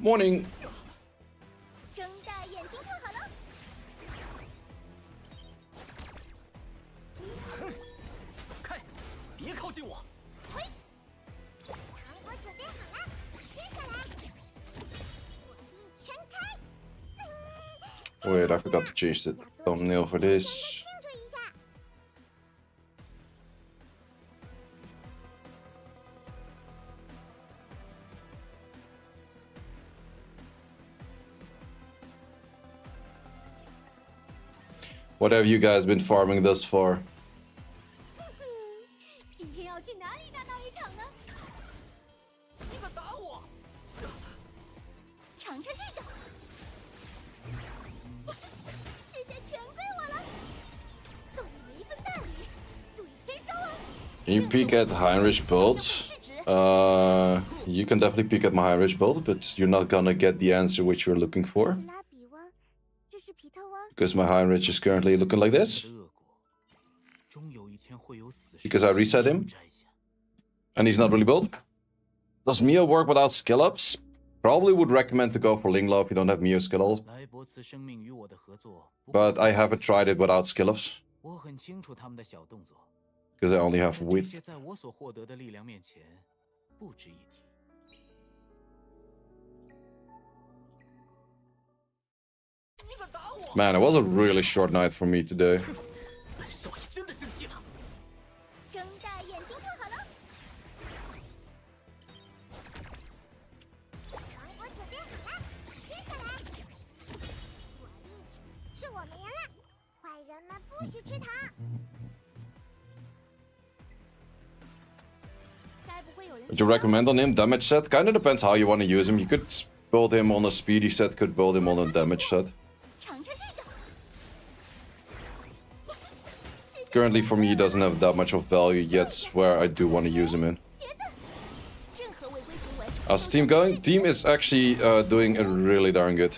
Morning. 睁大眼睛看好了。走开，别靠近我！嘿，糖果准备好了，接下来火力全开。Wait, I forgot to change the thumbnail for this. 庆祝一下。 What have you guys been farming thus far? 今天要去哪里大闹一场呢？你敢打我！尝尝这个，这些全归我了。送你们一份大礼，注意签收啊！ Can you peek at Heinrich builds? You can definitely peek at my Heinrich build, but you're not gonna get the answer which you're looking for. 拉比翁，这是皮特翁。 Because my Heinrich is currently looking like this. 恶果，终有一天会有死神 Because I reset him. 摘下。 And he's not really built. Does Mio work without skill ups? Probably would recommend to go for Linglo if you don't have Mio skill ups. 莱伯茨生命与我的合作， But I haven't tried it without skill ups. 我很清楚他们的小动作。 Because I only have 但这 width. 些在我所获得的力量面前，不值一提。 你敢打我！ Man, it was a really short night for me today. 少爷真的生气了。 睁大眼睛看好了。糖果准备好了，接下来火力是我们赢了，坏人们不许吃糖。该不会有人 Would you recommend on him? Damage set? Kinda depends how you want to use him. You could build him on a speedy set, could build him on a damage set. 尝尝这个？ Currently for me he doesn't have that much of value yet where I do want to use him in. 鞋子，任何违规行为。 How's the team going? Team is actually doing really darn good.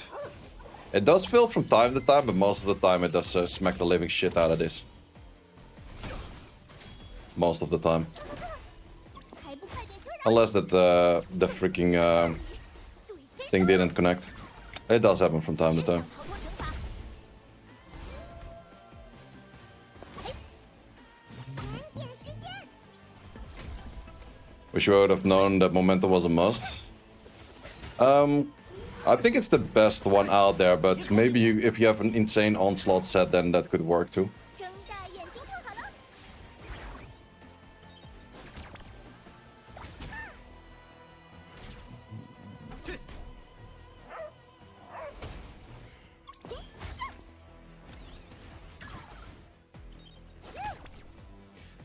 It does fail from time to time, but most of the time it does smack the living shit out of this. Most of the time. 还不快点推倒！ Unless that the freaking 注意签收。 thing didn't connect. It does happen from time to time. 逃脱惩罚。甜点时间。 Wish you would have known that momentum was a must. I think it's the best one out there, but maybe if you have an insane onslaught set, then that could work too. 睁大眼睛看好了。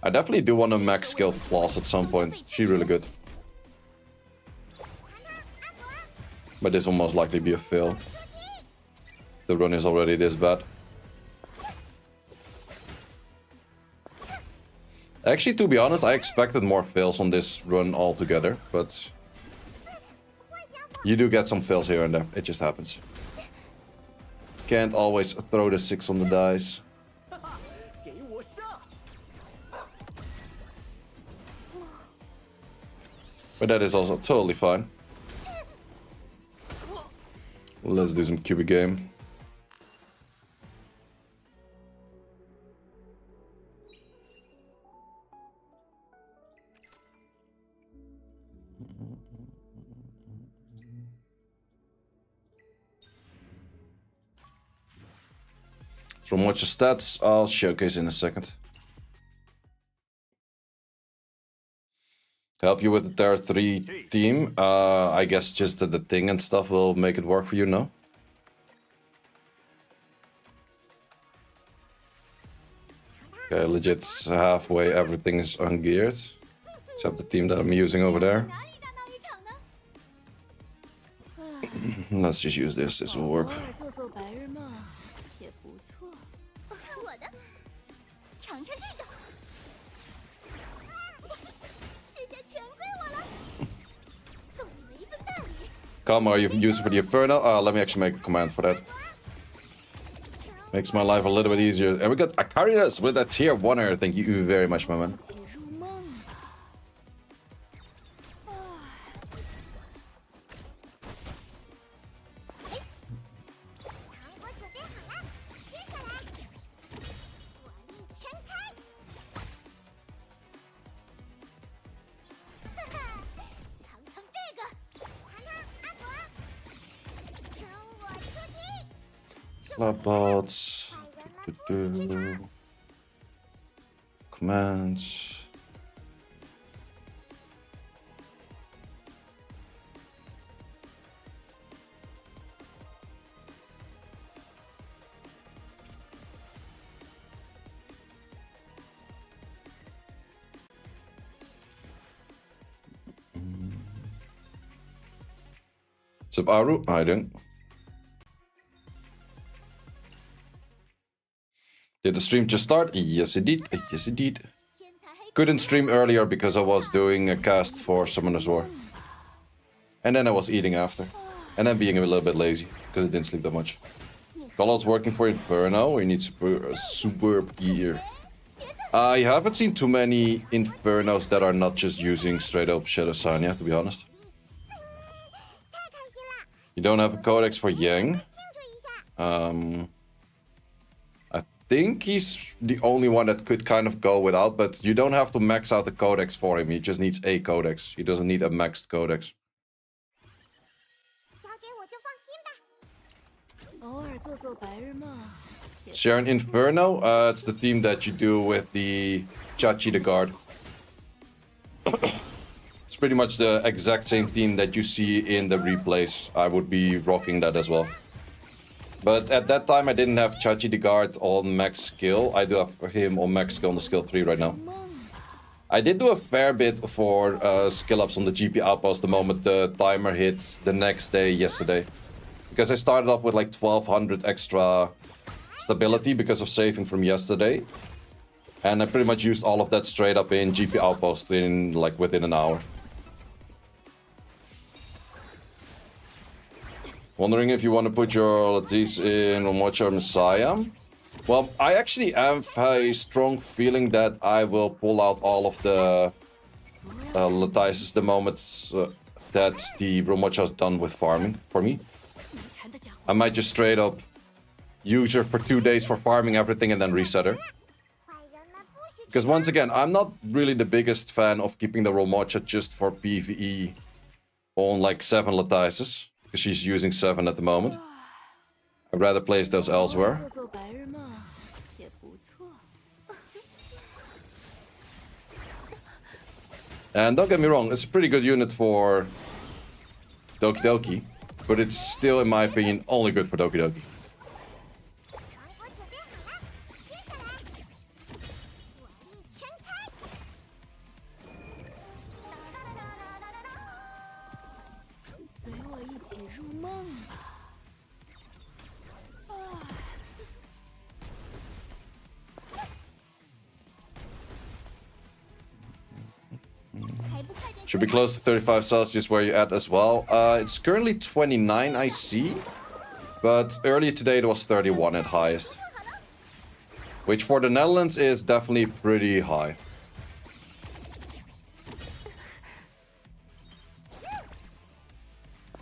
I definitely do want to max skill Floss at some point. She's really good. But this will most likely be a fail. The run is already this bad. Actually, to be honest, I expected more fails on this run altogether, but you do get some fails here and there. It just happens. Can't always throw the 6 on the dice. 给我上！ But that is also totally fine. Let's do some cubic game. From what your stats, I'll showcase in a second. To help you with the Terra 3 team, I guess just the thing and stuff will make it work for you, no? Okay, legit halfway everything is ungeared. Except the team that I'm using over there. Let's just use this, this will work. Come, are you using for the Inferno? Let me actually make a command for that. Makes my life a little bit easier. And we got Akarinas with a tier 1er. Thank you very much, my man. Bots. Commands. Sup, Aru? I didn't. Did the stream just start? Yes, it did. Yes, it did. Couldn't stream earlier because I was doing a cast for Summoner's War. And then I was eating after. And then being a little bit lazy because I didn't sleep that much. Callout's working for Inferno. We need superb gear. I haven't seen too many Infernos that are not just using straight up Shadow Sanya, to be honest. You don't have a codex for Yang. I think he's the only one that could kind of go without, but you don't have to max out the codex for him. He just needs a codex. He doesn't need a maxed codex. Share an Inferno? It's the team that you do with the Chachi the Guard. It's pretty much the exact same team that you see in the replays. I would be rocking that as well. But at that time I didn't have Chachi the Guard on max skill. I do have him on max skill on the skill 3 right now. I did do a fair bit for skill ups on the GP outpost the moment the timer hit the next day yesterday. Because I started off with like 1200 extra stability because of saving from yesterday. And I pretty much used all of that straight up in GP outpost in like within an hour. Wondering if you want to put your Latisse in Romocha Messiah? Well, I actually have a strong feeling that I will pull out all of the Latices the moment that the Romocha's done with farming for me. I might just straight up use her for 2 days for farming everything and then reset her. Because once again, I'm not really the biggest fan of keeping the Romocha just for PvE on like 7 Latices. Because she's using 7 at the moment. I'd rather place those elsewhere. And don't get me wrong, it's a pretty good unit for Doki Doki. But it's still, in my opinion, only good for Doki Doki. Should be close to 35 Celsius where you're at as well. It's currently 29, I see. But earlier today it was 31 at highest. Which for the Netherlands is definitely pretty high.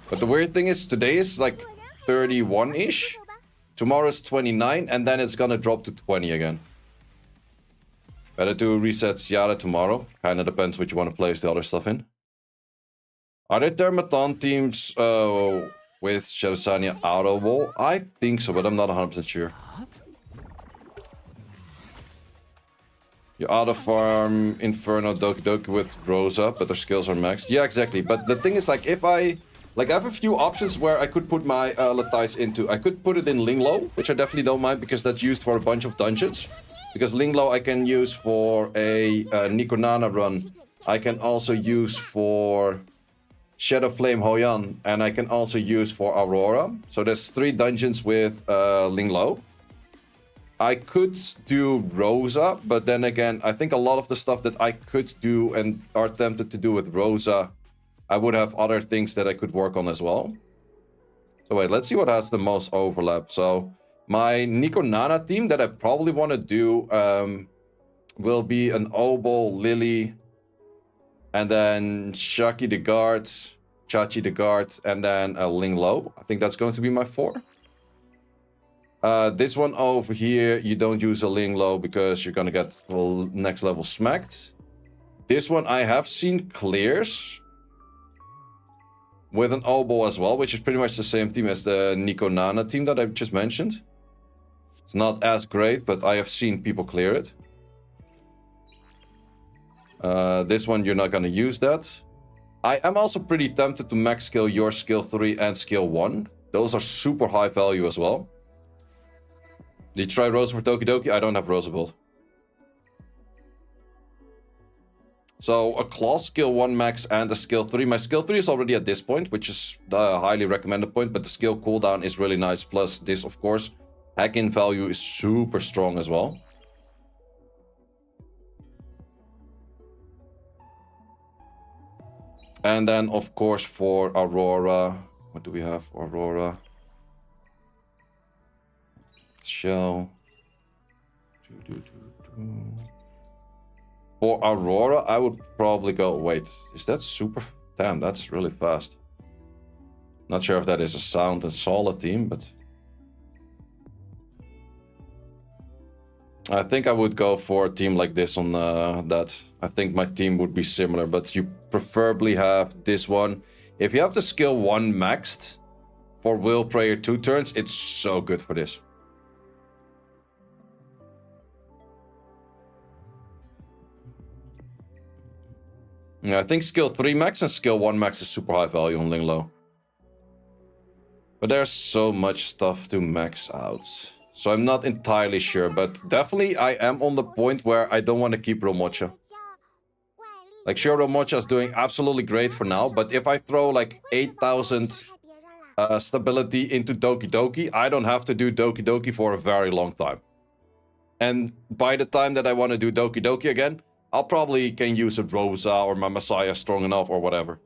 But the weird thing is today is like 31-ish. Tomorrow's 29 and then it's gonna drop to 20 again. Better to reset Ciara tomorrow. Kinda depends what you want to place the other stuff in. Are there Termaton teams with Shadowsania auto wall? I think so, but I'm not 100% sure. You auto farm Inferno Doki Doki with Rosa, but their skills are maxed. Yeah, exactly. But the thing is, like, if I have a few options where I could put my Latice into. I could put it in Linglo, which I definitely don't mind because that's used for a bunch of dungeons. Because Linglo I can use for a Nikonana run. I can also use for Shadow Flame Hoyan, and I can also use for Aurora. So there's 3 dungeons with Linglo. I could do Rosa, but then again, I think a lot of the stuff that I could do and are tempted to do with Rosa, I would have other things that I could work on as well. So wait, let's see what has the most overlap. So my Nikonana team that I probably want to do will be an Obo, Lily, and then Shaki the Guard, Chachi the Guard, and then a Linglo. I think that's going to be my 4. This one over here, you don't use a Linglo because you're gonna get the next level smacked. This one I have seen clears with an Obo as well, which is pretty much the same team as the Nikonana team that I just mentioned. It's not as great, but I have seen people clear it. This one, you're not gonna use that. I am also pretty tempted to max skill your skill 3 and skill 1. Those are super high value as well. Did you try Rosa for Doki Doki? I don't have Rosa build. So a claw skill 1 max and a skill 3. My skill 3 is already at this point, which is the highly recommended point, but the skill cooldown is really nice. Plus this, of course, hack-in value is super strong as well. And then, of course, for Aurora, what do we have for Aurora? Shell. For Aurora, I would probably go... Wait, is that super... Damn, that's really fast. Not sure if that is a sound and solid team, but... I think I would go for a team like this on that. I think my team would be similar, but you preferably have this one. If you have the skill 1 maxed for Will Prayer 2 turns, it's so good for this. Yeah, I think skill 3 max and skill 1 max is super high value on Linglo. But there's so much stuff to max out. So I'm not entirely sure, but definitely I am on the point where I don't want to keep Romocha. Like, sure, Romocha is doing absolutely great for now, but if I throw like 8,000 stability into Doki Doki, I don't have to do Doki Doki for a very long time. And by the time that I want to do Doki Doki again, I'll probably can use a Rosa or my Messiah strong enough or whatever.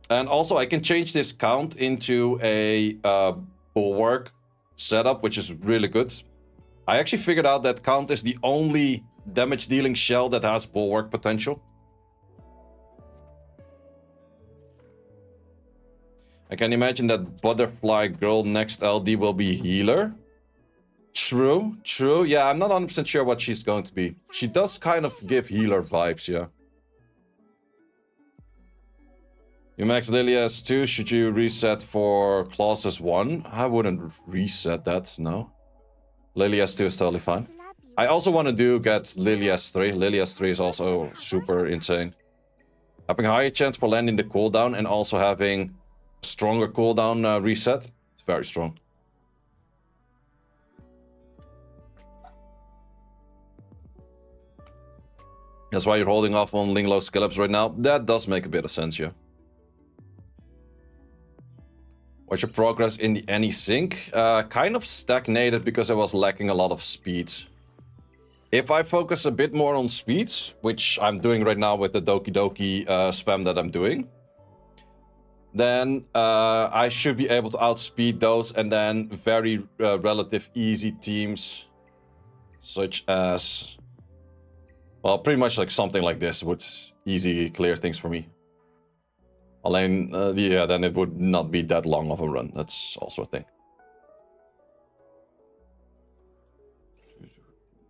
And also I can change this count into a bulwark setup, which is really good. I actually figured out that count is the only damage dealing shell that has bulwark potential. I can imagine that Butterfly Girl next LD will be healer. True, true. Yeah, I'm not 100% sure what she's going to be. She does kind of give healer vibes, yeah. You max Lily as 2, should you reset for Claws as 1? I wouldn't reset that, no. Lily as 2 is totally fine. I also want to get Lily as 3. Lily as 3 is also super insane. Having a higher chance for landing the cooldown and also having a stronger cooldown reset. It's very strong. That's why you're holding off on Linglo skill ups right now. That does make a bit of sense, yeah. What's your progress in the any sync? Kind of stagnated because I was lacking a lot of speed. If I focus a bit more on speeds, which I'm doing right now with the Doki Doki spam that I'm doing, then I should be able to outspeed those, and then very relative easy teams, such as, well, pretty much like something like this would easy clear things for me. Alleen, yeah, then it would not be that long of a run. That's also a thing.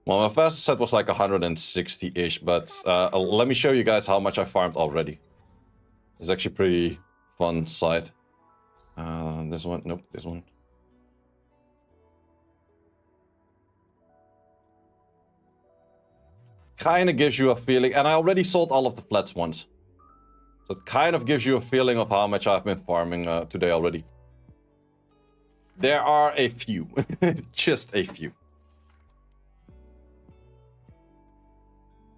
Well, my fastest set was like 160-ish, but let me show you guys how much I farmed already. It's actually pretty fun sight. This one, nope, this one. kind of gives you a feeling, and I already sold all of the flats once. So it kind of gives you a feeling of how much I've been farming today already. There are a few, just a few.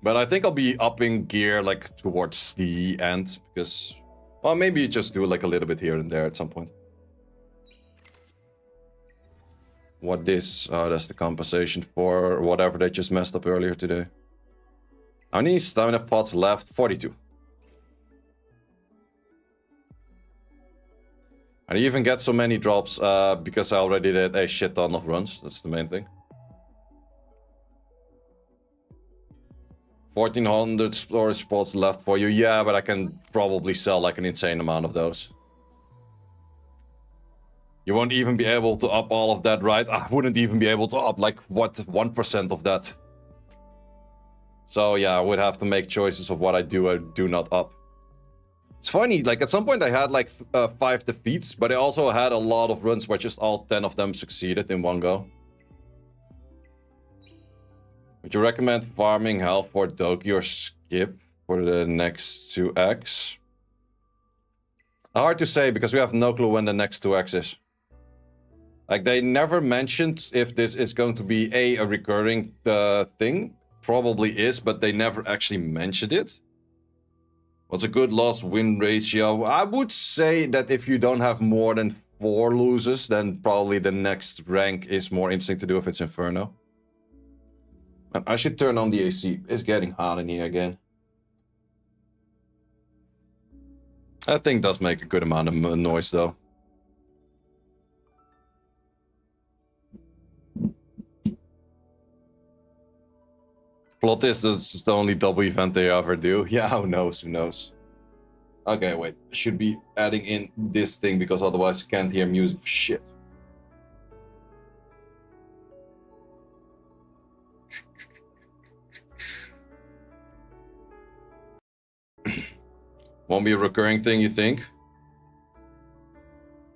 But I think I'll be upping gear like towards the end because, well, maybe just do like a little bit here and there at some point. What this? That's the compensation for whatever they just messed up earlier today. How many stamina pots left? 42. I didn't even get so many drops because I already did a shit ton of runs. That's the main thing. 1400 storage spots left for you. Yeah, but I can probably sell like an insane amount of those. You won't even be able to up all of that, right? I wouldn't even be able to up like, what, 1% of that. So yeah, I would have to make choices of what I do or do not up. It's funny, like at some point I had like 5 defeats, but I also had a lot of runs where just all 10 of them succeeded in one go. Would you recommend farming health for Doki or skip for the next 2x? Hard to say because we have no clue when the next 2x is. Like they never mentioned if this is going to be a recurring thing. Probably is, but they never actually mentioned it. What's a good loss-win ratio? I would say that if you don't have more than 4 losers, then probably the next rank is more interesting to do if it's Inferno. And I should turn on the AC. It's getting hot in here again. That thing does make a good amount of noise though. Plot is this is the only double event they ever do. Yeah, who knows, who knows. Okay, wait. Should be adding in this thing because otherwise you can't hear music for shit. Won't be a recurring thing, you think?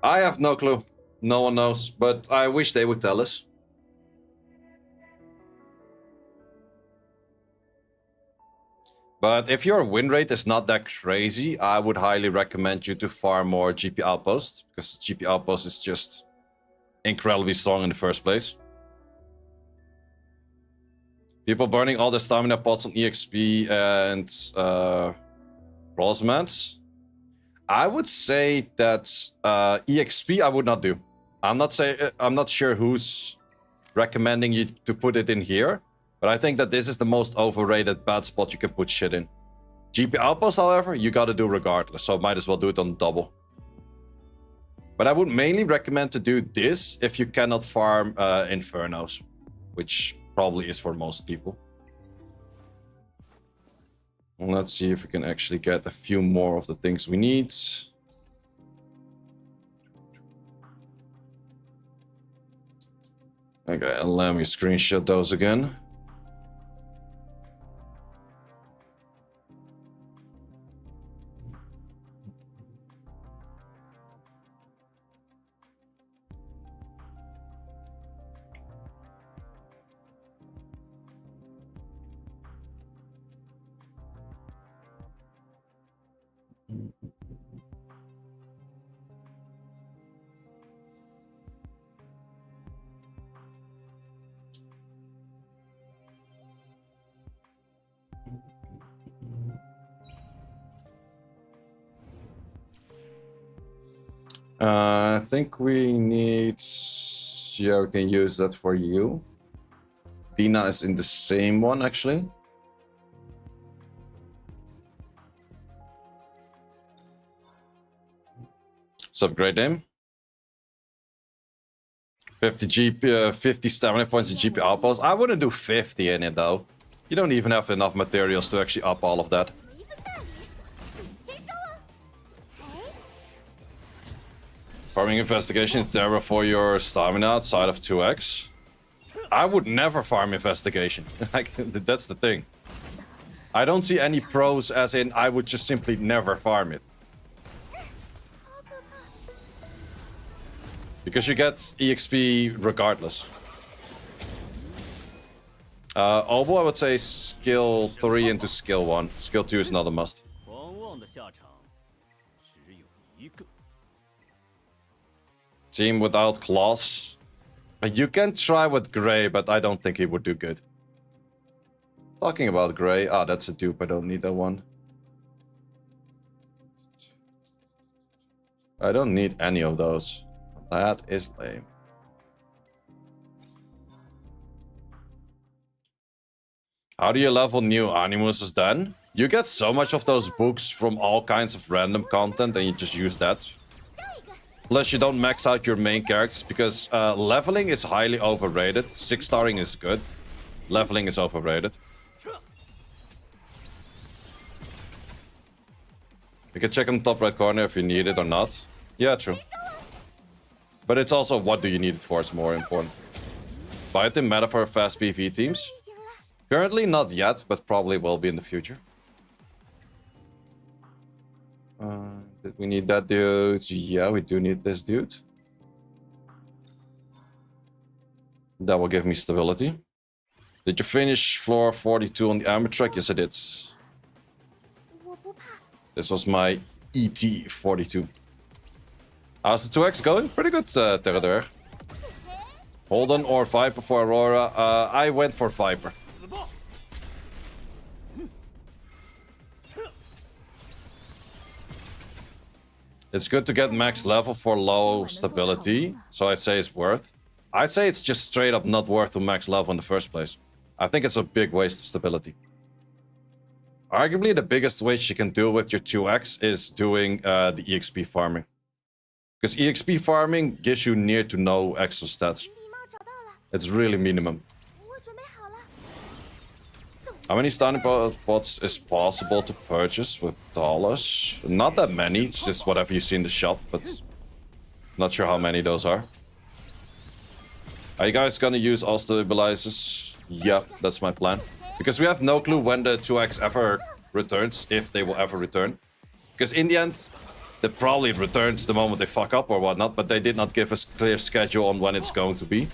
I have no clue. No one knows, but I wish they would tell us. But if your win rate is not that crazy, I would highly recommend you to farm more GP Outpost, because GP Outpost is just incredibly strong in the first place. People burning all the stamina pots on EXP and Rosmans. I would say that EXP I would not do. I'm not sure who's recommending you to put it in here. But I think that this is the most overrated bad spot you can put shit in. GP Outpost, however, you gotta do regardless, so might as well do it on double. But I would mainly recommend to do this if you cannot farm Infernos, which probably is for most people. Let's see if we can actually get a few more of the things we need. Okay, and let me screenshot those again. I think we need... Yeah, we can use that for you. Dina is in the same one, actually. What's up, great name? 50 GP, 50 stamina points in GP Outpost. I wouldn't do 50 in it, though. You don't even have enough materials to actually up all of that. Farming Investigation, Terra for your stamina outside of 2x. I would never farm Investigation. That's the thing. I don't see any pros as in I would just simply never farm it. Because you get EXP regardless. Obo, I would say skill 3 into skill 1. Skill 2 is not a must. 狂妄的下场只有一个。 Team without claws. You can try with Gray, but I don't think he would do good. Talking about Gray. Ah, that's a dupe. I don't need that one. I don't need any of those. That is lame. How do you level new Animuses then? You get so much of those books from all kinds of random content and you just use that. Plus you don't max out your main characters because leveling is highly overrated. 6-starring is good. Leveling is overrated. You can check in the top right corner if you need it or not. Yeah, true. But it's also what do you need it for is more important. Biotin meta for fast PvE teams? Currently not yet, but probably will be in the future. Did we need that dude? Yeah, we do need this dude. That will give me stability. Did you finish floor 42 on the armor track? Yes, I did. This was my ET 42. How's the 2x going? Pretty good, Terrador. Holden or Viper for Aurora? I went for Viper. It's good to get max level for low stability, so I'd say it's worth. I'd say it's just straight up not worth to max level in the first place. I think it's a big waste of stability. Arguably, the biggest waste you can do with your 2x is doing the EXP farming. Because EXP farming gives you near to no extra stats. It's really minimum. How many starting pots is possible to purchase with dollars? Not that many, it's just whatever you see in the shop, but not sure how many those are. Are you guys gonna use all stabilizers? Yeah, that's my plan. Because we have no clue when the 2x ever returns, if they will ever return. Because in the end, it probably returns the moment they fuck up or whatnot, but they did not give us a clear schedule on when it's going to be.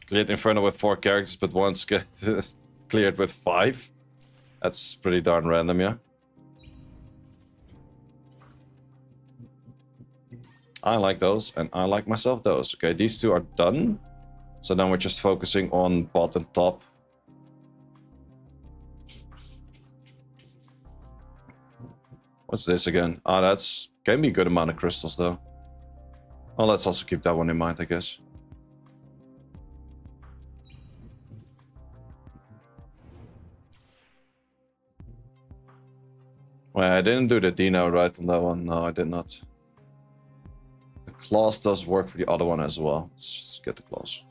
Cleared Inferno with 4 characters, but once cleared with 5. That's pretty darn random, yeah. I like those, and I like myself those. Okay, these two are done. So then we're just focusing on bot and top. What's this again? Ah, that's can be a good amount of crystals, though. Well, let's also keep that one in mind, I guess. Well, I didn't do the Dino right on that one. No, I did not. The claws does work for the other one as well. Let's just get the claws.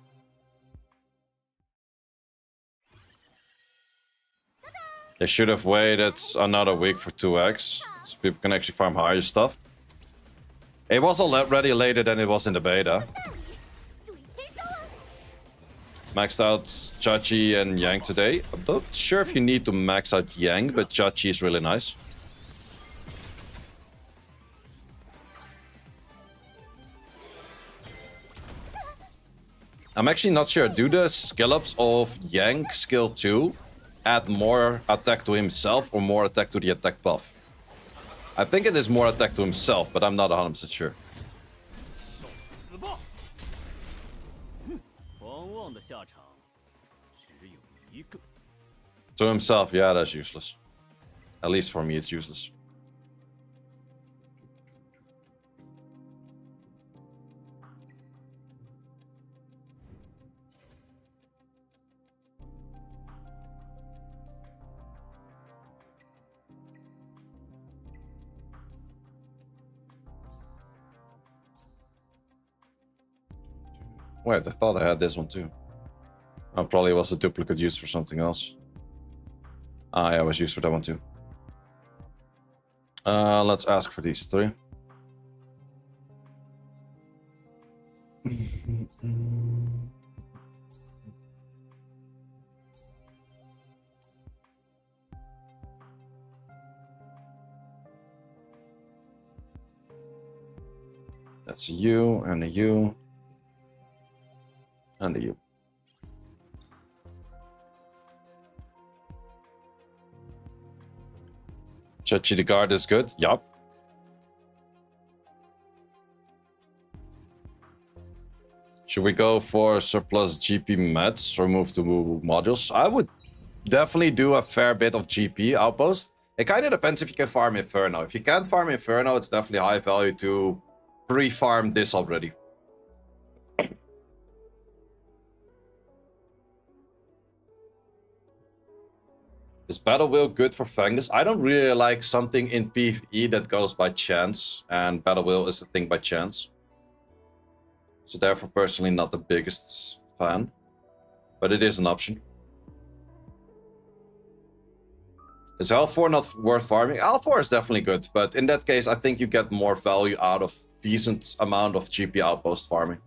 They should have waited another week for 2x, so people can actually farm higher stuff. It was already later than it was in the beta. Maxed out Chachi and Yang today. I'm not sure if you need to max out Yang, but Chachi is really nice. I'm actually not sure. Do the skill ups of Yang skill 2 add more attack to himself or more attack to the attack buff? I think it is more attack to himself, but I'm not 100% sure. To himself, yeah, that's useless. At least for me, it's useless. Wait, I thought I had this one too. Oh, probably was a duplicate used for something else. Ah, yeah, it was used for that one too. Let's ask for these 3. That's a U and a U. And a U. Chachi the guard is good. Yup. Should we go for surplus GP mats or move to modules? I would definitely do a fair bit of GP outpost. It kind of depends if you can farm Inferno. If you can't farm Inferno, it's definitely high value to pre-farm this already. Is Battle Wheel good for Fungus? I don't really like something in PvE that goes by chance, and Battle Wheel is a thing by chance. So therefore, personally, not the biggest fan. But it is an option. Is L4 not worth farming? L4 is definitely good, but in that case, I think you get more value out of decent amount of GP outpost farming.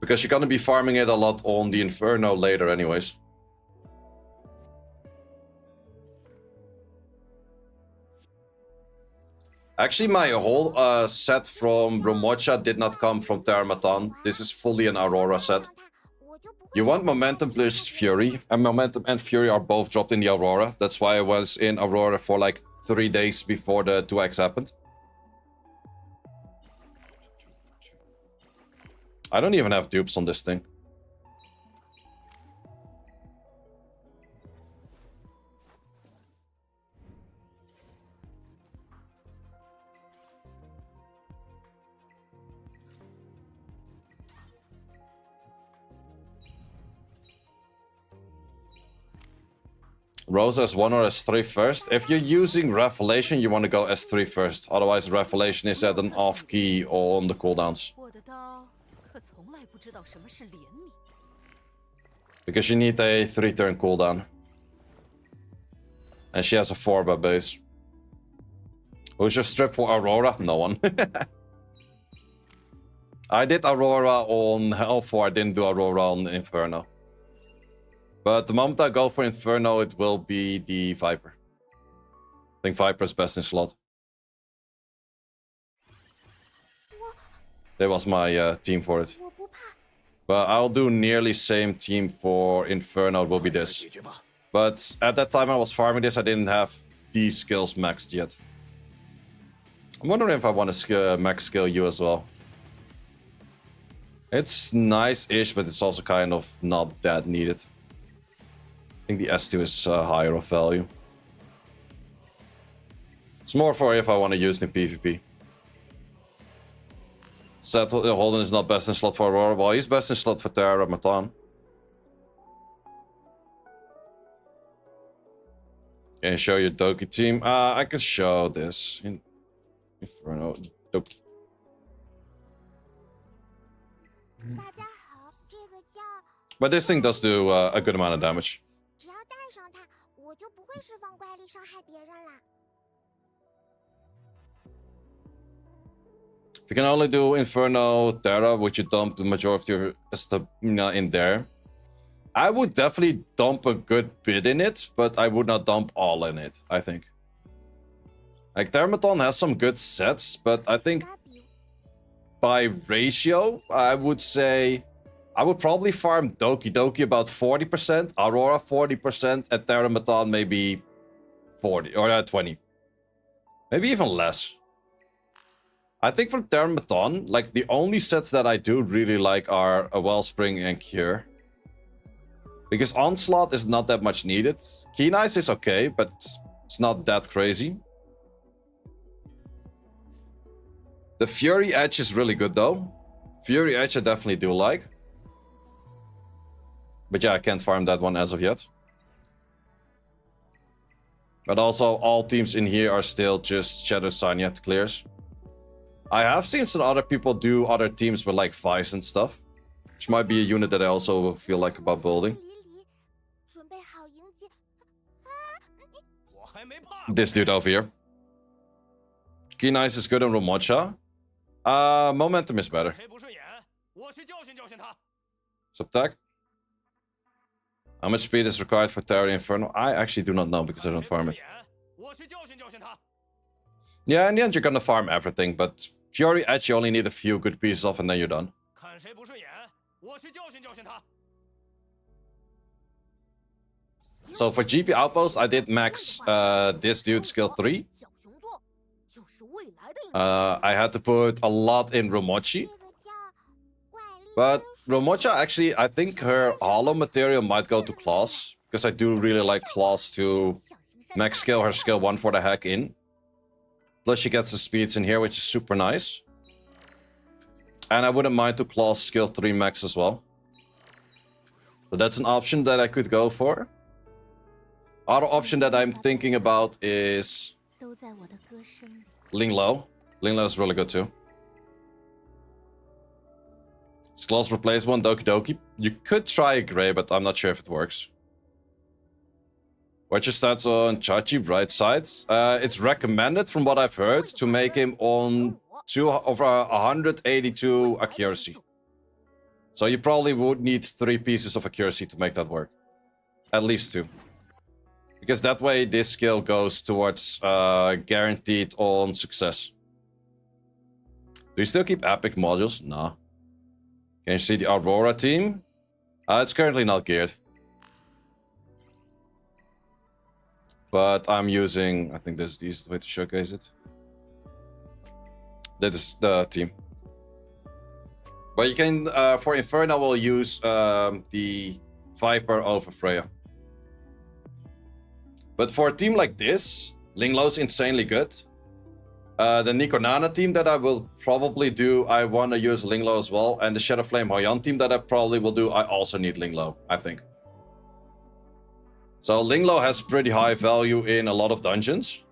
Because you're gonna be farming it a lot on the Inferno later anyways. Actually, my whole set from Romocha did not come from Terramatan. This is fully an Aurora set. You want Momentum plus Fury, and Momentum and Fury are both dropped in the Aurora. That's why I was in Aurora for like 3 days before the 2x happened. I don't even have dupes on this thing. Rosa S1 or S3 first. If you're using Revelation, you want to go S3 first. Otherwise, Revelation is at an off key on the cooldowns. Because you need a 3-turn cooldown. And she has a 4 base. Who's your strip for Aurora? No one. I did Aurora on L4, I didn't do Aurora on Inferno. But the moment I go for Inferno, it will be the Viper. I think Viper is best in slot. That was my team for it. But I'll do nearly same team for Inferno, it will be this. But at that time I was farming this, I didn't have these skills maxed yet. I'm wondering if I want to max skill you as well. It's nice-ish, but it's also kind of not that needed. I think the S2 is higher of value. It's more for if I want to use it in PvP. Holden is not best in slot for Aurora. Well, he's best in slot for Terramatan. Can you show your Doki team? I can show this. Inferno Doki. But this thing does do a good amount of damage. If you can only do Inferno Terra, would you dump the majority of your stamina in there? I would definitely dump a good bit in it, but I would not dump all in it, I think. Like, Terramatan has some good sets, but I think by ratio, I would say I would probably farm Doki about 40%, Aurora 40%, and Terramatan maybe 40 or 20. Maybe even less. I think for Terramatan, like, the only sets that I do really like are a Wellspring and Cure. Because Onslaught is not that much needed. Keen Eyes is okay, but it's not that crazy. The Fury Edge is really good though. Fury Edge I definitely do like. But yeah, I can't farm that one as of yet. But also, all teams in here are still just Shadow Sanyet clears. I have seen some other people do other teams with like Vice and stuff. Which might be a unit that I also feel like about building. This dude over here. Keen Eyes is good on Romocha. Momentum is better. Subtag. How much speed is required for Terra Inferno? I actually do not know because I don't farm it. Yeah, in the end you're gonna farm everything, but Fury Edge you only need a few good pieces of and then you're done. 看谁不顺眼，我去教训教训他。 So for GP Outpost, I did max this dude skill 3. 小熊座就是未来的影 I had to put a lot in Romochi. 这个叫怪力 But Romocha, actually, I think her hollow material might go to Claws. Because I do really like Claws to 小型山 max skill her skill 1 for the heck in. Plus she gets the speeds in here, which is super nice. And I wouldn't mind to Claws skill 3 max as well. So that's an option that I could go for. Other option that I'm thinking about is 都在我的歌声里。 Ling Lo. Ling Lo is really good too. It's Claws replace one, Doki Doki. You could try a Grey, but I'm not sure if it works. What's your stats on Chachi right sides? It's recommended from what I've heard to make him on over 182 accuracy. So you probably would need 3 pieces of accuracy to make that work. At least 2. Because that way this skill goes towards guaranteed on success. Do you still keep epic modules? No. Can you see the Aurora team? It's currently not geared. But I'm using, I think this is the easiest way to showcase it. That is the team. But you can, for Inferno, we'll use the Viper over Freya. But for a team like this, Linglo's insanely good. The Nikonana team that I will probably do, I want to use Linglo as well. And the Shadow Flame Hoyan team that I probably will do, I also need Linglo, I think. So Linglo has pretty high value in a lot of dungeons.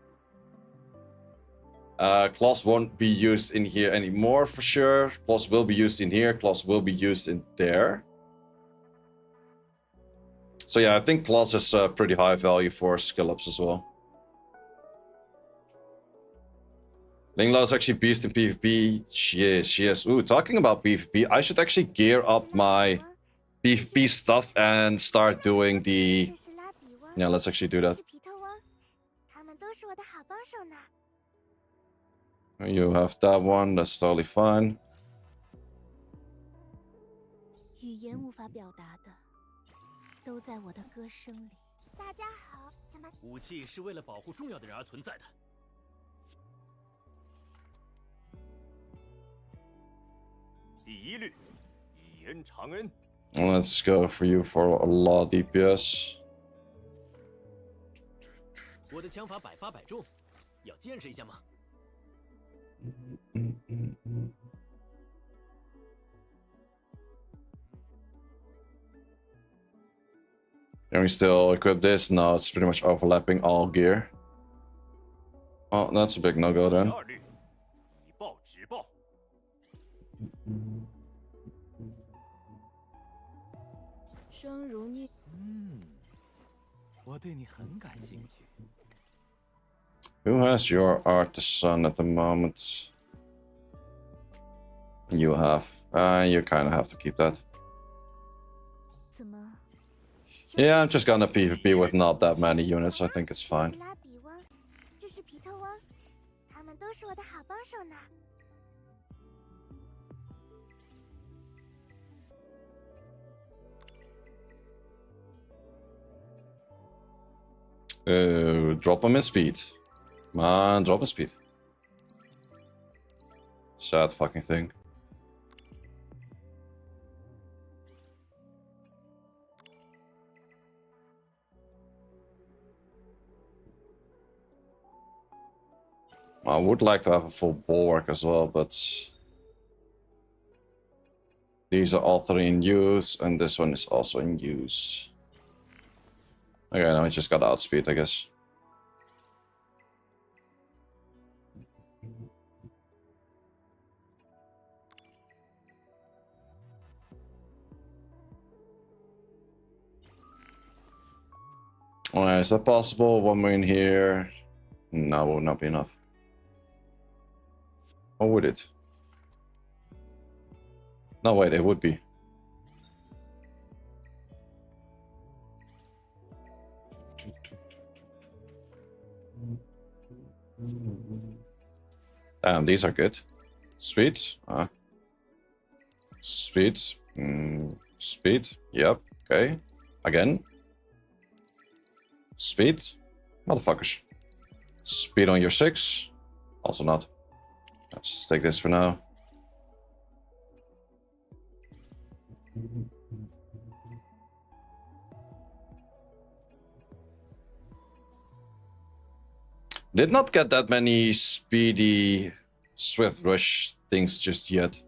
Claws won't be used in here anymore for sure. Claws will be used in here. Claws will be used in there. So yeah, I think Claws is pretty high value for skill ups as well. Linglo is actually beast in PvP. She is. Ooh, talking about PvP, I should actually gear up my PvP stuff and start doing the... 这是拉比翁， Yeah, let's actually do that. 是皮特翁，他们都是我的好帮手呢。 You have that one, that's totally fine. 语言无法表达的，都在我的歌声里。大家好，怎么？武器是为了保护重要的人而存在的。第一律，以言长恩。 Let's go for you for a lot DPS. 我的枪法百发百中，要见识一下吗？ Can we still equip this? No, it's pretty much overlapping all gear. Oh, that's a big no-go 第 then. 二律，以暴制暴。生如你，我对你很感兴趣。 Who has your artisan at the moment? You have. You kind of have to keep that. 怎么？ Yeah, I'm just gonna PvP with not that many units. I think it's 这 fine. 是拉比翁，这是皮特翁，他们都是我的好帮手呢。 Drop him in speed. Come on, drop his speed. Sad fucking thing. I would like to have a full bulwark as well, but these are all 3 in use, and this one is also in use. Okay, now we just got outspeed, I guess. Alright, is that possible? 1 more in here. No, would not be enough. Or would it? No, wait, it would be. Damn, these are good. Speed. Speed. Speed. Yep. Okay. Again. Speed. Motherfuckers. Speed on your 6. Also not. Let's just take this for now. Did not get that many speedy swift rush things just yet.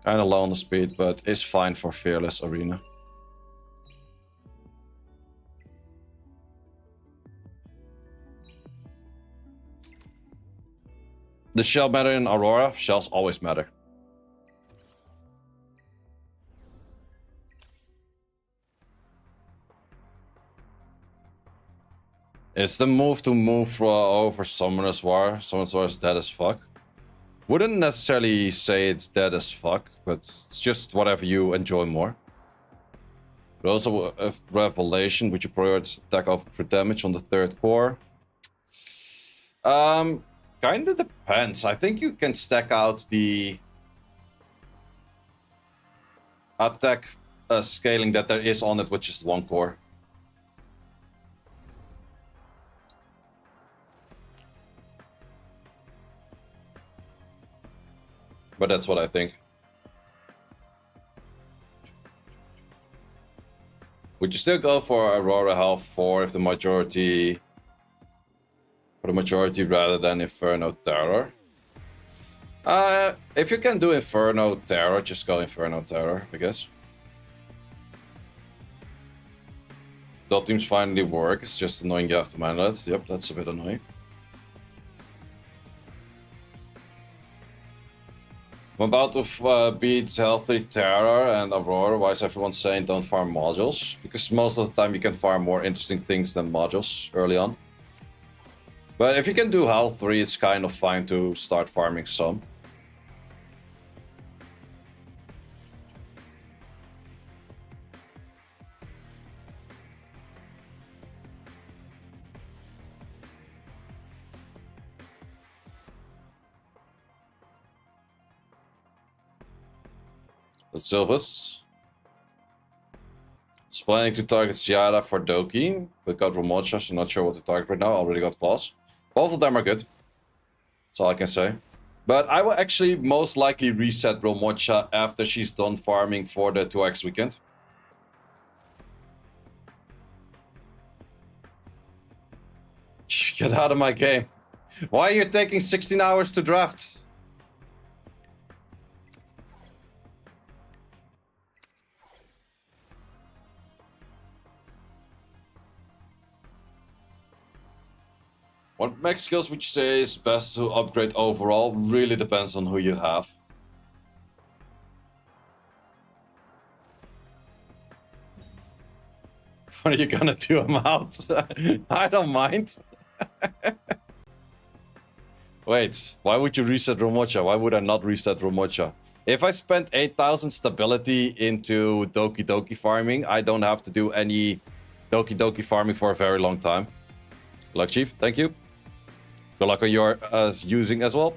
Kinda low on the speed, but is fine for Fearless Arena. Does shell matter in Aurora? Shells always matter. It's the move to move over Summoner's War. Summoner's War is dead as fuck. Wouldn't necessarily say it's dead as fuck, but it's just whatever you enjoy more. But also, Revelation, would you prioritize attack over damage on the 3rd core? Kinda depends. I think you can stack out the attack scaling that there is on it, which is 1 core. But that's what I think. Would you still go for Aurora Health 4 if the majority... For the majority rather than Inferno Terror? If you can do Inferno Terror, just go Inferno Terror, I guess. Dot teams finally work, it's just annoying you have to manage it. Yep, that's a bit annoying. I'm about to beat Healthy Terror and Aurora. Why is everyone saying don't farm modules? Because most of the time you can farm more interesting things than modules early on. But if you can do Health 3, it's kind of fine to start farming some. Let's Silvus. It's planning to target Ciara for Doki, but got Ramocha, so not sure what to target right now. Already got Claws. Both of them are good. That's all I can say. But I will actually most likely reset Ramocha after she's done farming for the 2x weekend. Get out of my game. Why are you taking 16 hours to draft? What max skills would you say is best to upgrade overall? Really depends on who you have. What are you gonna do him out? I don't mind. Wait, why would you reset Ramocha? Why would I not reset Ramocha? If I spent 8,000 stability into Doki Doki farming, I don't have to do any Doki Doki farming for a very long time. Good luck, Chief. Thank you. Good luck on your using as well.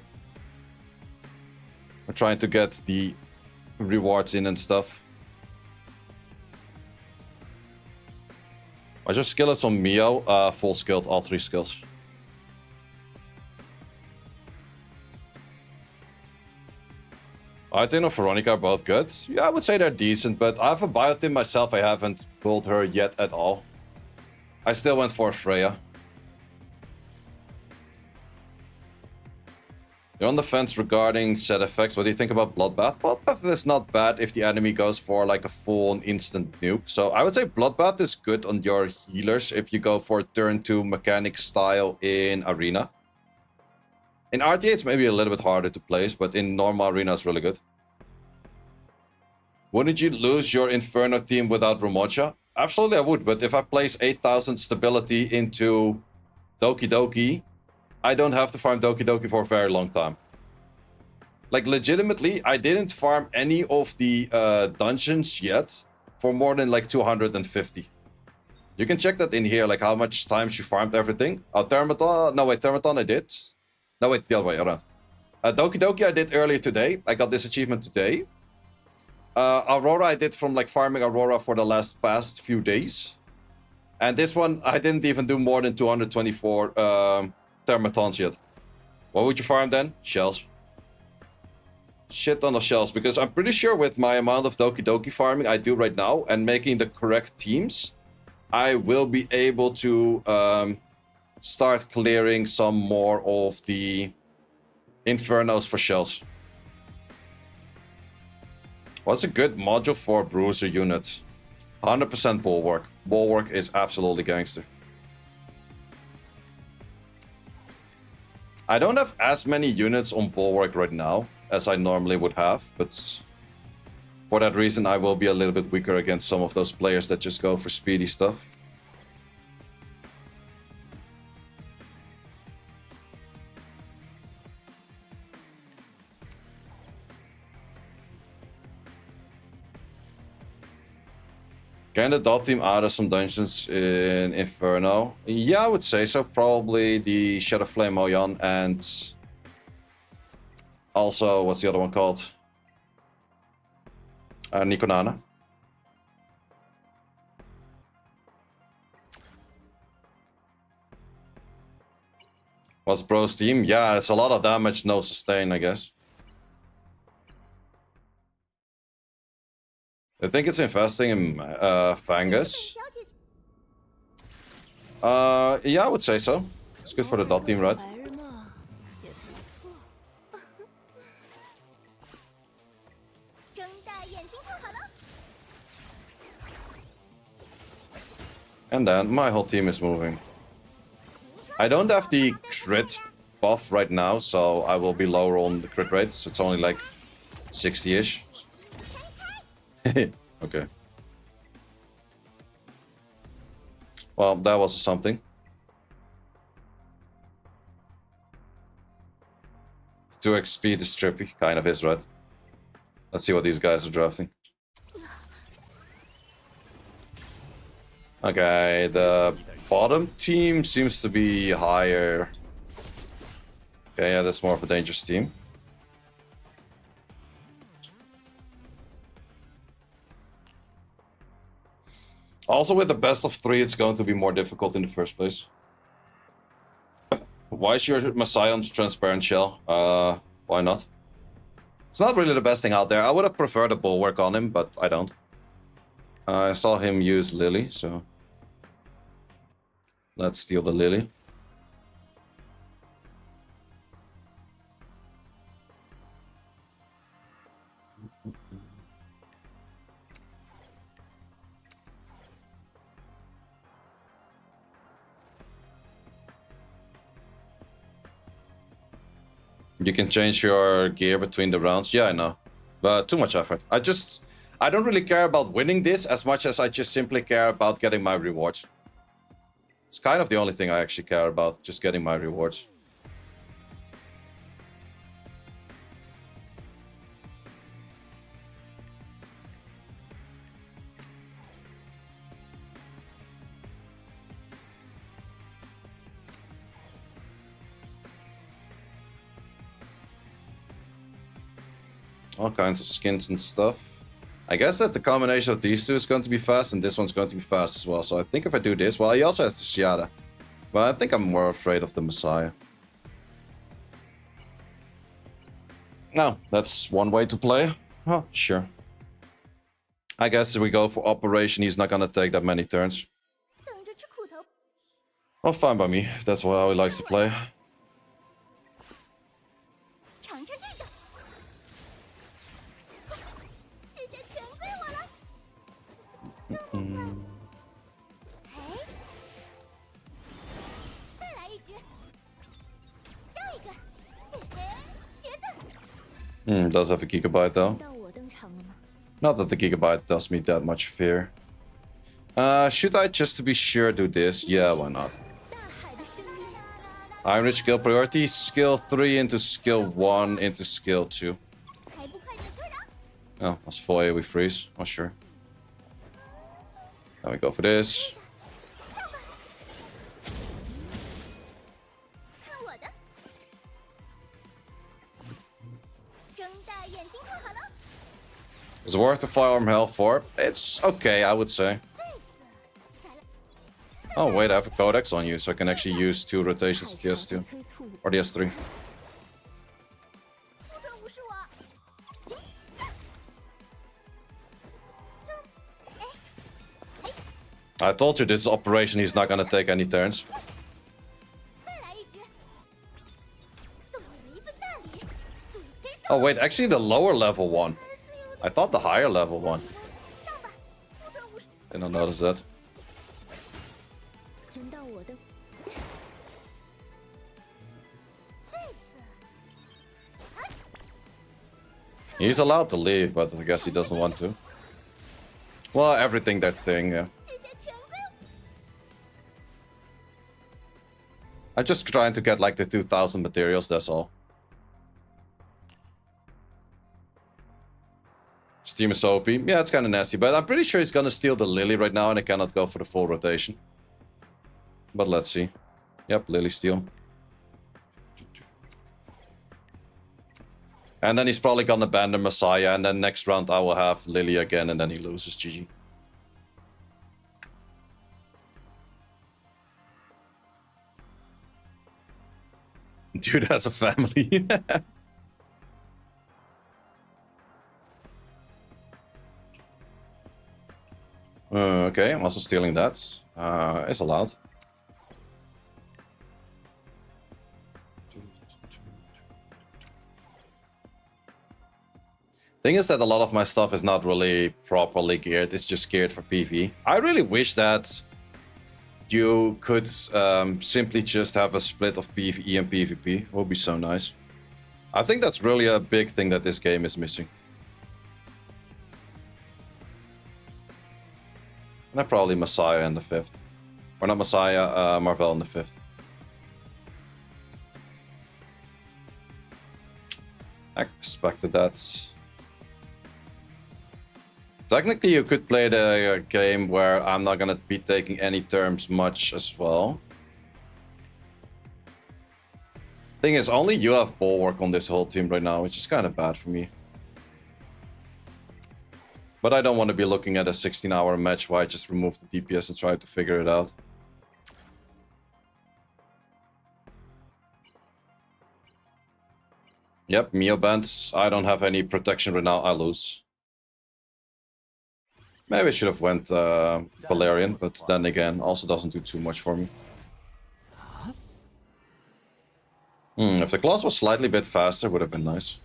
We're trying to get the rewards in and stuff. I just skillets on Mio, full skilled, all 3 skills. Biotin or Veronica are both good. Yeah, I would say they're decent, but I have a Biotin myself. I haven't pulled her yet at all. I still went for Freya. You're on the fence regarding set effects. What do you think about Bloodbath? Bloodbath is not bad if the enemy goes for like a full instant nuke. So I would say Bloodbath is good on your healers if you go for turn 2 mechanic style in Arena. In RTA it's maybe a little bit harder to place, but in normal Arena it's really good. Wouldn't you lose your Inferno team without Ramocha? Absolutely I would, but if I place 8,000 stability into Doki Doki, I don't have to farm Doki Doki for a very long time. Like, legitimately, I didn't farm any of the dungeons yet for more than, like, 250. You can check that in here, like, how much time she farmed everything. Oh, Termaton... No, wait, Termaton I did. No, wait, the other way around. Doki Doki I did earlier today. I got this achievement today. Aurora I did from like farming Aurora for the past few days. And this one I didn't even do more than 224 Termatons yet. What would you farm then? Shells. Shit ton of shells, because I'm pretty sure with my amount of Doki Doki farming I do right now and making the correct teams, I will be able to start clearing some more of the Infernos for shells. What's a good module for bruiser units? 100% Bulwark. Bulwark is absolutely gangster. I don't have as many units on Bulwark right now as I normally would have, but for that reason I will be a little bit weaker against some of those players that just go for speedy stuff. Can the dot team add some dungeons in Inferno? Yeah, I would say so. Probably the Shadow Flame Oyan and also, what's the other one called? Nikonana. What's bro's team? Yeah, it's a lot of damage, no sustain, I guess. I think it's investing in Fangus. Yeah, I would say so. It's good for the dot team, right? And then my whole team is moving. I don't have the crit buff right now, so I will be lower on the crit rate. So it's only like 60-ish. Okay. Well, that was something. 2x speed is trippy. Kind of is, right? Let's see what these guys are drafting. Okay, the bottom team seems to be higher. Okay, yeah, that's more of a dangerous team. Also, with the best of 3, it's going to be more difficult in the first place. Why is your Messiah on transparent shell? Why not? It's not really the best thing out there. I would have preferred a bulwark on him, but I don't. I saw him use Lily, so let's steal the Lily. You can change your gear between the rounds. Yeah, I know. But too much effort. I don't really care about winning this as much as I just simply care about getting my rewards. It's kind of the only thing I actually care about, just getting my rewards. All kinds of skins and stuff. I guess that the combination of these two is going to be fast, and this one's going to be fast as well. So I think if I do this, well, he also has the Shiada. But I think I'm more afraid of the Messiah. No, that's one way to play. Oh, sure. I guess if we go for Operation, he's not gonna take that many turns. Well, fine by me, if that's how he likes to play. Does have a gigabyte though. Not that the gigabyte does me that much fear. Should I just to be sure do this? Yeah, why not? Iron Rich skill priority, skill 3 into skill 1 into skill 2. Oh, that's full AoE freeze. Oh, sure. Now we go for this. It's worth the firearm health for. It's okay, I would say. Oh wait, I have a codex on you, so I can actually use 2 rotations of the S2. Or the S3. 不准无视我！ I told you this operation he's not gonna take any turns. 再来一局，送你们一份大礼，祝你签收。 Oh wait, actually the lower level one. I thought the higher level one. 上吧，不准无视。 Didn't notice that. 轮到我的。这次， He's allowed to leave, but I guess he doesn't want to. Well, everything that thing, yeah. 这些全归我。 I'm just trying to get like the 2000 materials, that's all. Steam is OP. Yeah, it's kind of nasty, but I'm pretty sure he's gonna steal the Lily right now and I cannot go for the full rotation. But let's see. Yep, Lily steal. And then he's probably gonna ban the Messiah, and then next round I will have Lily again, and then he loses. GG. Dude has a family. Okay, I'm also stealing that. It's allowed. Thing is that a lot of my stuff is not really properly geared. It's just geared for PvE. I really wish that you could simply just have a split of PvE and PvP. It would be so nice. I think that's really a big thing that this game is missing. And I probably Messiah in the 5th. Or not Messiah, Marvel in the 5th. I expected that. Technically, you could play the game where I'm not gonna be taking any terms much as well. Thing is, only you have Bulwark on this whole team right now, which is kind of bad for me. But I don't want to be looking at a 16-hour match where I just remove the DPS and try to figure it out. Yep, Mio bands. I don't have any protection right now, I lose. Maybe I should have went Valerian, but then again, also doesn't do too much for me. If the class was slightly bit faster, would have been nice.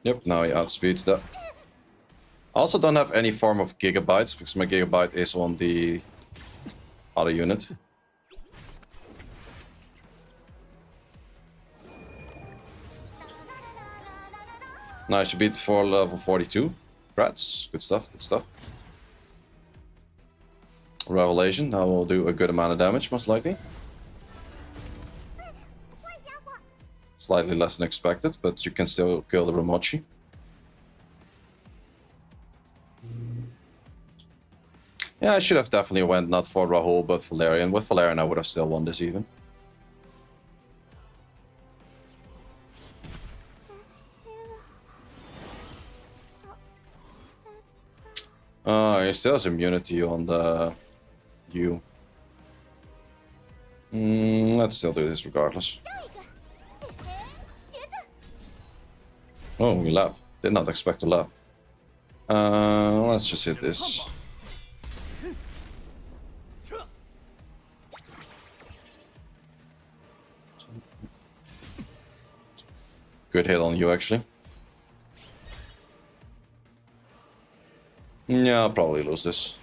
Yep, now he outspeeds that. I also don't have any form of gigabytes, because my gigabyte is on the other unit. Nice, you beat for level 42. Congrats, good stuff, good stuff. Revelation, now we'll do a good amount of damage, most likely. Slightly less than expected, but you can still kill the Ramochi. Yeah, I should have definitely went not for Rahul, but Valerian. With Valerian, I would have still won this even. He still has immunity on the U. Let's still do this regardless. Oh, we lap. Did not expect to lap. Let's just hit this. Good hit on you, actually. Yeah, I'll probably lose this.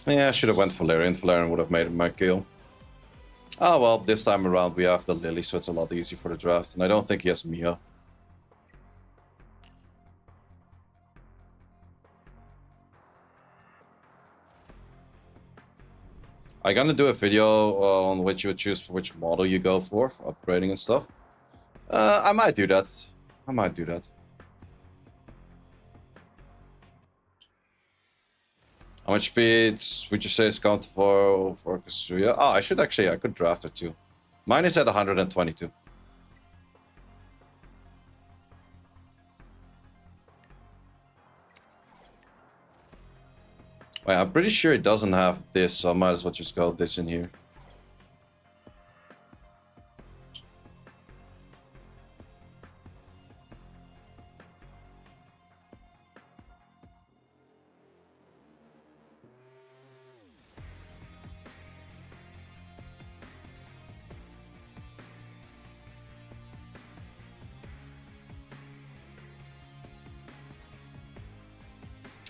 Yeah, I should have went Valerian. Valerian would have made my kill. Oh well, this time around we have the Lily, so it's a lot easier for the draft. And I don't think he has Mia. I'm gonna do a video on which you would choose for which model you go for upgrading and stuff. I might do that. I might do that. How much speed would you say is counted for Kazuya? Oh, I could draft it too. Mine is at 122. Wait, I'm pretty sure it doesn't have this, so I might as well just go this in here.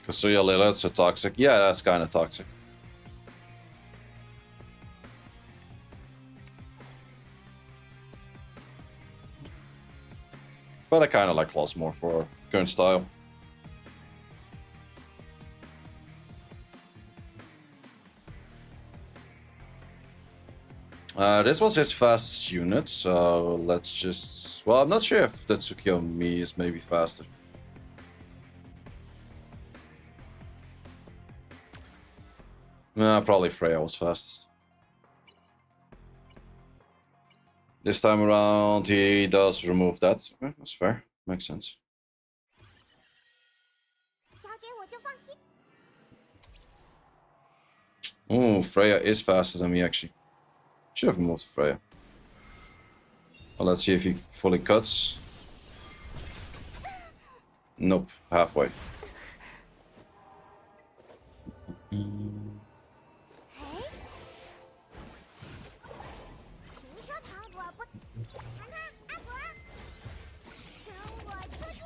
Kazuya Lila, that's so toxic. Yeah, that's kind of toxic. But I kind of like Claws more for current style. This was his fastest unit, so let's just... Well, I'm not sure if the Tsukiyomi is maybe faster. Nah, probably Freya was fastest. This time around, he does remove that. Okay, that's fair. Makes sense. 交给我就放心。 Oh, Freya is faster than me, actually. Should have moved Freya. Well, let's see if he fully cuts. Nope, halfway. 哎，谁说糖果不？糖糖，阿伯，跟我出击！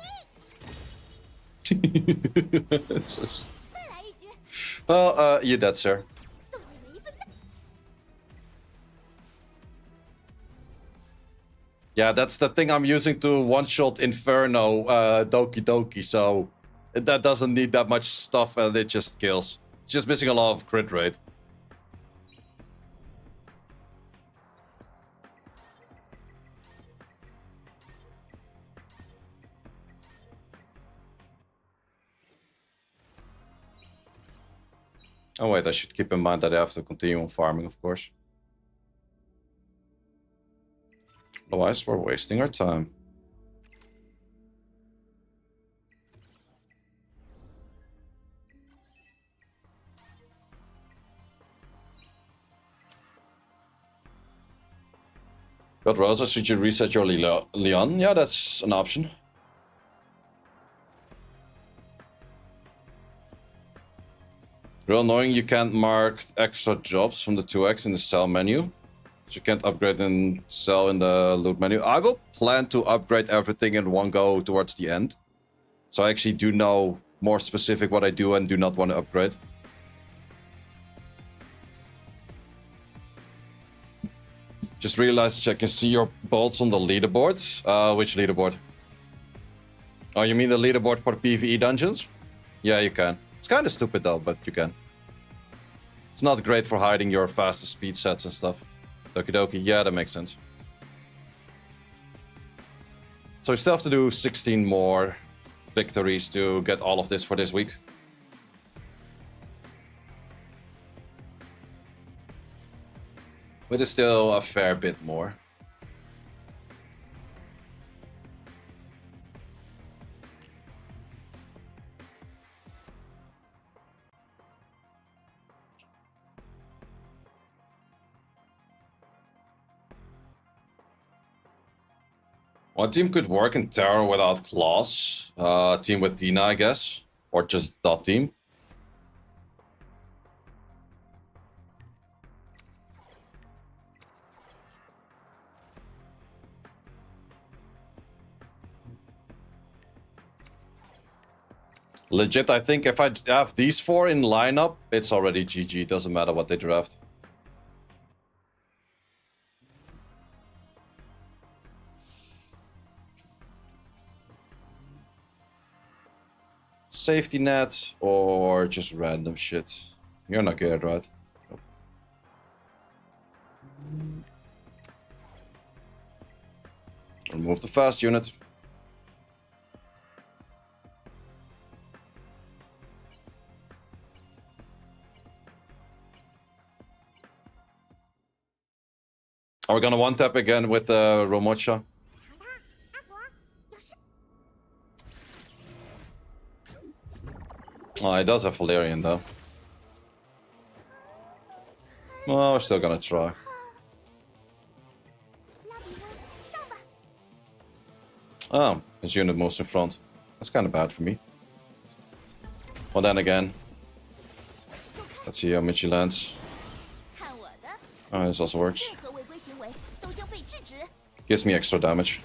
It's just... 再来一局， Well, you dead, sir. 送你们一份大。 Yeah, that's the thing I'm using to one-shot Inferno Doki Doki, so that doesn't need that much stuff and it just kills. It's just missing a lot of crit rate. Oh wait, I should keep in mind that I have to continue on farming, of course. Otherwise, we're wasting our time. Got Rosa, should you reset your Leon? Yeah, that's an option. Real annoying you can't mark extra jobs from the 2x in the sell menu. So you can't upgrade and sell in the loot menu. I will plan to upgrade everything in one go towards the end. So I actually do know more specific what I do and do not want to upgrade. Just realized I can see your bolts on the leaderboard. Which leaderboard? Oh, you mean the leaderboard for the PvE dungeons? Yeah, you can. It's kind of stupid though, but you can. It's not great for hiding your fastest speed sets and stuff. Okie dokie, yeah, that makes sense. So we still have to do 16 more victories to get all of this for this week. But it's still a fair bit more. One team could work in Terror without claws. Team with Tina, I guess. Or just dot team. Legit, I think if I have these four in lineup, it's already GG. Doesn't matter what they draft. Safety net or just random shit. You're not good, right? Nope. Move the fast unit. Are we gonna one-tap again with Romocha? 糖糖，阿果，有事。 Oh, he does have Valerian though. Well, we're still gonna try. 拉比翁，上吧。 Oh, his unit moves in front. That's kind of bad for me. Well, then again. Let's see how much he lands. 看我的， Oh, this also works. 任何违规行为都将被制止。 Gives me extra damage.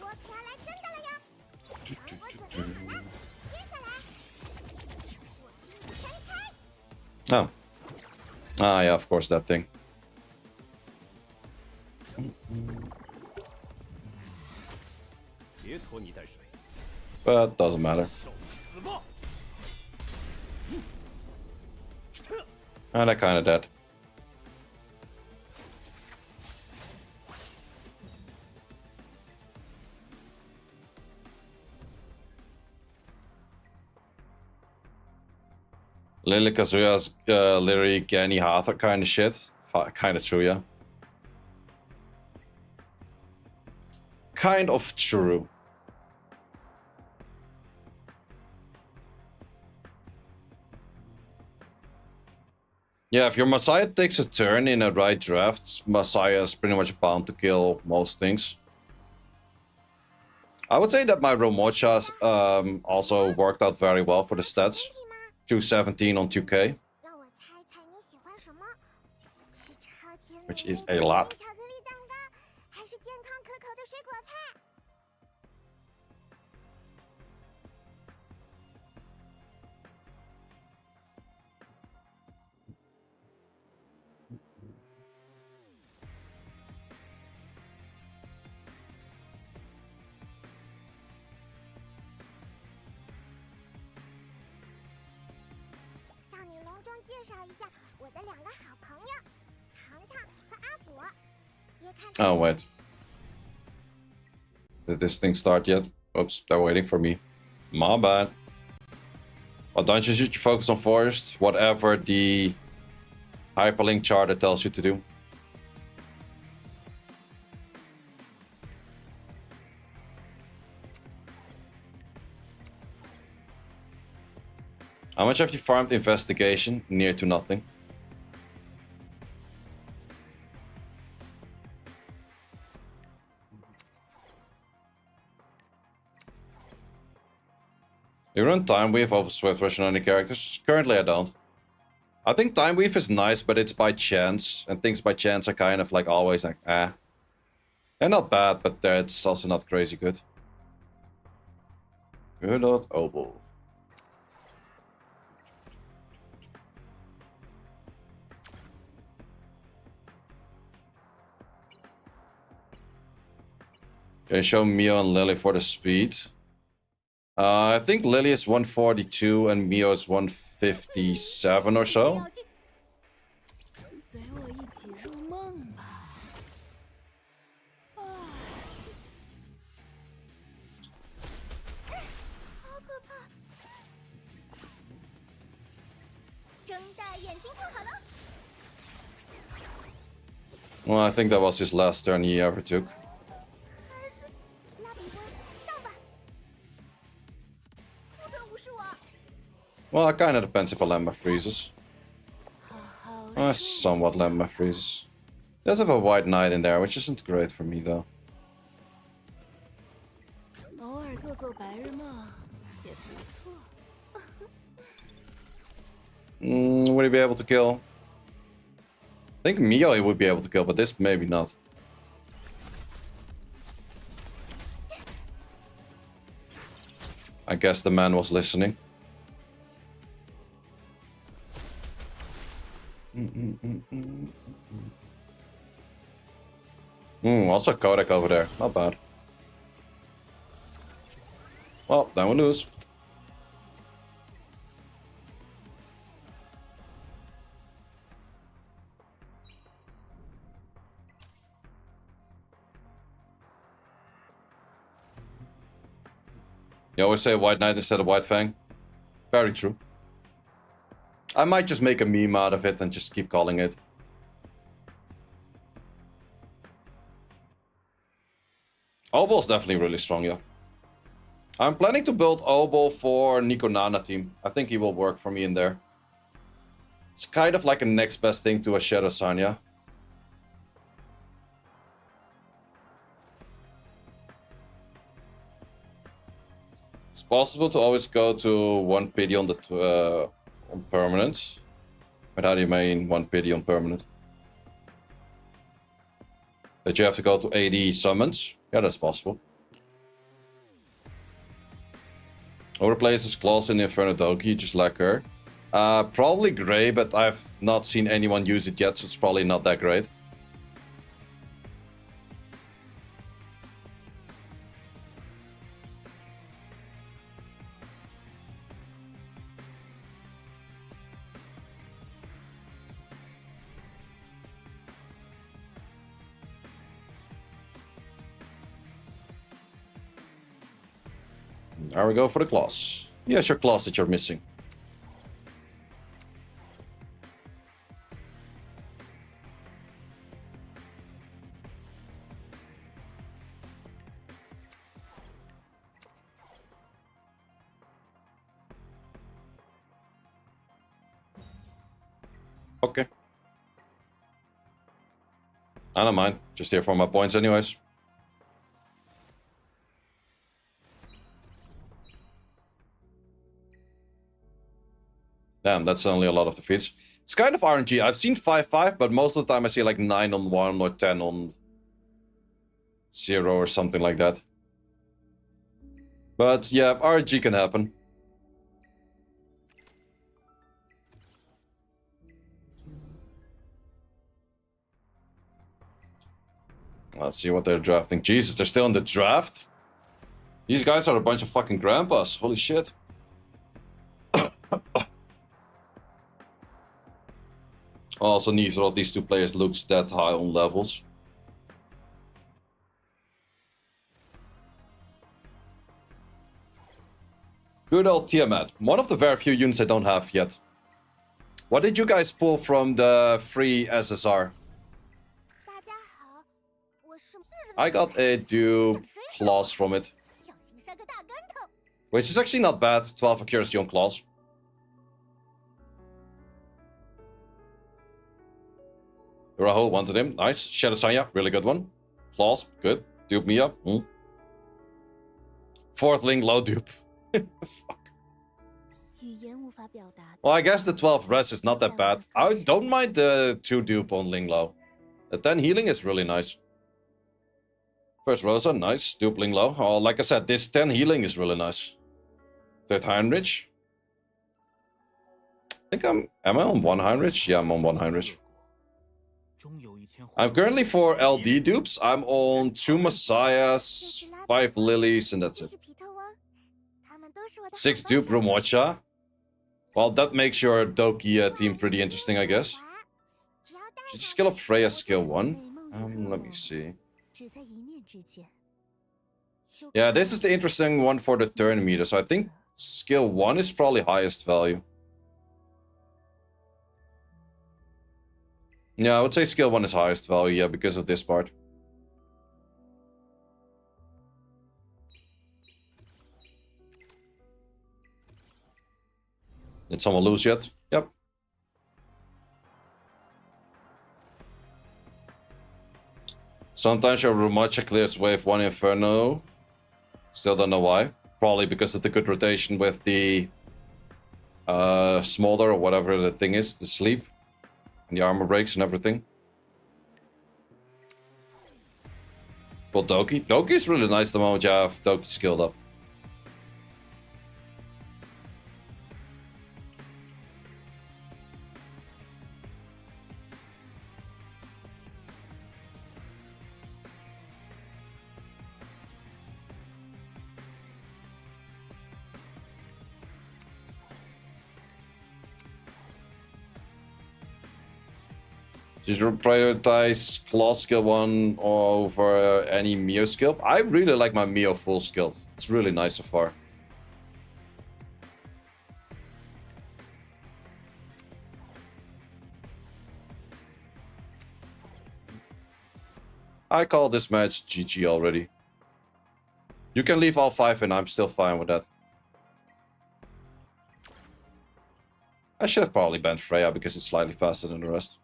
我可要来真的了呀！我准备好了，接下来，火力全开。 Oh. Ah, yeah, of course, that thing. But doesn't matter. And I kinda dead. Lily Kazuya's literally Gani Hatha kind of shit. Kind of true, yeah. Kind of true. Yeah, if your Messiah takes a turn in a right draft, Messiah is pretty much bound to kill most things. I would say that my Romochas also worked out very well for the stats. 217 on 2k. 让我猜猜你喜欢什么？是超甜美 Which is 的 a lot. 巧克力蛋糕，还是健康可口的水果派？ 向你隆重介绍一下我的两个好朋友，糖糖和阿果。别看他 Oh, wait. Did this thing start yet? Oops, they're waiting for me. My bad. Well, don't you should focus on forest, whatever the hyperlink charter tells you to do. How much have you farmed investigation? Near to nothing. You run Time Weave over Swift Rush on any characters? Currently I don't. I think Time Weave is nice, but it's by chance, and things by chance are kind of like always like, eh. They're not bad, but it's also not crazy good. Good old Opal. Okay, show Mio and Lily for the speed. I think Lily is 142 and Mio is 157 or so. 随我一起入梦吧。好可怕！睁大眼睛看好了。 Well, I think that was his last turn he ever took. 还是拉比翁上吧。不准无视我。 Well, it kind of depends if a Lamma freezes. 好好 Somewhat Lamma freezes. Does have a White Knight in there, which isn't great for me though. 偶尔做做白日梦也不错。 Would he be able to kill? I think Mio he would be able to kill, but this maybe not. I guess the man was listening. Also Kodak over there. Not bad. Well, then we lose. You always say White Knight instead of White Fang. Very true. I might just make a meme out of it and just keep calling it. Obel's definitely really strong, yeah. I'm planning to build Obel for Nico Nana team. I think he will work for me in there. It's kind of like a next best thing to a Shadow Sanya. It's possible to always go to 1 pity on the on permanent. But how do you mean 1 pity on permanent? That you have to go to 80 summons? Yeah, that's possible. Other places, Claws in Inferno Doki, just like her. Probably Grey, but I've not seen anyone use it yet, so it's probably not that great. There we go for the claws. Yes, your claws that you're missing. Okay. I don't mind. Just here for my points anyways. Damn, that's only a lot of defeats. It's kind of RNG. I've seen 5-5, but most of the time I see like 9 on 1 or 10 on 0 or something like that. But yeah, RNG can happen. Let's see what they're drafting. Jesus, they're still in the draft? These guys are a bunch of fucking grandpas. Holy shit. Also, neither of these two players looks that high on levels. Good old Tiamat. One of the very few units I don't have yet. What did you guys pull from the free SSR? I got a dupe claws from it. Which is actually not bad. 12 accuracy on claws. Rahul wanted him. Nice. Shadow Sanya, really good one. Claws, good. Dupe me up. 4th Ling low dupe. Fuck. Well, I guess the 12 res is not that bad. I don't mind the 2 dupe on Ling low. The 10 healing is really nice. First Rosa, nice. Dupe Ling low. Oh, like I said, this 10 healing is really nice. 3rd Heinrich. I think am I on 1 Heinrich? Yeah, I'm on 1 Heinrich. I'm currently for LD dupes. I'm on 2 Messiahs, 5 Lilies, and that's it. 6 dupe Rumocha. Well, that makes your Doki team pretty interesting, I guess. Should you skill up Freya skill 1? Let me see. Yeah, this is the interesting one for the turn meter, so I think skill 1 is probably highest value. Yeah, I would say skill 1 is highest value, yeah, because of this part. Did someone lose yet? Yep. Sometimes your Rumacha clears wave 1 Inferno. Still don't know why. Probably because of the good rotation with the Smolder or whatever the thing is, the sleep. And the armor breaks and everything. Well, Doki. Doki is really nice the moment you have Doki skilled up. Did you prioritize class skill 1 over any Mio skill? I really like my Mio full skilled. It's really nice so far. I call this match GG already. You can leave all 5 and I'm still fine with that. I should have probably banned Freya because it's slightly faster than the rest.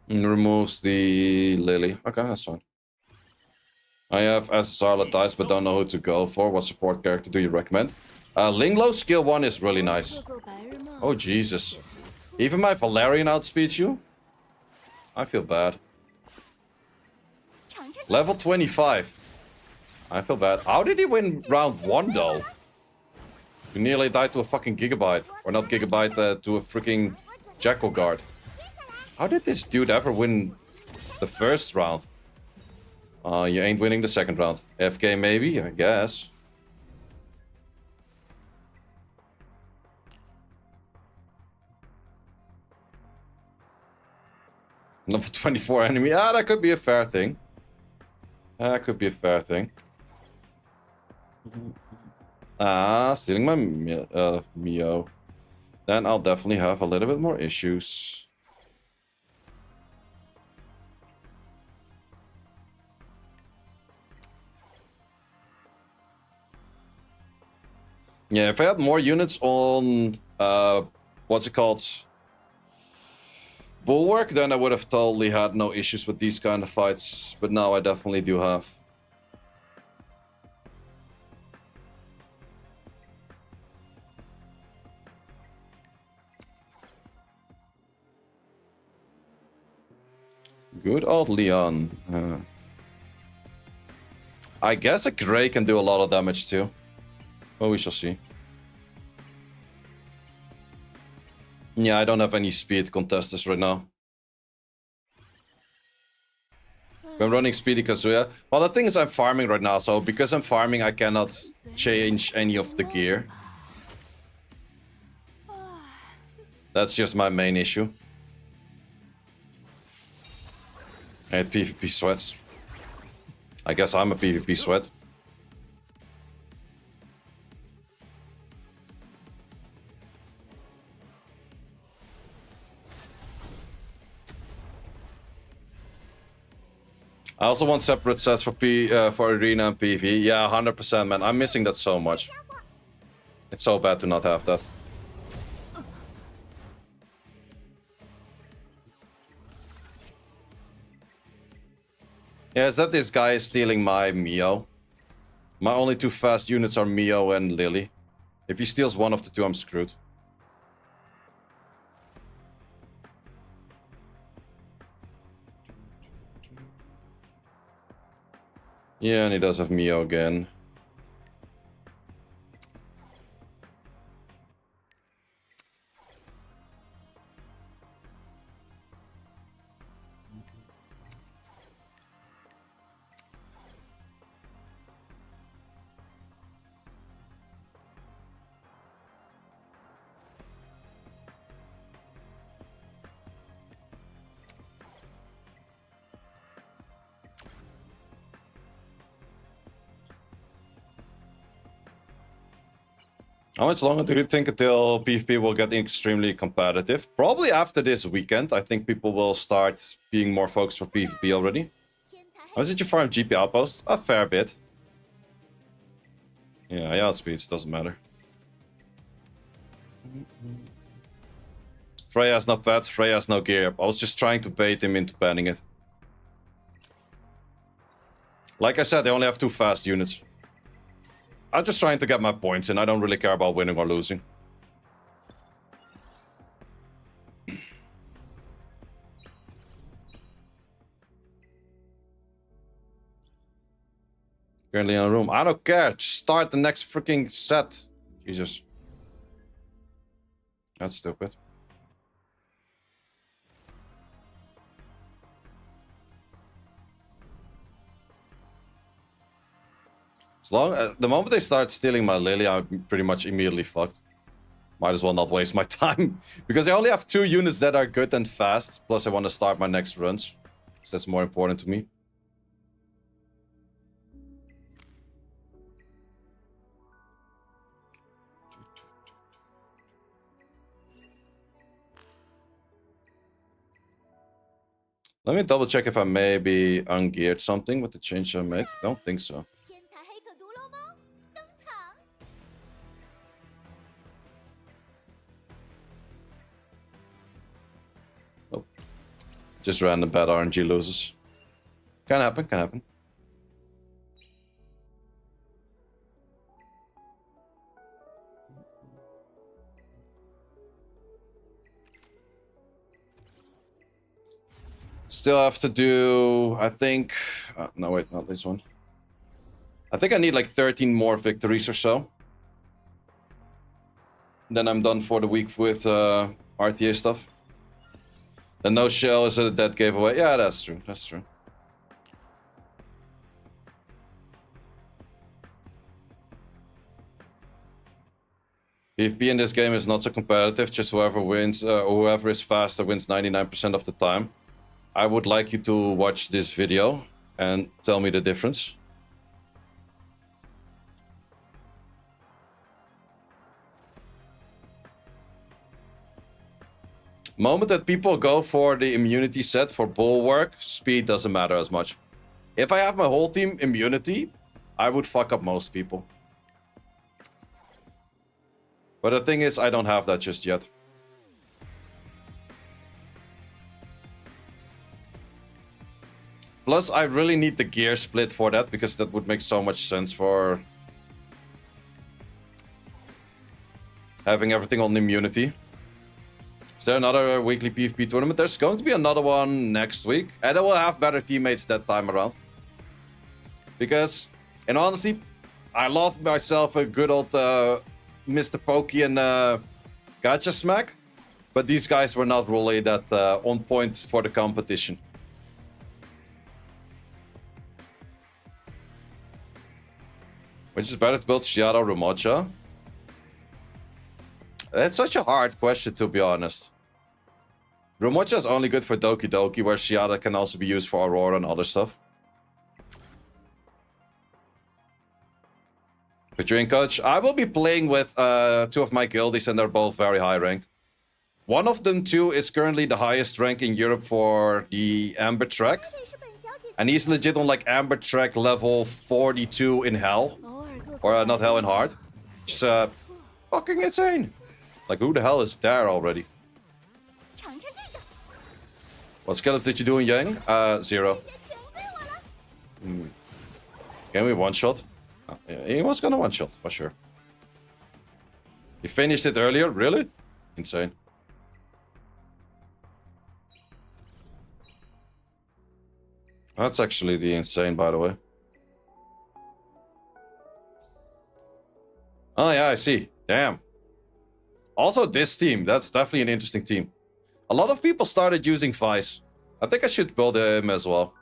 And removes the Lily. Okay, that's fine. I have SSR Latice, but don't know who to go for. What support character do you recommend? Linglo skill 1 is really nice. Oh, Jesus. Even my Valerian outspeeds you? I feel bad. Level 25. I feel bad. How did he win round 1, though? You nearly died to a fucking Gigabyte. Or not Gigabyte, to a freaking Jackal Guard. How did this dude ever win the first round? You ain't winning the second round. FK maybe, I guess. Number 24 enemy. Ah, that could be a fair thing. That could be a fair thing. Ah, stealing my Mio. Then I'll definitely have a little bit more issues. Yeah, if I had more units on, what's it called? Bulwark, then I would have totally had no issues with these kind of fights. But now I definitely do have. Good old Leon. I guess a Grey can do a lot of damage too. Well, we shall see. Yeah, I don't have any speed contesters right now. I'm running Speedy Kazuya. Well, the thing is I'm farming right now, so because I'm farming, I cannot change any of the gear. That's just my main issue. I had PvP sweats. I guess I'm a PvP sweat. I also want separate sets for Arena and PV. Yeah, 100%, man. I'm missing that so much. It's so bad to not have that. Yeah, is that this guy is stealing my Mio? My only 2 fast units are Mio and Lily. If he steals one of the 2, I'm screwed. Yeah, and he does have Mio again. How much longer do you think until PvP will get extremely competitive? Probably after this weekend. I think people will start being more focused for PvP already. How did you farm GP outpost? A fair bit. Yeah, I outspeeds, doesn't matter. Freya's not bad, Freya's no gear. I was just trying to bait him into banning it. Like I said, they only have 2 fast units. I'm just trying to get my points in. I don't really care about winning or losing. Currently in a room. I don't care. Just start the next freaking set. Jesus. That's stupid. As long the moment they start stealing my Lily, I'm pretty much immediately fucked. Might as well not waste my time. Because I only have 2 units that are good and fast. Plus I want to start my next runs. So that's more important to me. Let me double check if I maybe ungeared something with the change I made. Don't think so. 天才黑客独龙猫登场。 Oh. Just random bad RNG loses. Can happen, can happen. Still have to do, I think... no, wait, not this one. I think I need like 13 more victories or so. Then I'm done for the week with RTA stuff. The no shell is a dead giveaway. Yeah, that's true, that's true. PvP in this game is not so competitive, just whoever wins, whoever is faster wins 99% of the time. I would like you to watch this video and tell me the difference. Moment that people go for the immunity set for bulwark, speed doesn't matter as much. If I have my whole team immunity, I would fuck up most people. But the thing is, I don't have that just yet. Plus, I really need the gear split for that, because that would make so much sense for having everything on immunity. Is there another weekly PvP tournament? There's going to be another one next week, and I will have better teammates that time around. Because, in honesty, I love myself a good old Mr. Pokey and Gacha Smack, but these guys were not really that on point for the competition. Which is better to build, Shiada or Rumocha? That's such a hard question, to be honest. Rumocha is only good for Doki Doki, where Shiada can also be used for Aurora and other stuff. Featuring coach, I will be playing with two of my guildies, and they're both very high ranked. One of them, too, is currently the highest rank in Europe for the Amber track. And he's legit on like Amber track level 42 in Hell. Or not Hell in Hard. Which is fucking insane. Like, who the hell is there already? What skeleton did you do in Yang? 0. Can we one-shot? Yeah, he was gonna one-shot, for sure. He finished it earlier? Really? Insane. That's actually the insane, by the way. Oh yeah, I see. Damn. Also, this team. That's definitely an interesting team. A lot of people started using Vice. I think I should build him as well.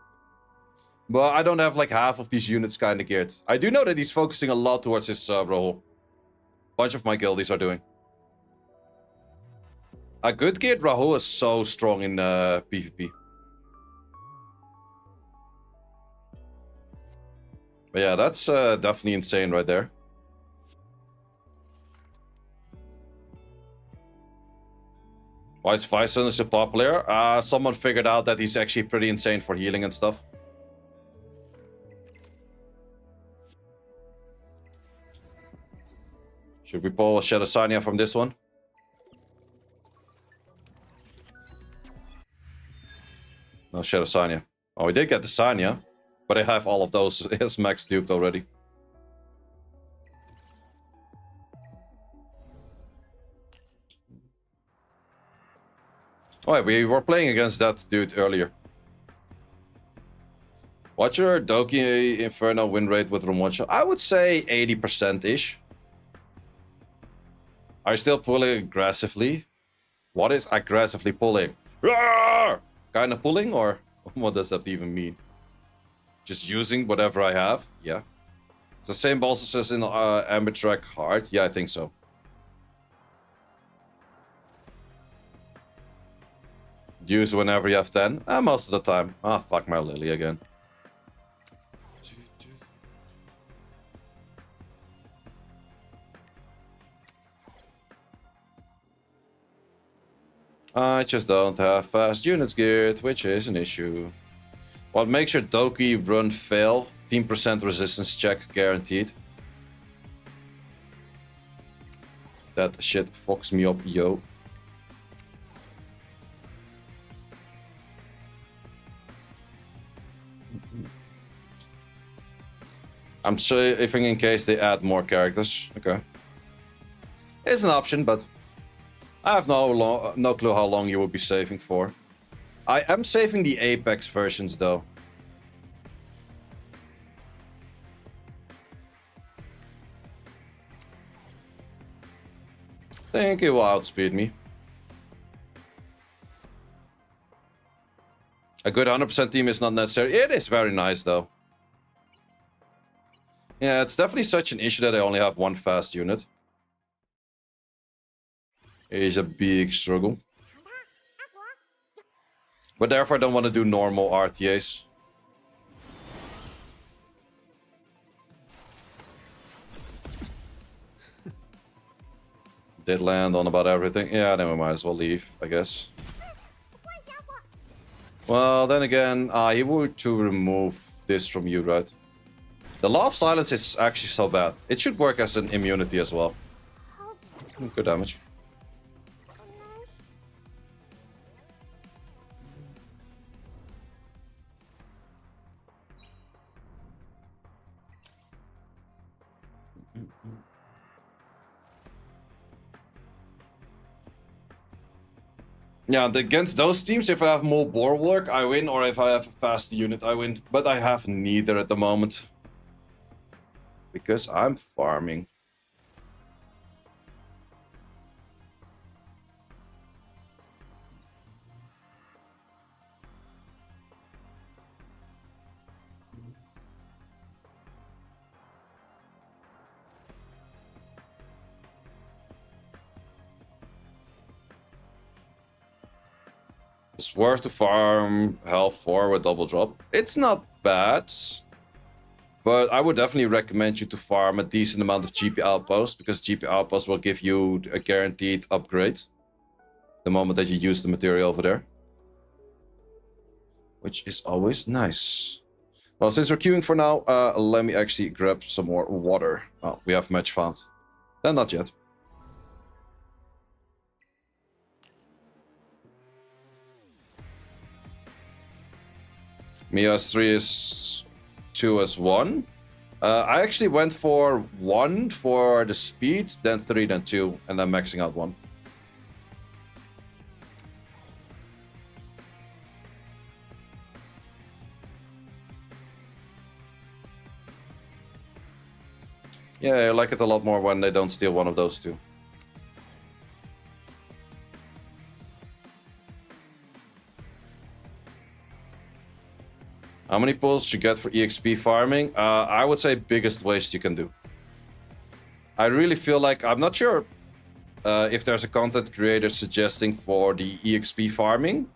But I don't have like half of these units kind of geared. I do know that he's focusing a lot towards his role. Bunch of my guildies are doing. A good geared Rahul is so strong in PvP. But yeah, that's definitely insane right there. Why is Bison so popular? Someone figured out that he's actually pretty insane for healing and stuff. Should we pull Shadow Sanya from this one? No Shadow Sanya. Oh, we did get the Sanya, but I have all of those as max duped already. Oh, wait, we were playing against that dude earlier. What's your Doki Inferno win rate with Rumocha? I would say 80%-ish. Are you still pulling aggressively? What is aggressively pulling? Roar! Kind of pulling, or what does that even mean? Just using whatever I have? Yeah. It's the same also says in Amber Track Hard? Yeah, I think so. Use whenever you have 10? Most of the time. Ah, fuck my Lily again. I just don't have fast units geared, which is an issue. What makes your Doki run fail? 10% resistance check guaranteed. That shit fucks me up, yo. I'm saving in case they add more characters. Okay. It's an option, but I have no clue how long you will be saving for. I am saving the Apex versions, though. Think it will outspeed me. A good 100% team is not necessary. It is very nice, though. Yeah, it's definitely such an issue that I only have one fast unit. It's a big struggle. But therefore I don't want to do normal RTAs. Did land on about everything. Yeah, then we might as well leave, I guess. Well, then again, he would to remove this from you, right? The Law of Silence is actually so bad. It should work as an immunity as well. Good damage. Yeah, against those teams, if I have more Bulwark, I win, or if I have a fast unit, I win. But I have neither at the moment. Because I'm farming. It's worth to farm health 4 with double drop. It's not bad. But I would definitely recommend you to farm a decent amount of GP Outpost, because GP Outpost will give you a guaranteed upgrade the moment that you use the material over there. Which is always nice. Well, since we're queuing for now, let me actually grab some more water. Oh, we have match found. Then not yet. Mia's 3 is 2 as 1. I actually went for 1 for the speed, then 3, then 2, and then maxing out 1. Yeah, I like it a lot more when they don't steal one of those two. How many pulls should you get for EXP farming? I would say biggest waste you can do. I really feel like, I'm not sure if there's a content creator suggesting for the EXP farming,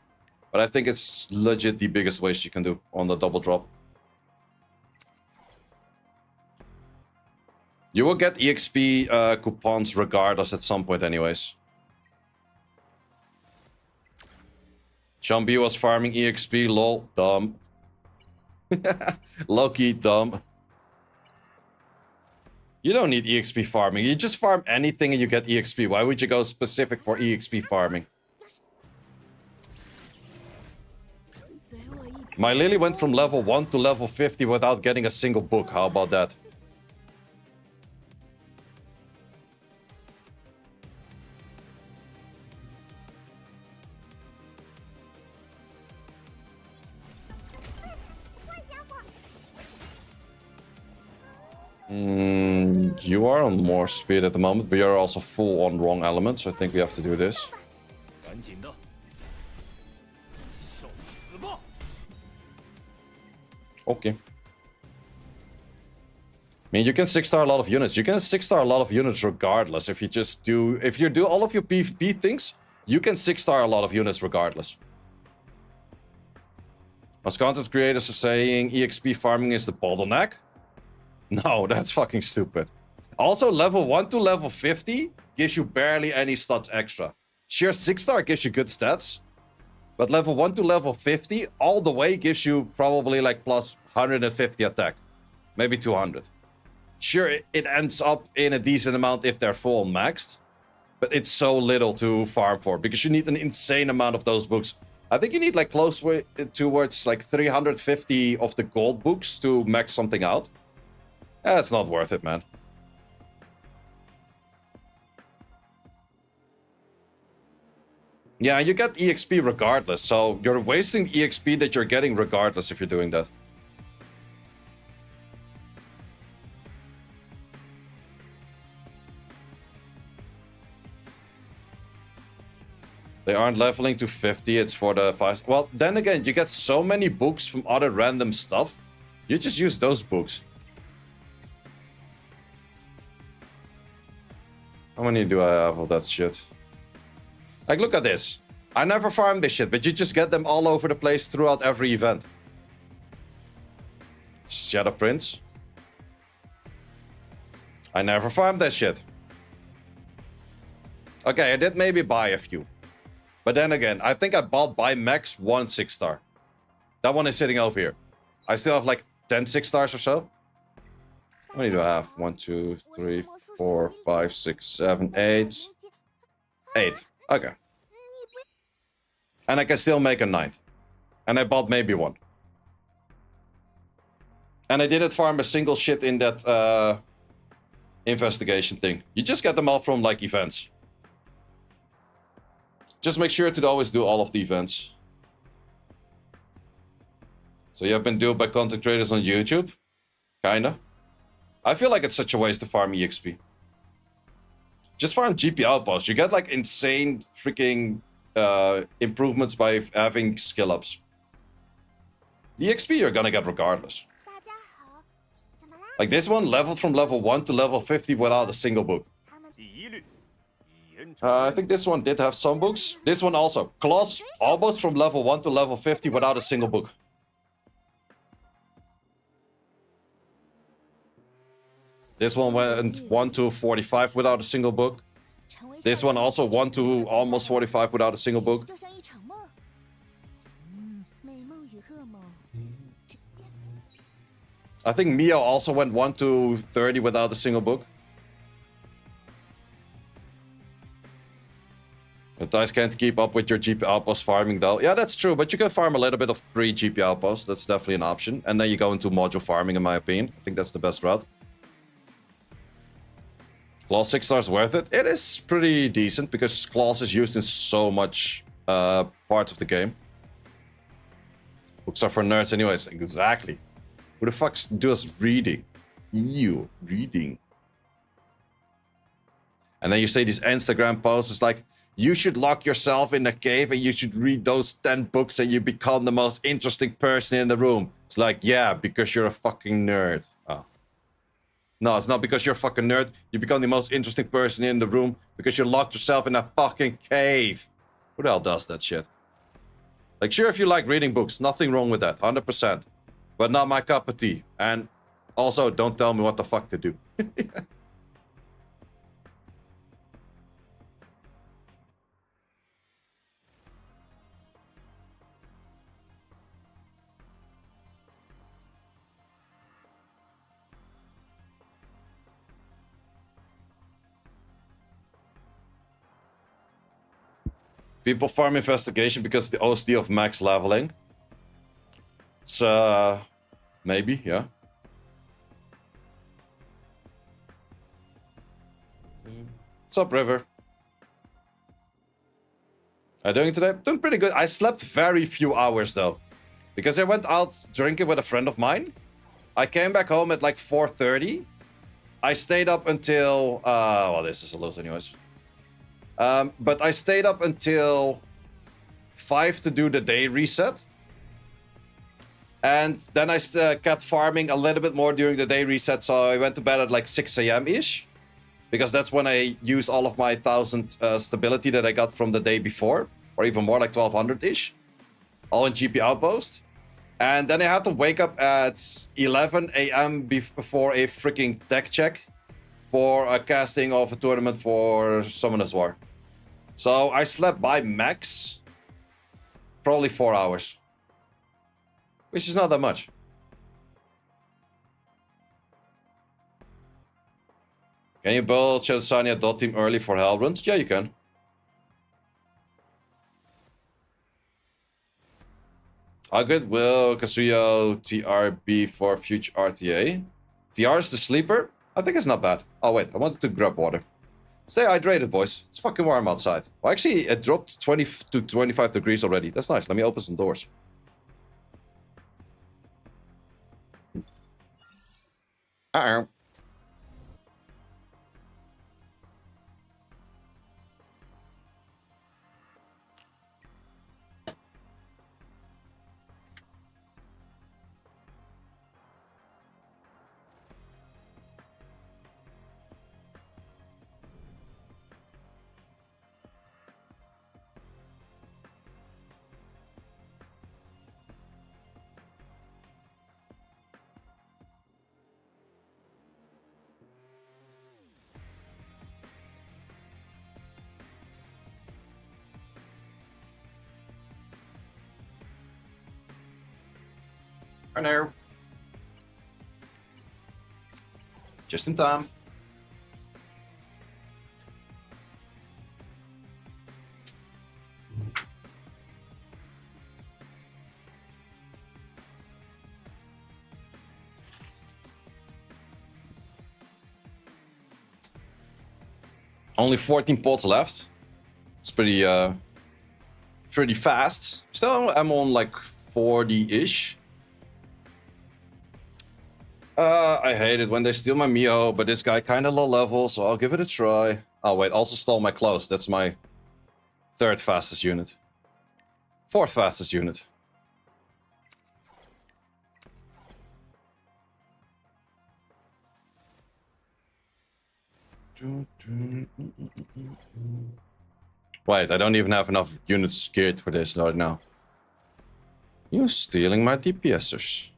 but I think it's legit the biggest waste you can do on the double drop. You will get EXP coupons regardless at some point anyways. Sean B was farming EXP, lol, dumb. Low-key dumb. You don't need EXP farming. You just farm anything and you get EXP. Why would you go specific for EXP farming? My Lily went from level 1 to level 50 without getting a single book. How about that? You are on more speed at the moment, but you're also full on wrong elements, so I think we have to do this. Okay. I mean, you can 6-star a lot of units. You can 6-star a lot of units regardless. If you do all of your PvP things, you can 6-star a lot of units regardless. As content creators are saying EXP farming is the bottleneck. No, that's fucking stupid. Also, level 1 to level 50 gives you barely any stats extra. Sure, 6-star gives you good stats. But level 1 to level 50 all the way gives you probably like plus 150 attack. Maybe 200. Sure, it ends up in a decent amount if they're full maxed. But it's so little to farm for because you need an insane amount of those books. I think you need like close towards like 350 of the gold books to max something out. That's not worth it, man. Yeah, you get EXP regardless, so you're wasting EXP that you're getting regardless if you're doing that. They aren't leveling to 50, it's for the 5... Well, then again, you get so many books from other random stuff. You just use those books. How many do I have of that shit? Like, look at this. I never farm this shit, but you just get them all over the place throughout every event. Shadow Prince. I never farmed that shit. Okay, I did maybe buy a few. But then again, I think I bought by max 1 6-star. That one is sitting over here. I still have like 10 6-stars or so. How many do I have? 1, 2, 3, 4, 5, 6, 7, 8. 8. Okay. And I can still make a 9th. And I bought maybe 1. And I didn't farm a single shit in that investigation thing. You just get them all from like events. Just make sure to always do all of the events. So you have been duped by content creators on YouTube? Kinda. I feel like it's such a waste to farm EXP. Just farm GP outposts. You get like insane freaking improvements by having skill ups. The XP you're gonna get regardless. Like this one leveled from level 1 to level 50 without a single book. I think this one did have some books. This one also. Claws almost from level 1 to level 50 without a single book. This one went 1 to 45 without a single book. This one also 1 to almost 45 without a single book. I think Mio also went 1 to 30 without a single book. The dice can't keep up with your GP outpost farming though. Yeah, that's true, but you can farm a little bit of pre-GP outpost. That's definitely an option. And then you go into module farming in my opinion. I think that's the best route. Claws 6 stars worth it? It is pretty decent because Claws is used in so much parts of the game. Books are for nerds anyways. Exactly. Who the fuck does reading? You, reading. And then you say these Instagram posts, it's like, you should lock yourself in a cave and you should read those 10 books and you become the most interesting person in the room. It's like, yeah, because you're a fucking nerd. Oh. No, it's not because you're a fucking nerd. You become the most interesting person in the room because you locked yourself in a fucking cave. Who the hell does that shit? Like, sure, if you like reading books, nothing wrong with that, 100%. But not my cup of tea. And also, don't tell me what the fuck to do. People farm investigation because of the OSD of max leveling. It's, maybe, yeah. What's up, River? How are you doing today? Doing pretty good. I slept very few hours, though. Because I went out drinking with a friend of mine. I came back home at like 4:30. I stayed up until... well, this is a lose anyways. But I stayed up until 5 to do the day reset. And then I kept farming a little bit more during the day reset. So I went to bed at like 6 a.m.-ish. Because that's when I used all of my 1000 stability that I got from the day before. Or even more, like 1200-ish. All in GP Outpost. And then I had to wake up at 11 a.m. before a freaking tech check. For a casting of a tournament for Summoners War. So I slept by max probably 4 hours. Which is not that much. Can you build Shadowsania dot team early for Hell runs? Yeah, you can. How good will Kazuyo TR be for future RTA? TR is the sleeper? I think it's not bad. Oh wait, I wanted to grab water. Stay hydrated, boys. It's fucking warm outside. Well, actually, it dropped 20 to 25 degrees already. That's nice. Let me open some doors. Uh-oh. Hello. Just in time. Only 14 pots left. It's pretty fast. Still, I'm on like 40-ish. I hate it when they steal my Mio, but this guy kind of low level, so I'll give it a try. Oh wait, also stole my close. That's my 3rd fastest unit. 4th fastest unit. Wait, I don't even have enough units geared for this right now. You're stealing my DPSers.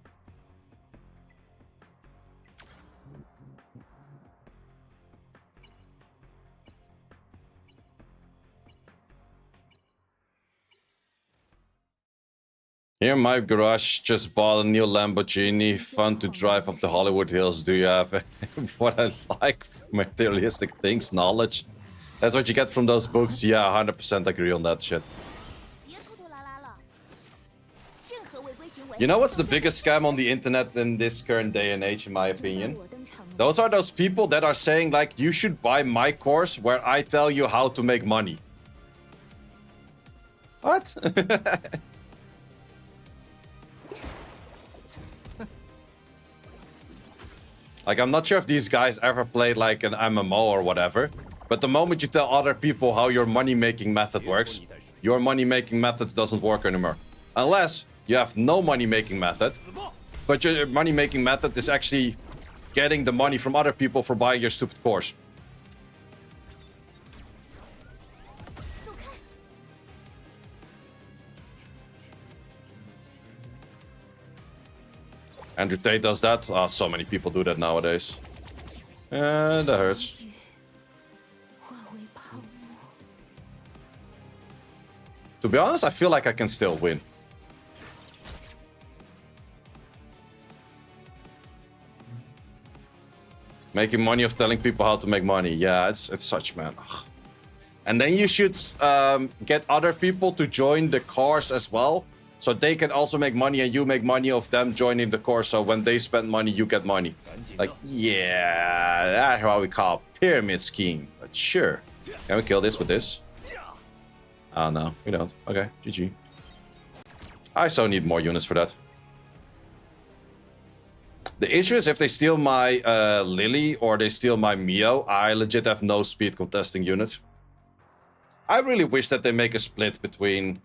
Here, my garage just bought a new Lamborghini. Fun to drive up the Hollywood Hills. Do you have what I like? Materialistic things, knowledge. That's what you get from those books. Yeah, 100% agree on that shit. You know what's the biggest scam on the internet in this current day and age, in my opinion? Those are those people that are saying, like, you should buy my course where I tell you how to make money. What? Like, I'm not sure if these guys ever played, like, an MMO or whatever. But the moment you tell other people how your money-making method works, your money-making method doesn't work anymore. Unless you have no money-making method, but your money-making method is actually getting the money from other people for buying your stupid course. Andrew Tate does that. Oh, so many people do that nowadays. That hurts. To be honest, I feel like I can still win. Making money of telling people how to make money. Yeah, it's such, man. Ugh. And then you should get other people to join the course as well. So they can also make money and you make money of them joining the course. So when they spend money, you get money. Like, yeah, that's what we call pyramid scheme. But sure. Can we kill this with this? Oh, no, we don't. Okay, GG. I so need more units for that. The issue is if they steal my Lily or they steal my Mio, I legit have no speed contesting units. I really wish that they make a split between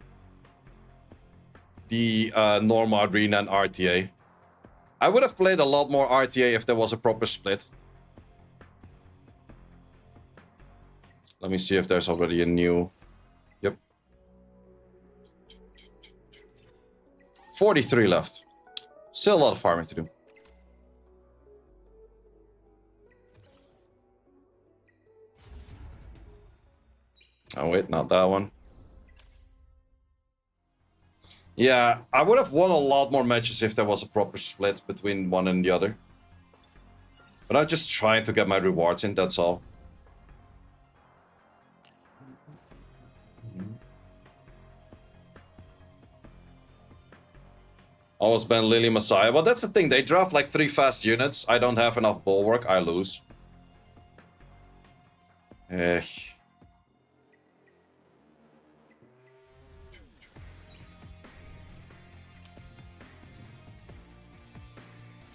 the normal arena and RTA. I would have played a lot more RTA if there was a proper split. Let me see if there's already a new... Yep. 43 left. Still a lot of farming to do. Oh wait, not that one. Yeah, I would have won a lot more matches if there was a proper split between one and the other. But I'm just trying to get my rewards in, that's all. Almost ban Lily Messiah. Well, that's the thing. They draft like 3 fast units. I don't have enough bulwark. I lose.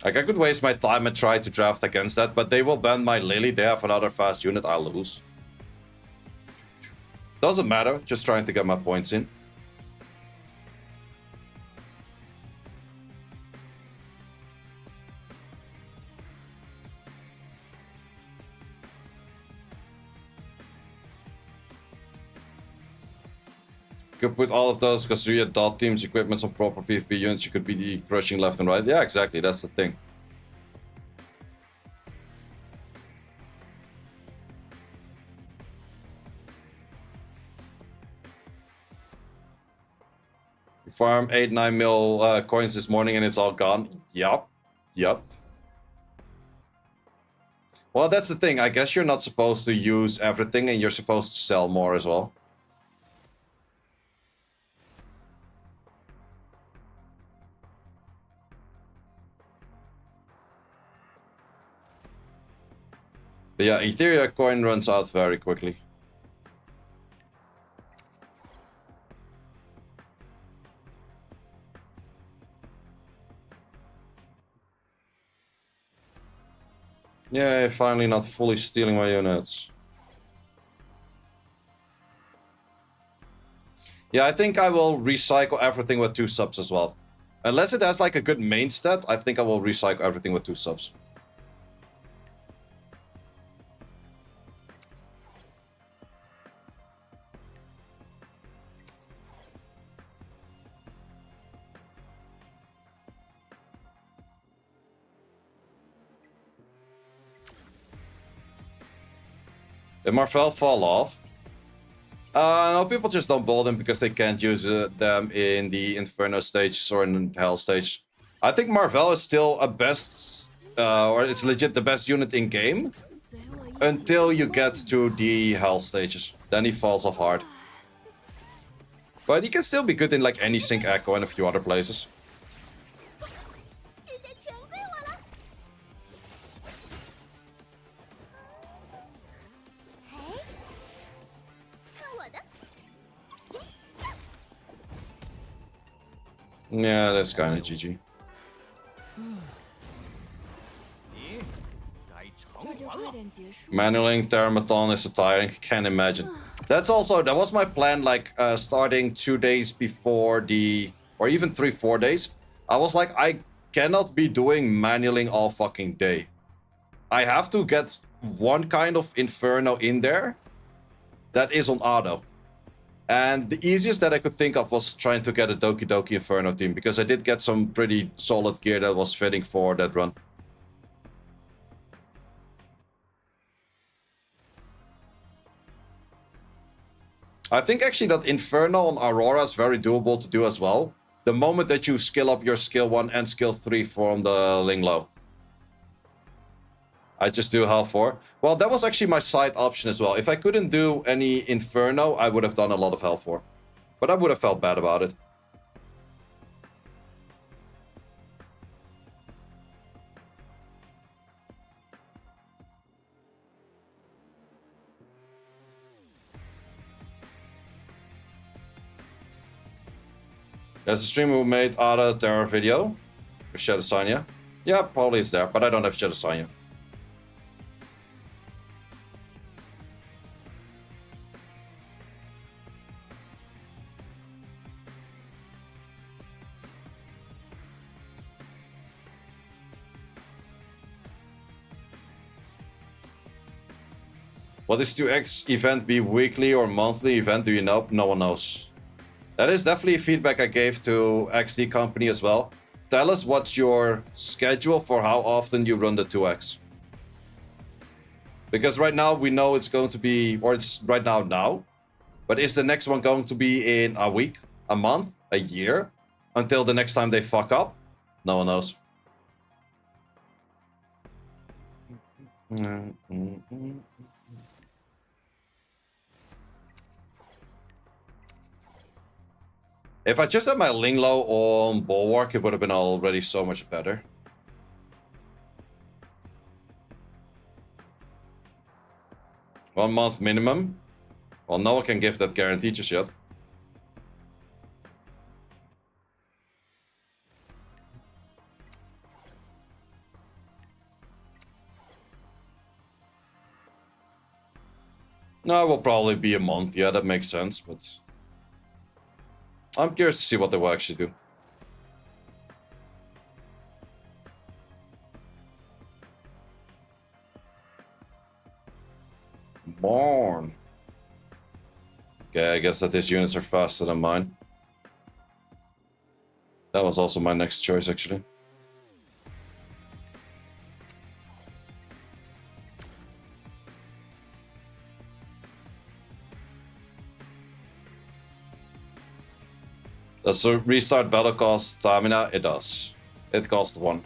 Like, I could waste my time and try to draft against that, but they will ban my Lily. They have another fast unit. I lose. Doesn't matter. Just trying to get my points in. Could put all of those Kazuya dot teams equipments on proper PvP units, you could be crushing left and right. Yeah, exactly, that's the thing. You farm 8-9 mil coins this morning and it's all gone. Yup. Well, that's the thing. I guess you're not supposed to use everything and you're supposed to sell more as well. But yeah, Etheria coin runs out very quickly. Yeah, finally not fully stealing my units. Yeah, I think I will recycle everything with 2 subs as well. Unless it has like a good main stat, I think I will recycle everything with 2 subs. Did Marvel fall off? No, people just don't build them because they can't use them in the Inferno stages or in Hell stage. I think Marvel is still a best, or it's legit the best unit in game until you get to the Hell stages. Then he falls off hard. But he can still be good in like any Sync Echo and a few other places. Yeah, that's kind of GG. Manualing Terramaton is so tiring, can't imagine. That was my plan, like, starting 2 days before the... or even 3-4 days. I was like, I cannot be doing manualing all fucking day. I have to get one kind of Inferno in there that is on auto. And the easiest that I could think of was trying to get a Doki Doki Inferno team, because I did get some pretty solid gear that was fitting for that run. I think actually that Inferno on Aurora is very doable to do as well. The moment that you skill up your skill 1 and skill 3 from the Ling Low. I just do Hell 4. Well, that was actually my side option as well. If I couldn't do any Inferno, I would have done a lot of Hell 4. But I would have felt bad about it. There's a streamer who made Ada Terror video with Shadowsanya. Yeah, probably it's there, but I don't have Shadowsanya. Will this 2x event be weekly or monthly event? Do you know? No one knows. That is definitely feedback I gave to XD company as well. Tell us what's your schedule for how often you run the 2x. Because right now we know it's going to be, or it's right now. But is the next one going to be in a week, a month, a year? Until the next time they fuck up? No one knows. If I just had my Linglo on Bulwark, it would have been already so much better. One month minimum? Well, no one can give that guarantee just yet. No, it will probably be a month. Yeah, that makes sense, but... I'm curious to see what they will actually do. Born. Okay, I guess that these units are faster than mine. That was also my next choice, actually. Does the restart battle cost stamina? It does. It costs 1.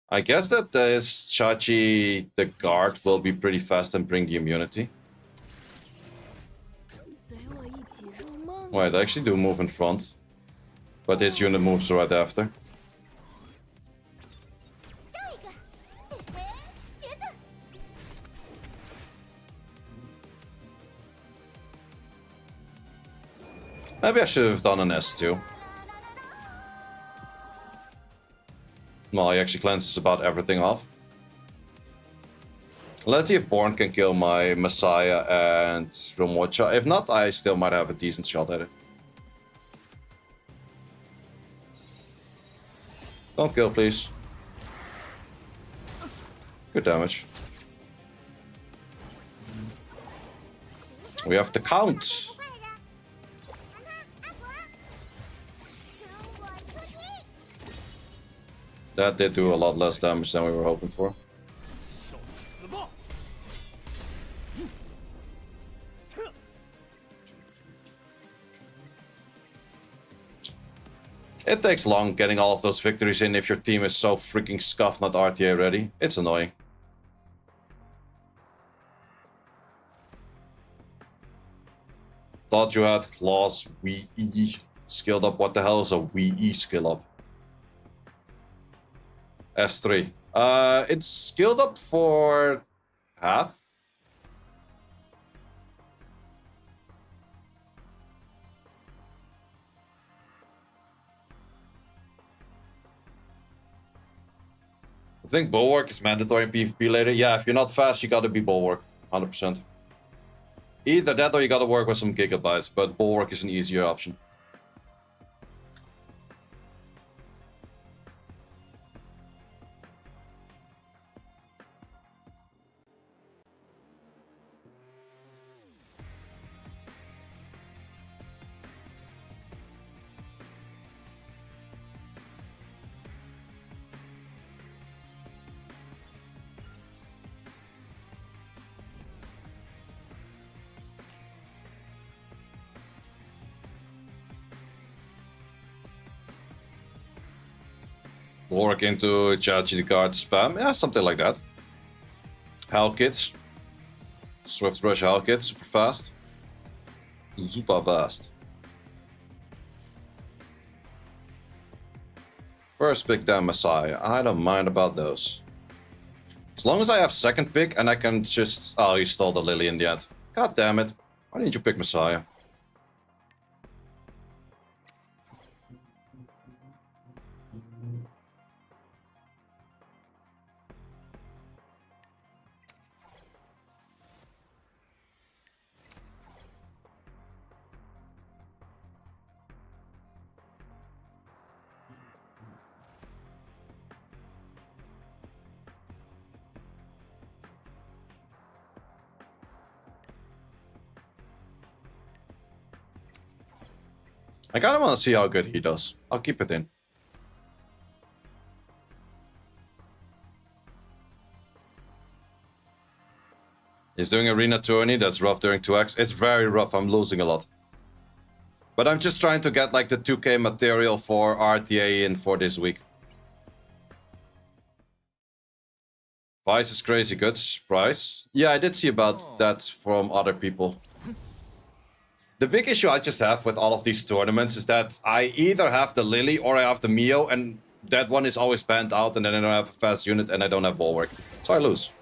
I guess that this Chachi, the guard, will be pretty fast and bring the immunity. Wait, they actually do move in front. But this unit moves right after. Maybe I should have done an S2. Well, he actually cleanses about everything off. Let's see if Born can kill my Messiah and Romocha. If not, I still might have a decent shot at it. Don't kill, please. Good damage. We have to count. That did do a lot less damage than we were hoping for. It takes long getting all of those victories in if your team is so freaking scuffed, not RTA ready. It's annoying. Thought you had claws WE skilled up. What the hell is a WE skill up? S3. It's skilled up for half. I think Bulwark is mandatory in PvP later. Yeah, if you're not fast, you gotta be Bulwark. 100%. Either that or you gotta work with some gigabytes, but Bulwark is an easier option. Work into Chachi the guard spam. Yeah, something like that. Hell kits. Swift rush hell kit. Super fast. Super fast. First pick down Messiah. I don't mind about those. As long as I have second pick and I can just... Oh, he stole the Lily in the end. God damn it. Why didn't you pick Messiah? I kind of want to see how good he does. I'll keep it in. He's doing Arena tourney. That's rough during 2x. It's very rough. I'm losing a lot. But I'm just trying to get like the 2k material for RTA in for this week. Vice is crazy good. Price. Yeah, I did see about that from other people. The big issue I just have with all of these tournaments is that I either have the Lily or I have the Mio, and that one is always banned out, and then I don't have a fast unit and I don't have Bulwark. So I lose.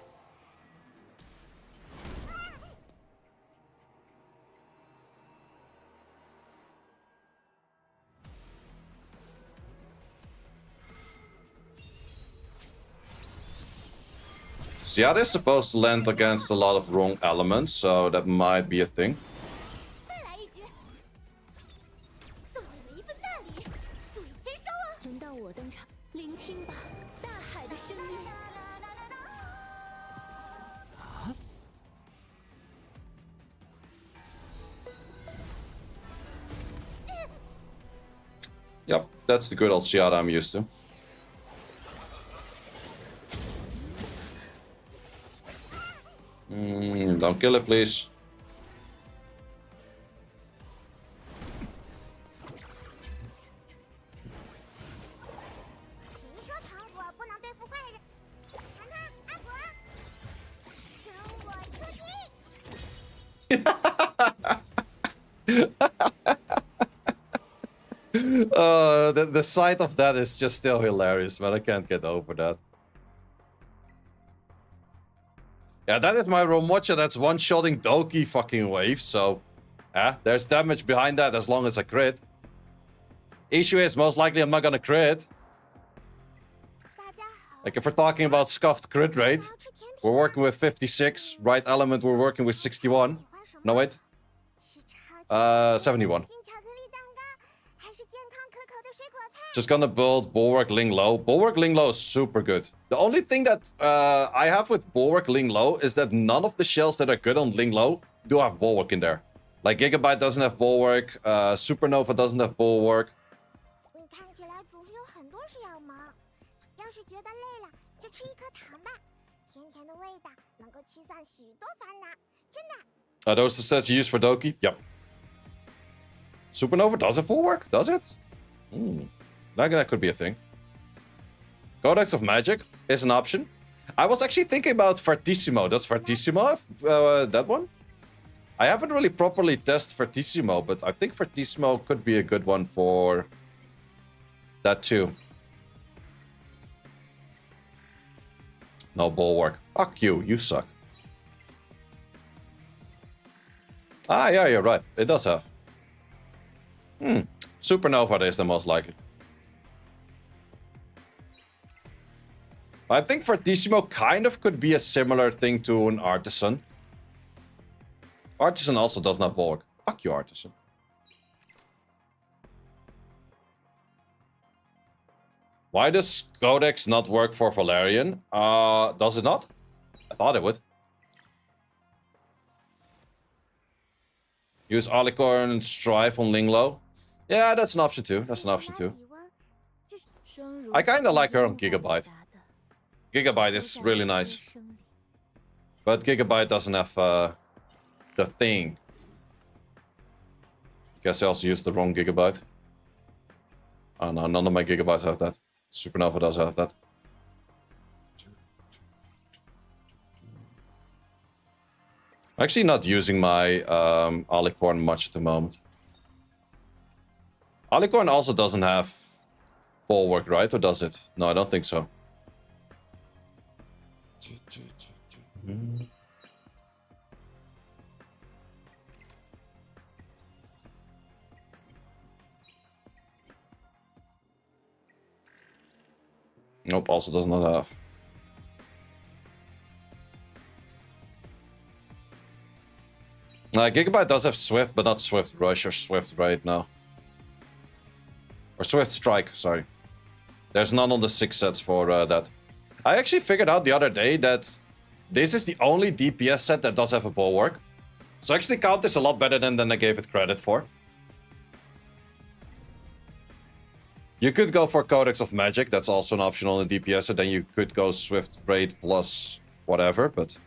Seattle is supposed to land against a lot of wrong elements, so that might be a thing. 再来一局，送你们一份大礼，祝你签收啊！轮到我登场，聆听吧，大海的声音。 Yep, that's the good old Seattle I'm used to. Don't kill it, please. 谁说糖果不能对付坏人？糖糖，阿果，跟我出击！ The sight of that is just still hilarious, man. I can't get over that. Yeah, that is my Romocha that's one-shotting Doki fucking wave, so... Yeah, there's damage behind that as long as I crit. Issue is, most likely I'm not gonna crit. 大家好， Like, if we're talking about scuffed crit rate, 吃甜品 we're working with 56. Right element, we're working with 61. 喜欢什么？ No, wait. 是超 71. 心巧克力蛋糕，还是健康可口的水果菜？ Just gonna build Bulwark Ling Low. Bulwark Ling Low is super good. The only thing that I have with Bulwark Ling Low is that none of the shells that are good on Ling Low do have Bulwark in there. Like Gigabyte doesn't have Bulwark, Supernova doesn't have Bulwark. 你看起来总是有很多事要忙，要是觉得累了，就吃一颗糖吧，甜甜的味道能够驱散许多烦恼，真的。 Are those the sets you use for Doki? Yep. Supernova does have Bulwark? Does it? That could be a thing. Codex of Magic is an option. I was actually thinking about Fortissimo. Does Fortissimo have that one? I haven't really properly tested Fortissimo, but I think Fortissimo could be a good one for that too. No Bulwark. Fuck you, you suck. Ah, yeah, you're right. It does have. Supernova is the most likely. I think Fortissimo kind of could be a similar thing to an Artisan. Artisan also does not Bulwark. Fuck you, Artisan. Why does Codex not work for Valerian? Does it not? I thought it would. Use Alicorn and Strive on Linglo. Yeah, that's an option too. That's an option too. 生如 I kinda like her on 冰 Gigabyte. 达的 Gigabyte is 在 really 我的 nice. 生里 But Gigabyte doesn't have the thing. Guess I also used the wrong Gigabyte. Oh no, none of my Gigabytes have that. Supernova does have that. I'm actually not using my Alicorn much at the moment. Alicorn also doesn't have Bulwark, right? Or does it? No, I don't think so. Nope, also does not have. Gigabyte does have Swift, but not Swift Rush or Swift right now. Or Swift Strike, sorry. There's none on the 6 sets for that. I actually figured out the other day that this is the only DPS set that does have a Bulwark. So actually count this a lot better than I gave it credit for. You could go for Codex of Magic, that's also an option on the DPS, so then you could go Swift Raid plus whatever, but...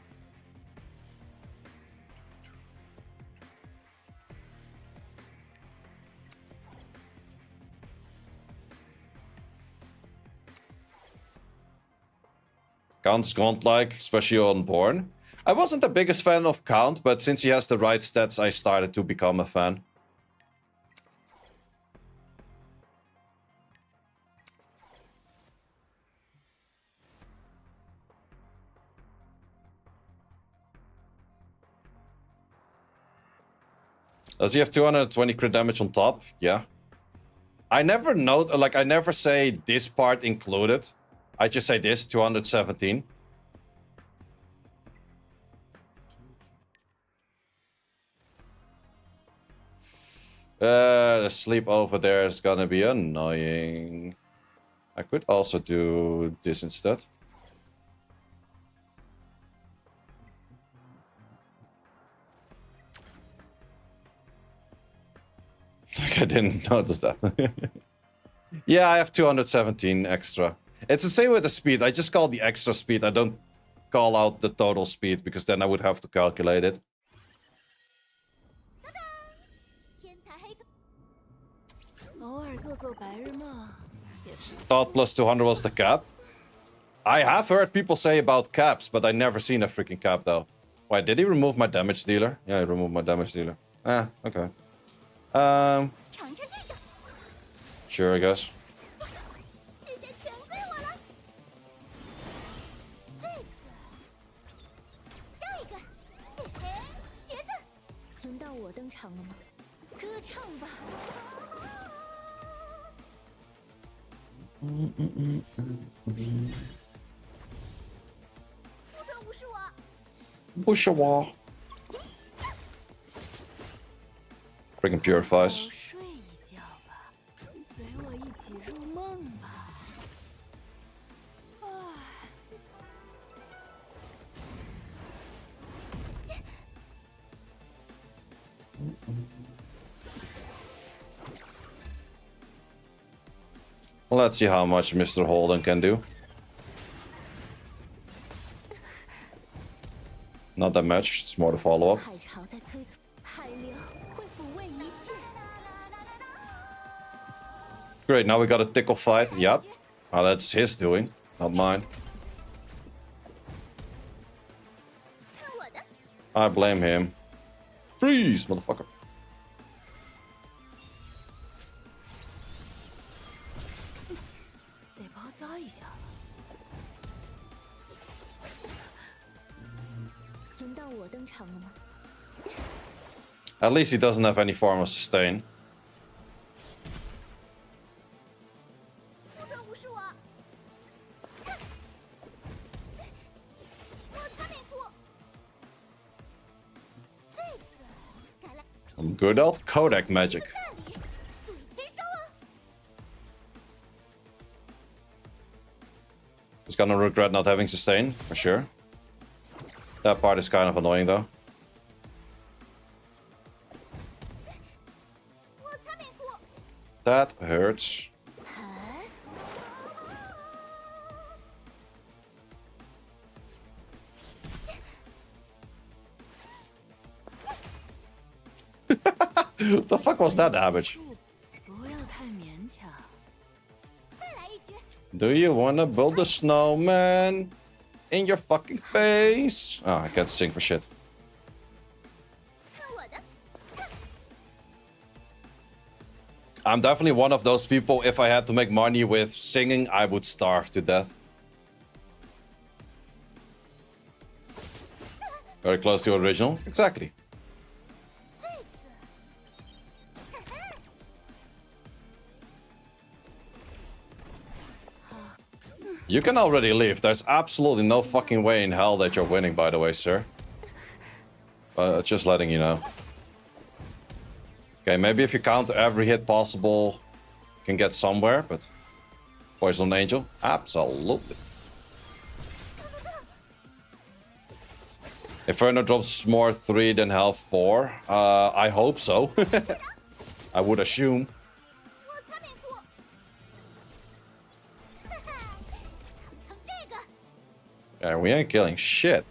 Count's godlike, especially on Born. I wasn't the biggest fan of Count, but since he has the right stats, I started to become a fan. Does he have 220 crit damage on top? Yeah. I never note, like, I never say this part included. I just say this, 217. The sleep over there is gonna be annoying. I could also do this instead. Like, I didn't notice that. Yeah, I have 217 extra. It's the same with the speed. I just call the extra speed. I don't call out the total speed because then I would have to calculate it. Thought plus 200 was the cap. I have heard people say about caps, but I never seen a freaking cap though. Wait, did he remove my damage dealer? Yeah, he removed my damage dealer. Ah, okay. Sure, I guess. Bourgeois. Freaking purifies. Let's see how much Mr. Holden can do. Not that much, it's more the follow-up. Great, now we got a tickle fight. Yep. Oh, that's his doing, not mine. I blame him. Freeze, motherfucker. At least he doesn't have any form of sustain. I'm good at Kodak magic. He's gonna regret not having sustain, for sure. That part is kind of annoying though. That hurts. What the fuck was that damage? Do you wanna build a snowman in your fucking face? Oh, I can't sing for shit. I'm definitely one of those people, if I had to make money with singing, I would starve to death. Very close to original. Exactly. You can already leave. There's absolutely no fucking way in hell that you're winning, by the way, sir. Just letting you know. Okay, maybe if you count every hit possible, you can get somewhere, but... Poison Angel? Absolutely. Inferno drops more 3 than health 4. I hope so. I would assume. Yeah, we ain't killing shit.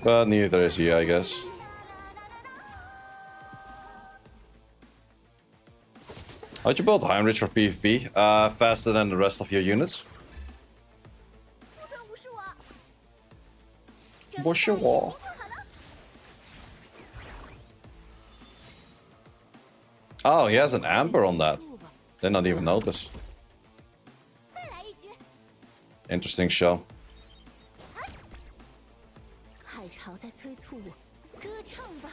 But neither is he, I guess. How'd you build Heinrich for PvP? Faster than the rest of your units. 不得无视我。 不是我。 Oh, he has an amber on that. Did not even notice. 再来一局。 Interesting show. 海潮在催促我，歌唱吧。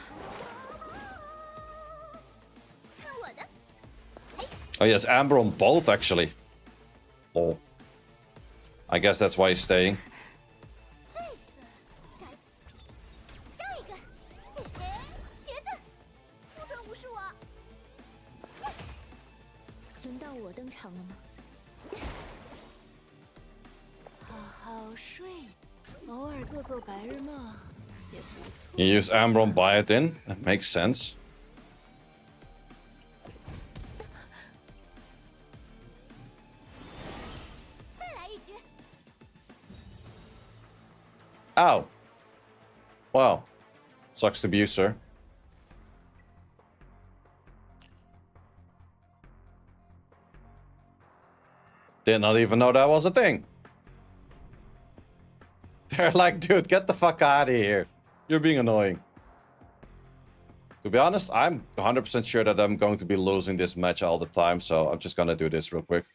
看我的。 Oh, he has amber on both, actually. Lol. I guess that's why he's staying. 这次该下一个。茄子，不得无视我。 轮到我登场了吗？好好睡，偶尔做做白日梦也不错。 You use amber on biotin. That makes sense. 再来一局。 Ow. Wow. Sucks to be you, sir. Did not even know that was a thing. They're like, dude, get the fuck out of here. You're being annoying. To be honest, I'm 100% sure that I'm going to be losing this match all the time, so I'm just gonna do this real quick.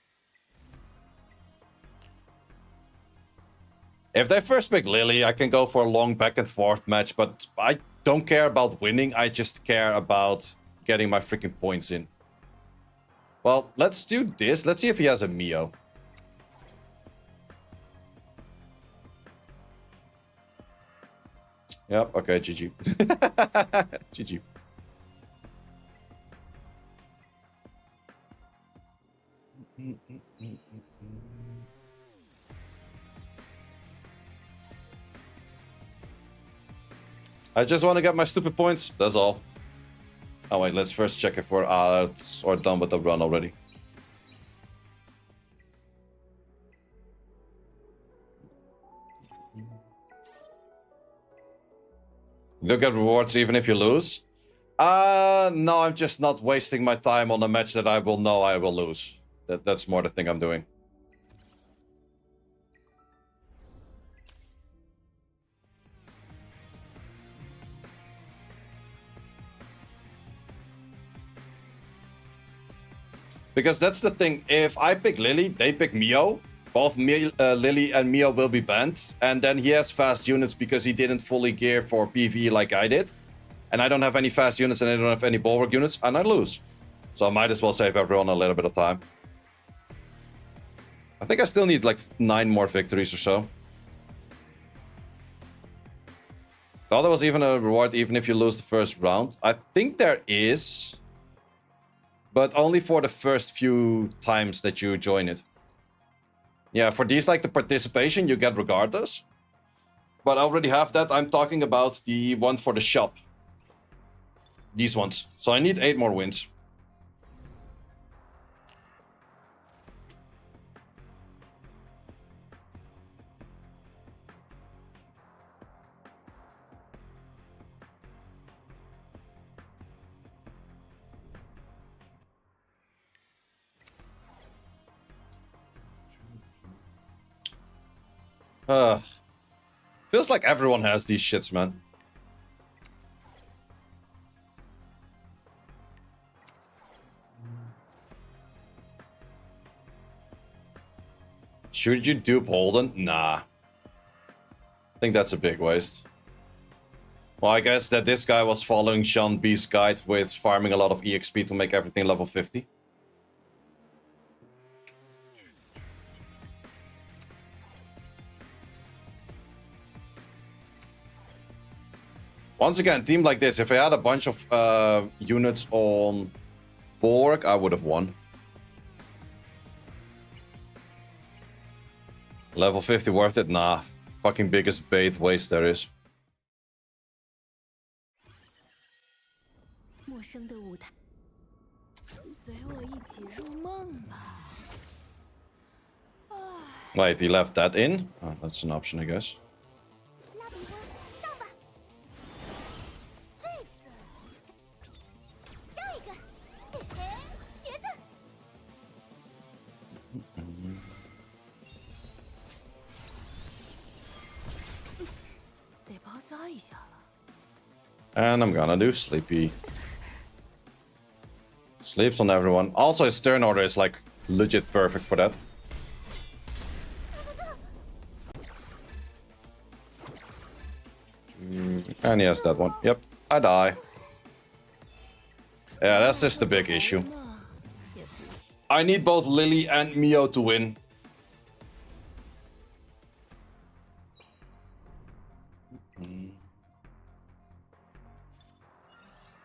If they first pick Lily, I can go for a long back and forth match, but I don't care about winning, I just care about getting my freaking points in. Well, let's do this. Let's see if he has a Mio. Yep, okay, GG. GG. I just want to get my stupid points, that's all. Oh wait, let's first check if we're out or done with the run already. You'll get rewards even if you lose? No, I'm just not wasting my time on a match that I will know I will lose. That's more the thing I'm doing. Because that's the thing, if I pick Lily, they pick Mio. Both Lily and Mio will be banned. And then he has fast units because he didn't fully gear for PvE like I did. And I don't have any fast units and I don't have any bulwark units, and I lose. So I might as well save everyone a little bit of time. I think I still need like 9 more victories or so. Thought there was even a reward even if you lose the first round. I think there is. But only for the first few times that you join it. Yeah, for these, like the participation, you get regardless. But I already have that. I'm talking about the one for the shop. These ones. So I need 8 more wins. Feels like everyone has these shits, man. Should you dupe Holden? Nah. I think that's a big waste. Well, I guess that this guy was following Sean B's guide with farming a lot of EXP to make everything level 50. Once again, team like this, if I had a bunch of units on Bulwark, I would have won. Level 50 worth it? Nah. Fucking biggest bait waste there is. 陌生的舞台，随我一起入梦吧。 Wait, he left that in? Oh, that's an option, I guess. 拉比温，上吧。这次，下一个，茄子，一下了。 And I'm gonna do Sleepy. Sleeps on everyone. Also, his turn order is like legit perfect for that. And he has that one. Yep, I die. Yeah, that's just the big issue. I need both Lily and Mio to win.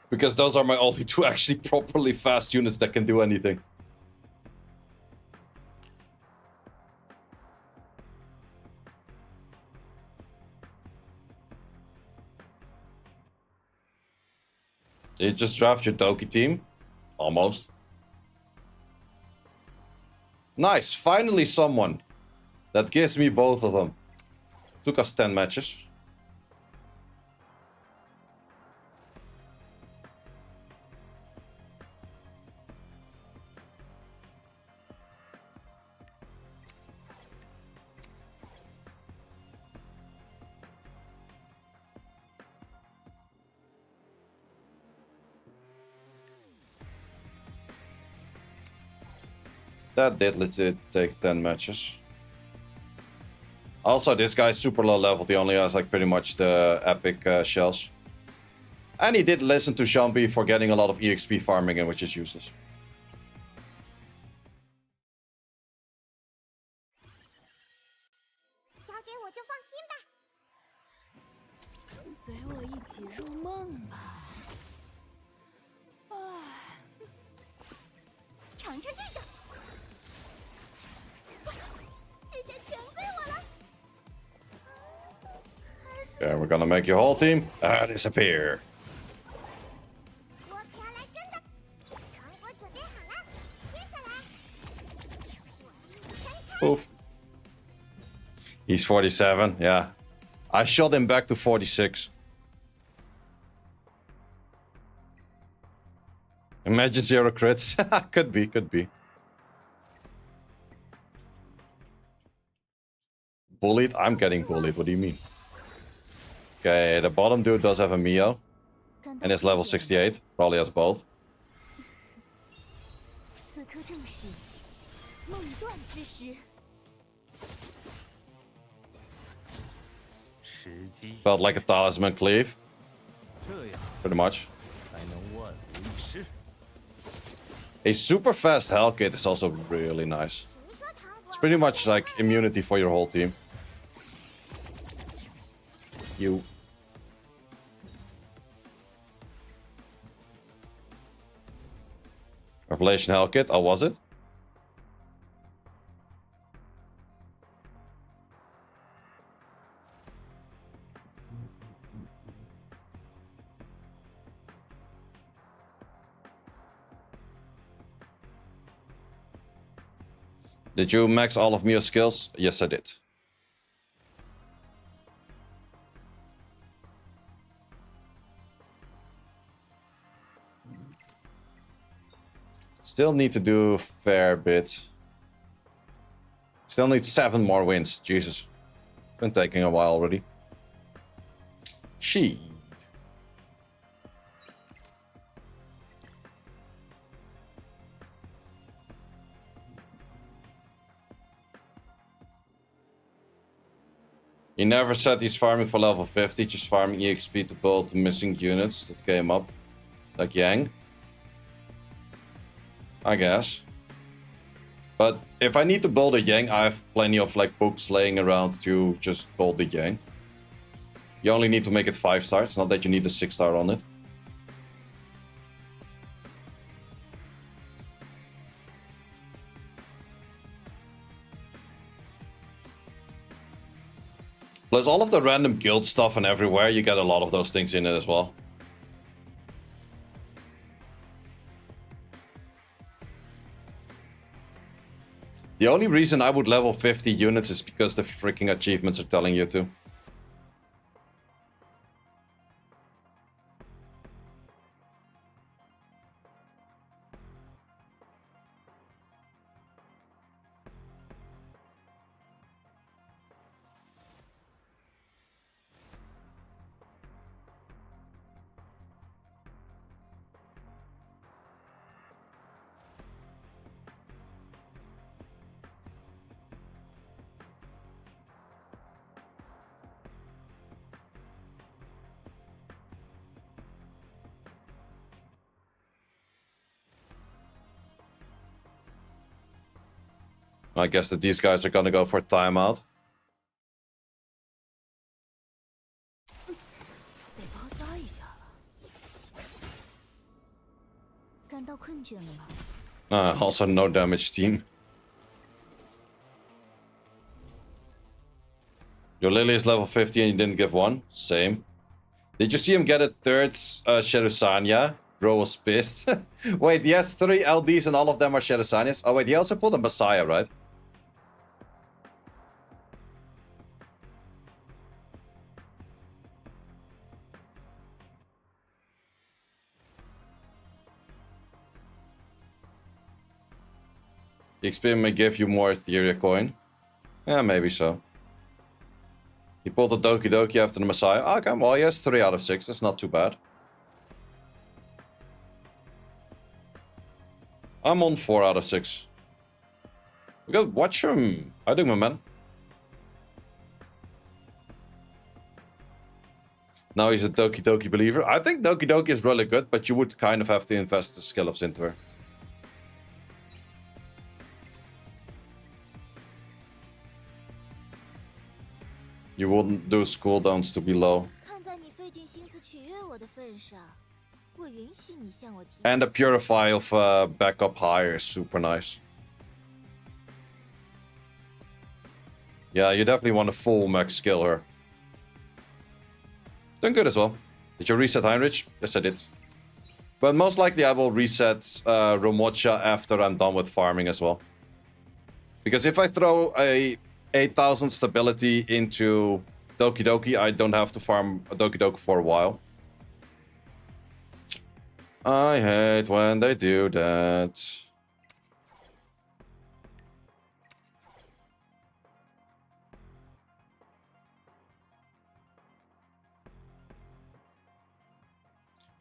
Because those are my only two actually properly fast units that can do anything. Did you just draft your Doki team? Almost. Nice, finally someone that gives me both of them. Took us 10 matches. That did legit take 10 matches. Also, this guy's super low leveled. He only has like pretty much the epic shells. And he did listen to Shambi for getting a lot of EXP farming in, which is useless. 交给我就放心吧。随我一起入梦吧。唉，尝尝这个，这下全归我了。 Okay, we're gonna make your whole team disappear. 我可要来真的，糖果准备好了，接下来，火力全开。 Oof. He's 47, yeah. I shot him back to 46. Imagine 0 crits. Could be, could be. Bullied? I'm getting bullied. What do you mean? Okay, the bottom dude does have a Mio. And is level 68. Probably has both. 此刻正是梦断之时。 时机 Felt like a talisman cleave. 这样 Pretty much. 才能万无一失。 A super fast hell kit is also really nice. 谁说糖果 It's pretty much like immunity for your whole team. You. Revelation hell kit. Oh, was it? Did you max all of Mio's skills? Yes, I did. Still need to do a fair bit. Still need 7 more wins. Jesus. It's been taking a while already. She. He never said he's farming for level 50, just farming EXP to build the missing units that came up. Like Yang. I guess. But if I need to build a Yang, I have plenty of like books laying around to just build the Yang. You only need to make it 5 stars, not that you need a 6 star on it. Plus all of the random guild stuff and everywhere, you get a lot of those things in it as well. The only reason I would level 50 units is because the freaking achievements are telling you to. I guess that these guys are gonna go for timeout. 得包扎一下了。感到困倦了吗？ Also no damage team. Your Lily is level 50 and you didn't give one? Same. Did you see him get a third Shadowsanya? Bro was pissed. Wait, he has 3 LDs and all of them are Shadowsanyas? Oh wait, he also pulled a Messiah, right? The experience may give you more Etheria coin. Yeah, maybe so. He pulled a Doki Doki after the Messiah. Okay, well, he has 3 out of 6. That's not too bad. I'm on 4 out of 6. We got watch him. How you doing, my man? Now he's a Doki Doki believer. I think Doki Doki is really good, but you would kind of have to invest the skill ups into her. You wouldn't do cooldowns to be low. 看在你费尽心思取悦我的份上，我允许你向我提。 And the Purify of backup higher is super nice. Yeah, you definitely want to full max skill her. Doing good as well. Did you reset Heinrich? Yes, I did. But most likely I will reset Romocha after I'm done with farming as well. Because if I throw a 8,000 stability into Doki Doki, I don't have to farm a Doki Doki for a while. I hate when they do that.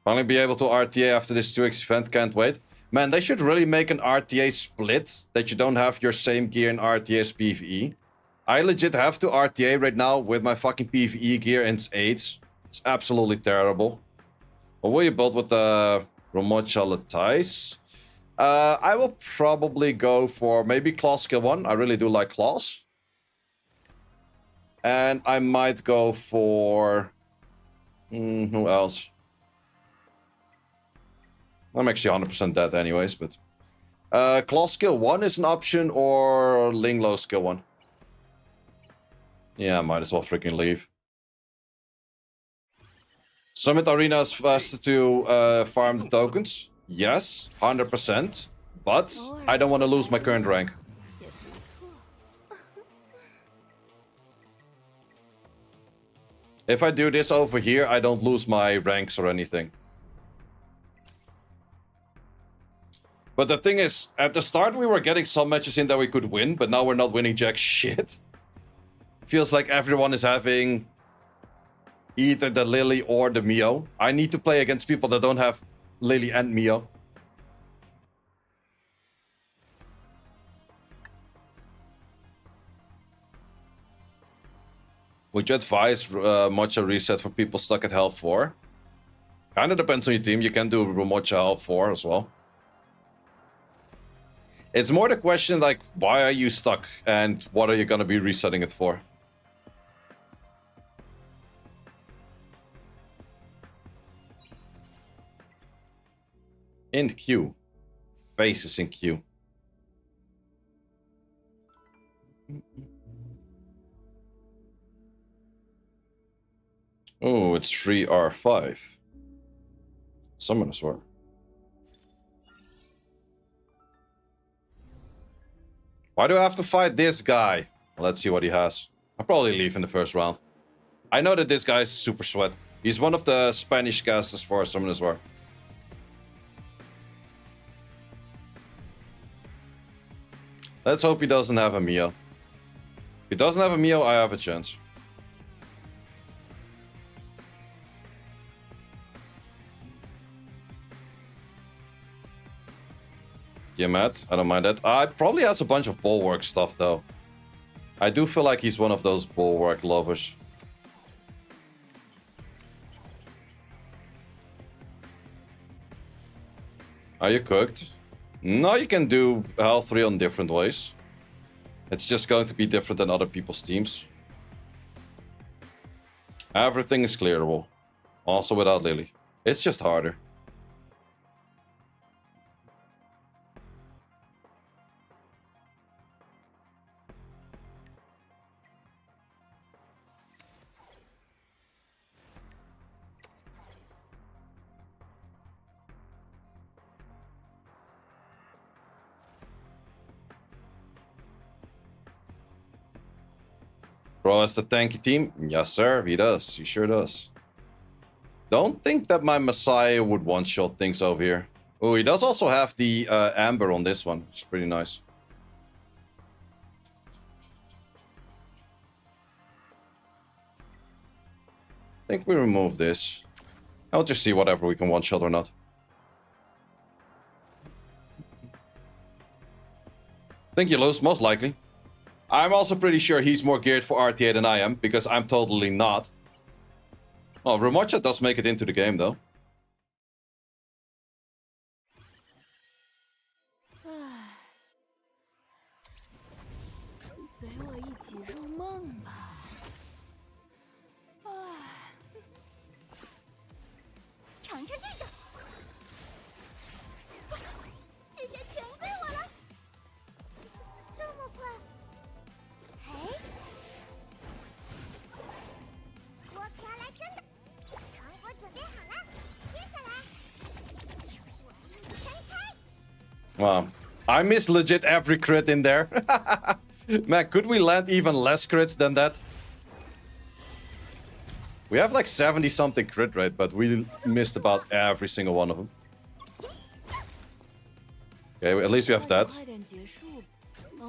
Finally be able to RTA after this 2x event, can't wait. Man, they should really make an RTA split, that you don't have your same gear in RTA as PvE. I legit have to RTA right now with my fucking PvE gear and its 8s. It's absolutely terrible. What will you build with the Romocha Latice? I will probably go for maybe Claw skill 1. I really do like Claws. And I might go for... who else? I'm actually 100% dead anyways, but... Claw skill 1 is an option, or Linglo skill 1. Yeah, might as well freaking leave. Summit Arena is faster to farm the tokens. Yes, 100%. But I don't want to lose my current rank. If I do this over here, I don't lose my ranks or anything. But the thing is, at the start we were getting some matches in that we could win, but now we're not winning jack shit. Feels like everyone is having either the Lily or the Mio. I need to play against people that don't have Lily and Mio. Would you advise Mocha reset for people stuck at health 4? Kinda depends on your team. You can do Mocha health 4 as well. It's more the question like, why are you stuck and what are you gonna be resetting it for? In queue. Faces in queue. Oh, it's 3R5. Summoners were. Why do I have to fight this guy? Let's see what he has. I'll probably leave in the first round. I know that this guy is super sweat. He's one of the Spanish casters for Summoners War. Let's hope he doesn't have a Mio. If he doesn't have a Mio, I have a chance. Yeah, Matt, I don't mind that. Probably has a bunch of bulwark stuff, though. I do feel like he's one of those bulwark lovers. Are you cooked? No, you can do health 3 on different ways. It's just going to be different than other people's teams. Everything is clearable. Also without Lily. It's just harder. Bro has the tanky team? Yes, sir. He does. He sure does. Don't think that my Messiah would one-shot things over here. Oh, he does also have the Amber on this one, which is pretty nice. I think we remove this. I'll just see whatever we can one-shot or not. I think you lose, most likely. I'm also pretty sure he's more geared for RTA than I am, because I'm totally not. Oh, Ramocha does make it into the game, though. Wow. I miss legit every crit in there. Man, could we land even less crits than that? We have like 70-something crit rate, but we missed about every single one of them. Okay, at least we have that.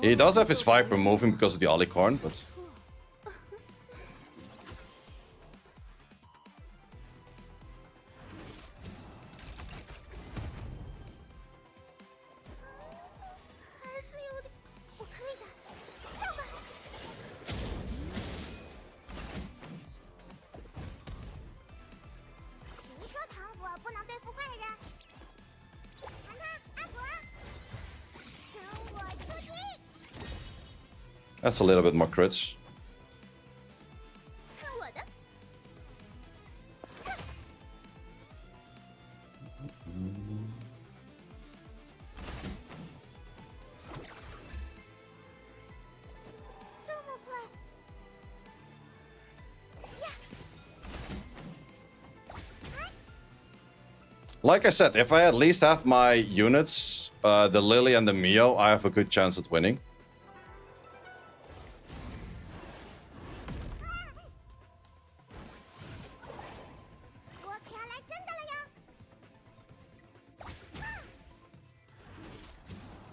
He does have his Viper moving because of the Alicorn, but... That's a little bit more crits. Like I said, if I at least have my units, the Lily and the Mio, I have a good chance at winning.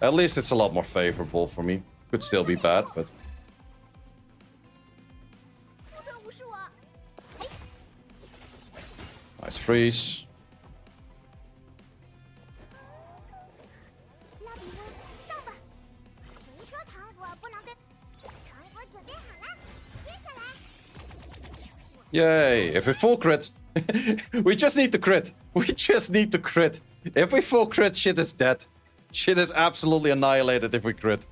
At least it's a lot more favorable for me. Could still be bad, but... Nice freeze. Yay! If we full crit... we just need to crit. We just need to crit. If we full crit, shit is dead. Shit is absolutely annihilated if we crit.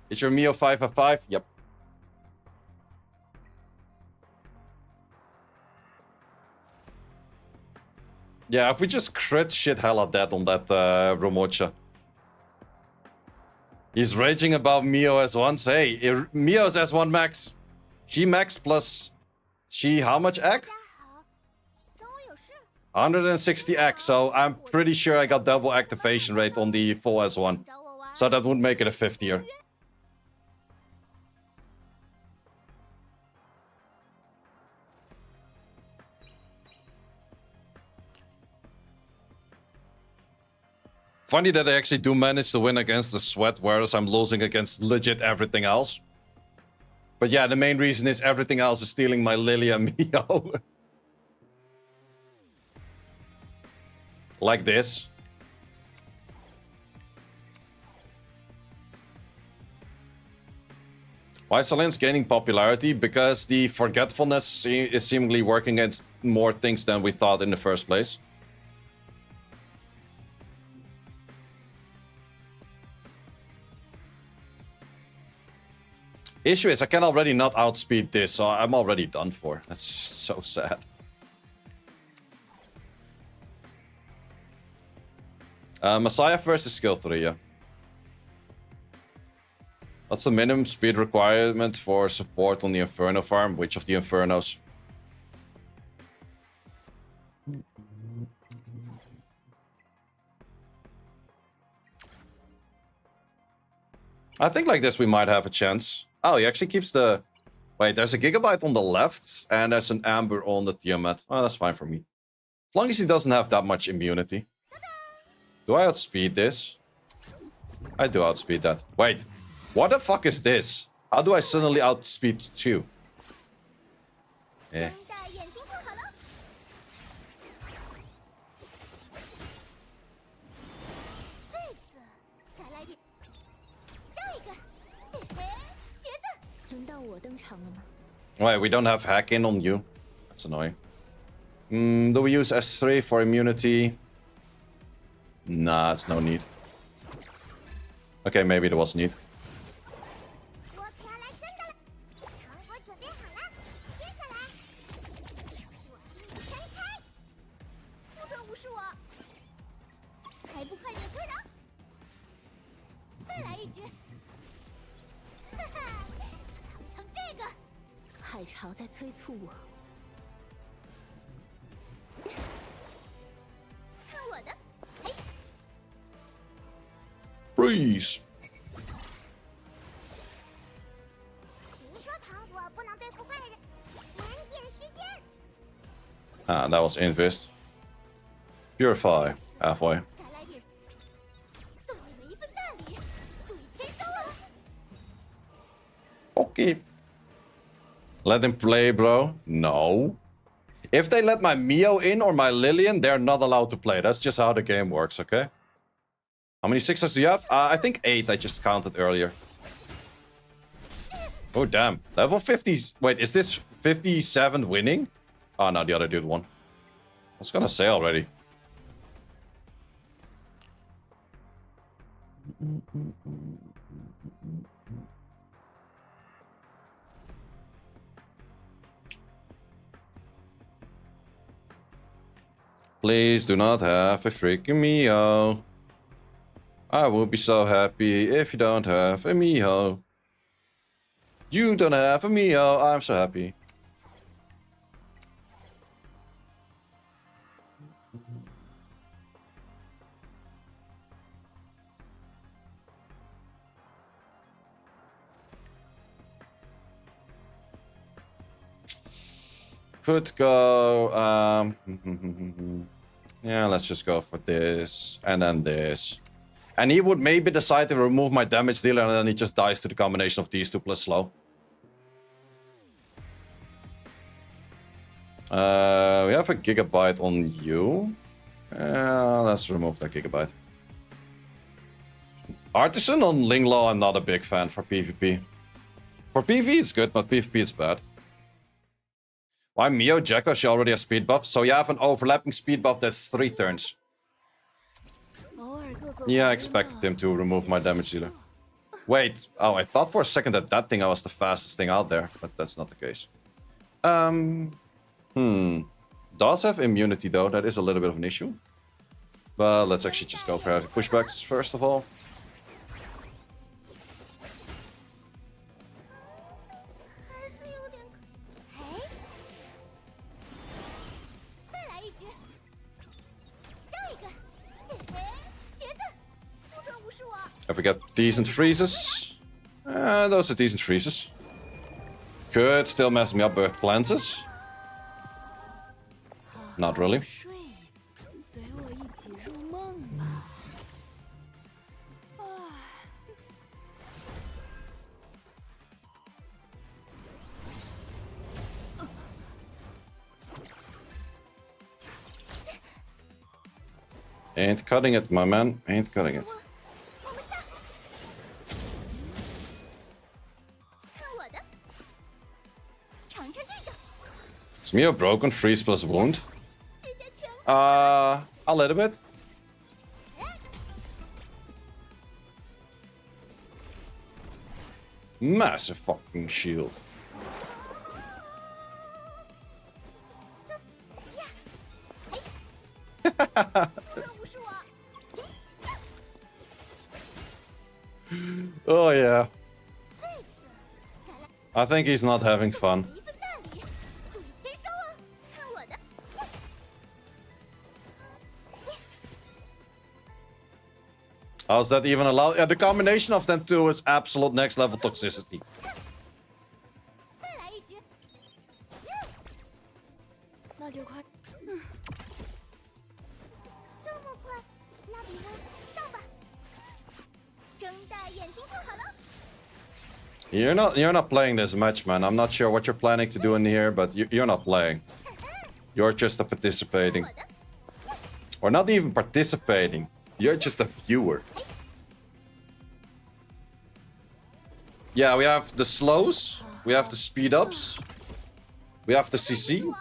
Is your Mio 5/5? Yep. Yeah, if we just crit shit hella dead on that Ramocha. He's raging about Mio S1. Hey, Mio's S1 max. She max plus... She how much egg? 160x, so I'm pretty sure I got double activation rate on the full S1. So that would make it a 50-er. Funny that I actually do manage to win against the Sweat, whereas I'm losing against legit everything else. But yeah, the main reason is everything else is stealing my Lily and Mio. Like this. Why is Salen's gaining popularity? Because the forgetfulness is seemingly working against more things than we thought in the first place. Issue is I can already not outspeed this, so I'm already done for. That's so sad. Messiah versus skill 3, yeah. What's the minimum speed requirement for support on the Inferno farm? Which of the Infernos? I think like this we might have a chance. Oh, he actually keeps the... Wait, there's a Gigabyte on the left, and there's an Amber on the Tiamat. Oh, that's fine for me. As long as he doesn't have that much immunity. Do I outspeed this? I do outspeed that. Wait, what the fuck is this? How do I suddenly outspeed 2? Eh. Wait, we don't have hack in on you. That's annoying. Do we use S3 for immunity? Nah, it's no need. Okay, maybe there was need. Freeze! Ah, that was Invest. Purify. Halfway. Okay. Let him play, bro. No. If they let my Mio in or my Lillian, they're not allowed to play. That's just how the game works, okay? How many 6s do you have? I think 8 I just counted earlier. Oh, damn. Level 50s. Wait, is this 57 winning? Oh, no, the other dude won. I was gonna say already. Please do not have a freaking Mio. I would be so happy if you don't have a Mio. You don't have a Mio. I'm so happy. Could go, yeah, let's just go for this, and then this. And he would maybe decide to remove my damage dealer, and then he just dies to the combination of these two plus slow. We have a Gigabyte on you. Let's remove that Gigabyte. Artisan on Linglaw, I'm not a big fan for PvP. For PvE it's good, but PvP is bad. Why Mio Jacko? She already has speed buff. So you have an overlapping speed buff that's 3 turns. Yeah, I expected him to remove my damage dealer. Wait. Oh, I thought for a second that that thing was the fastest thing out there. But that's not the case. Does have immunity though. That is a little bit of an issue. But let's actually just go for heavy pushbacks first of all. If we get decent freezes. Those are decent freezes. Could still mess me up with cleanses. Not really. Ain't cutting it, my man. Ain't cutting it. Is Mio broken? Freeze plus wound? A little bit. Massive fucking shield. Oh yeah. I think he's not having fun. How's that even allowed? Yeah, the combination of them two is absolute next level toxicity. You're not playing this match, man. I'm not sure what you're planning to do in here, but you're not playing. You're just a participating. Or not even participating. You're just a viewer. Yeah, we have the slows. We have the speed ups. We have the CC.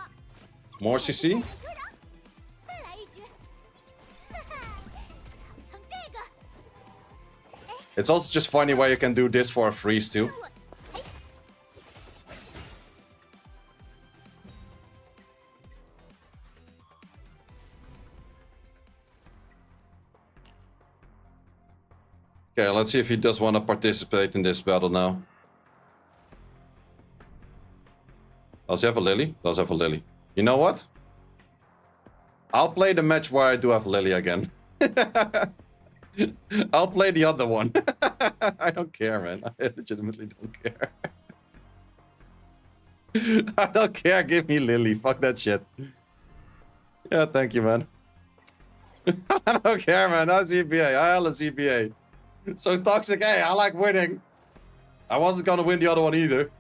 More CC. It's also just funny why you can do this for a freeze too. Okay, let's see if he does want to participate in this battle now. Does he have a Lily? Does have a Lily. You know what? I'll play the match where I do have Lily again. I'll play the other one. I don't care, man. I legitimately don't care. I don't care. Give me Lily. Fuck that shit. Yeah, thank you, man. I don't care, man. No CPA. I hella CPA. So toxic. Hey, I like winning. I wasn't gonna win the other one either.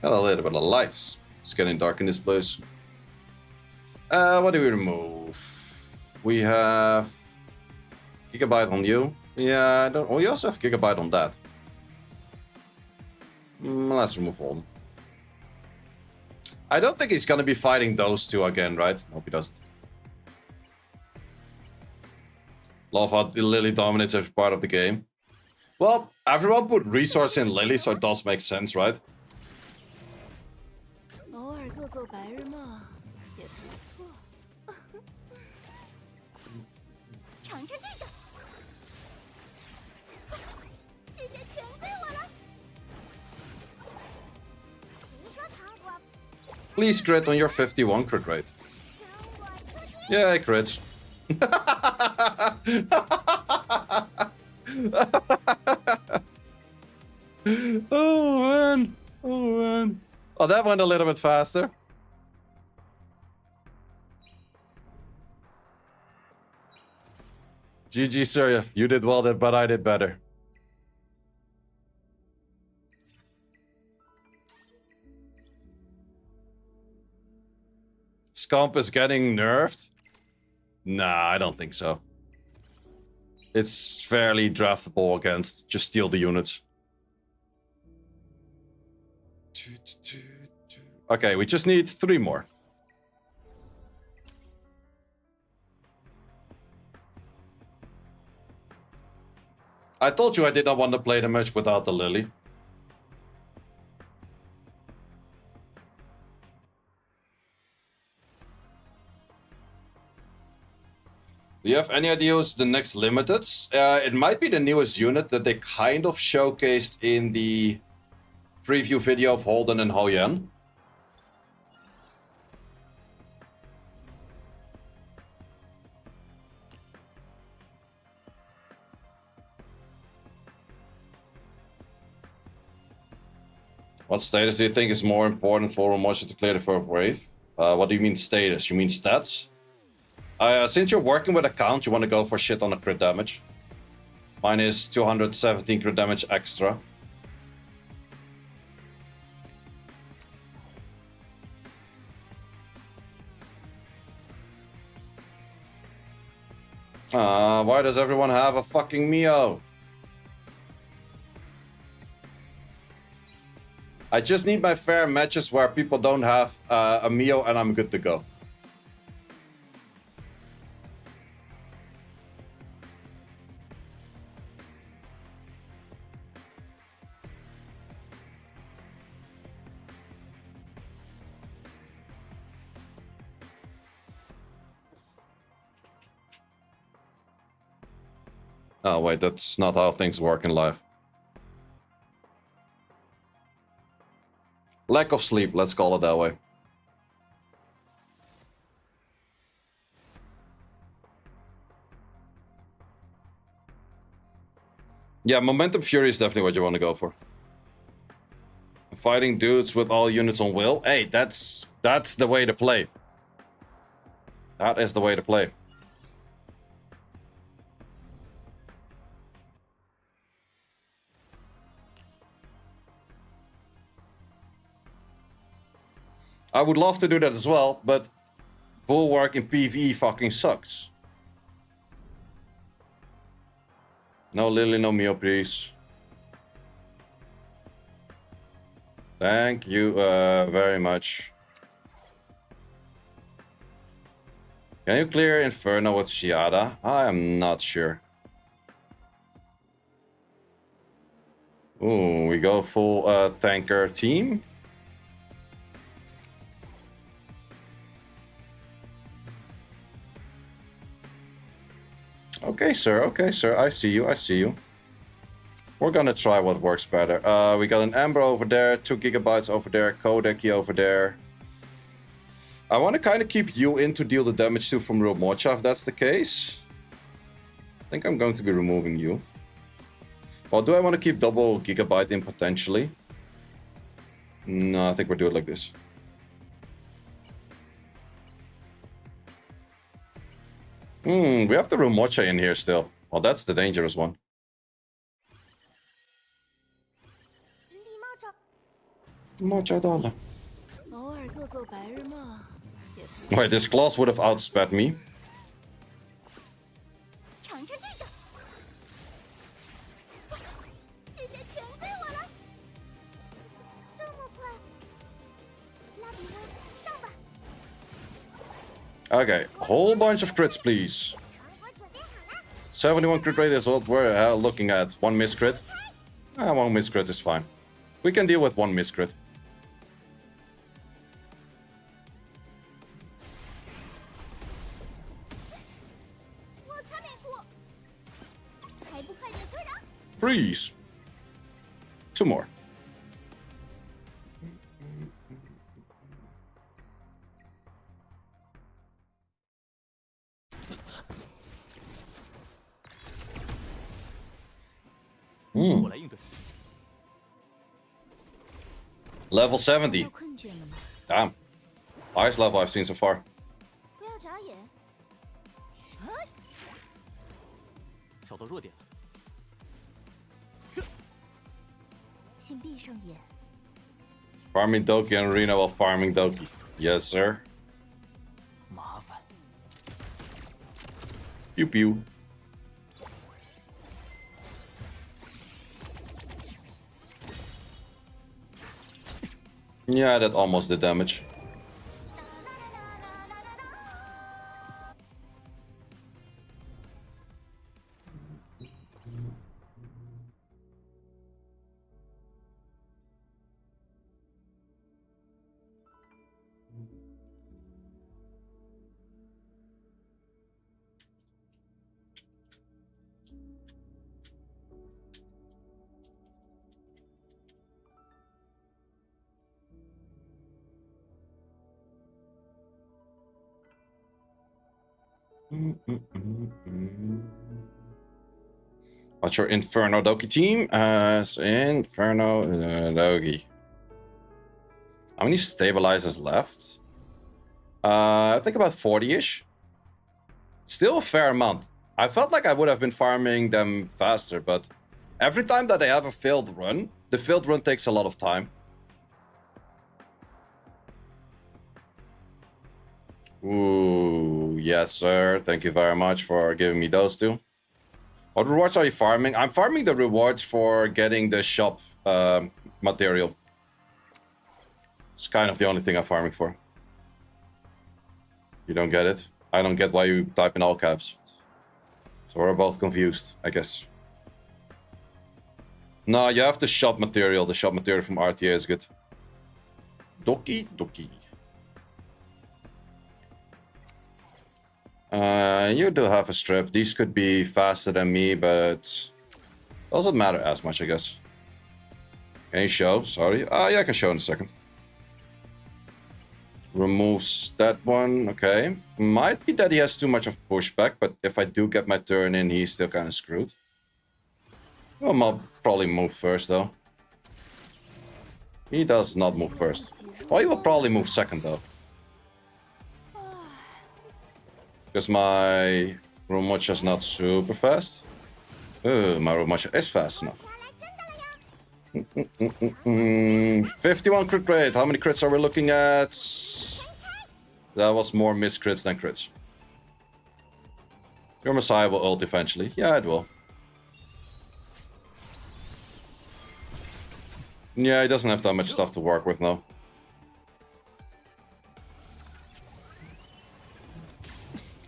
Got a little bit of lights. It's getting dark in this place. What do we remove? We have Gigabyte on you. Yeah, I don't. We also have Gigabyte on that. Let's remove all. I don't think he's gonna be fighting those two again, right? Hope he doesn't. Love how Lily dominates every part of the game. Well, everyone put resource in Lily, so it does make sense, right? Please crit on your 51 crit rate. Yeah, I crits. Oh man. Oh man. Oh, that went a little bit faster. GG, Syria. You did well there, but I did better. Scump is getting nerfed? Nah, I don't think so. It's fairly draftable against just steal the units. Okay, we just need 3 more. I told you I did not want to play the match without the Lily. Do you have any idea what's the next limiteds? It might be the newest unit that they kind of showcased in the preview video of Holden and Hoyan. What status do you think is more important for Motion to clear the first wave? What do you mean status? You mean stats? Since you're working with a count, you want to go for shit on the crit damage. Mine is 217 crit damage extra. Why does everyone have a fucking Mio? I just need my fair matches where people don't have a Mio and I'm good to go. Oh wait, that's not how things work in life. Lack of sleep, let's call it that way. Yeah, Momentum Fury is definitely what you want to go for. Fighting dudes with all units on will. Hey, that's the way to play. That is the way to play. I would love to do that as well, but Bulwark in PvE fucking sucks. No Lily, no Mio, please. Thank you very much. Can you clear Inferno with Shiada? I am not sure. Ooh, we go full tanker team. Okay, sir. Okay, sir. I see you. I see you. We're gonna try what works better. We got an Ember over there, 2 gigabytes over there, Kodeki over there. I want to kind of keep you in to deal the damage to from Real Mocha if that's the case. I think I'm going to be removing you. Well, do I want to keep double gigabyte in potentially? No, I think we'll do it like this. We have the Rumocha in here still. Well, that's the dangerous one. Mocha dollar. Wait, this class would have outsped me. Okay, a whole bunch of crits, please. 71 crit rate is what we're looking at. 1 miss crit. One miss crit is fine. We can deal with 1 miss crit. Freeze. 2 more. Level 70. Damn. Highest level I've seen so far. Farming Doki and Arena while farming Doki. Yes, sir. Pew pew. Yeah, that almost did damage. What's your Inferno Doki team? As Inferno Doki. How many stabilizers left? I think about 40-ish. Still a fair amount. I felt like I would have been farming them faster, but every time that I have a failed run, the failed run takes a lot of time. Ooh, Yes, sir. Thank you very much for giving me those two. What rewards are you farming? I'm farming the rewards for getting the shop material. It's kind of the only thing I'm farming for. You don't get it? I don't get why you type in all caps. So we're both confused, I guess. No, you have the shop material. The shop material from RTA is good. Doki doki. You do have a strip. These could be faster than me, but doesn't matter as much, I guess. Can you show? Sorry. Yeah, I can show in a second. Removes that one. Okay. Might be that he has too much of pushback, but if I do get my turn in, he's still kind of screwed. Well, I'll probably move first, though. He does not move first. Well, he will probably move second, though. Because my Romocha is not super fast. My Romocha is fast enough. 51 crit rate. How many crits are we looking at? That was more missed crits than crits. Your Messiah will ult eventually. Yeah, it will. Yeah, he doesn't have that much stuff to work with now.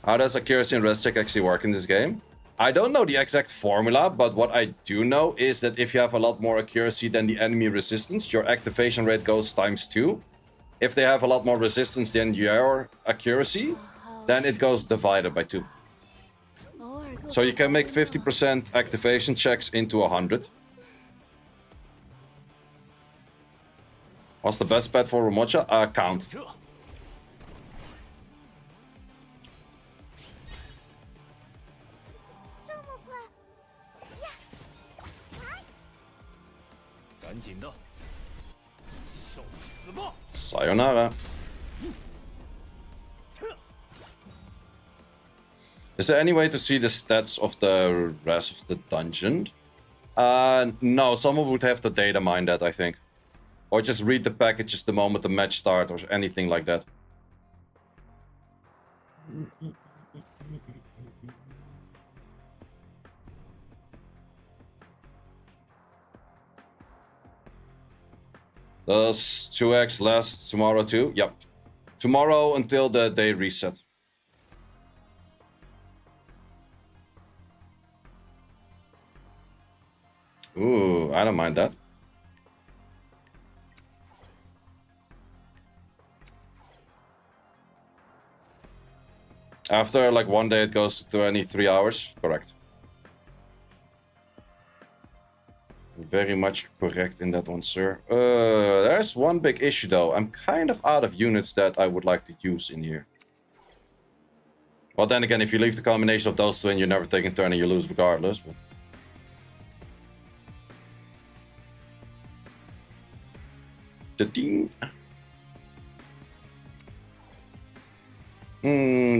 How does accuracy and res check actually work in this game? I don't know the exact formula, but what I do know is that if you have a lot more accuracy than the enemy resistance, your activation rate goes ×2. If they have a lot more resistance than your accuracy, then it goes divided by 2. So you can make 50% activation checks into 100. What's the best bet for Romocha? Count. Sayonara. Is there any way to see the stats of the rest of the dungeon? No, someone would have to data mine that, I think. Or just read the packages the moment the match starts or anything like that. Does 2x last tomorrow too? Yep. Tomorrow until the day reset. Ooh, I don't mind that. After like one day it goes to 23 hours. Correct. Very much correct in that one, sir. There's one big issue though. I'm kind of out of units that I would like to use in here. Well, then again, if you leave the combination of those two and you never take a turn and you lose regardless. But...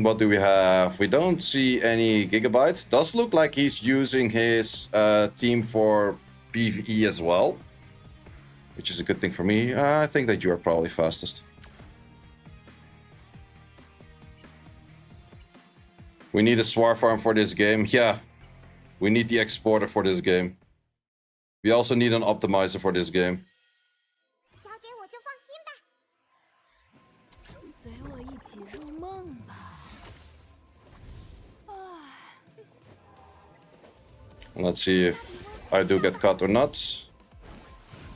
what do we have? We don't see any gigabytes. Does look like he's using his team for PvE as well, which is a good thing for me. I think that you are probably fastest. We need a Swar farm for this game. Yeah, we need the exporter for this game. We also need an optimizer for this game. Let's see if I do get cut or not.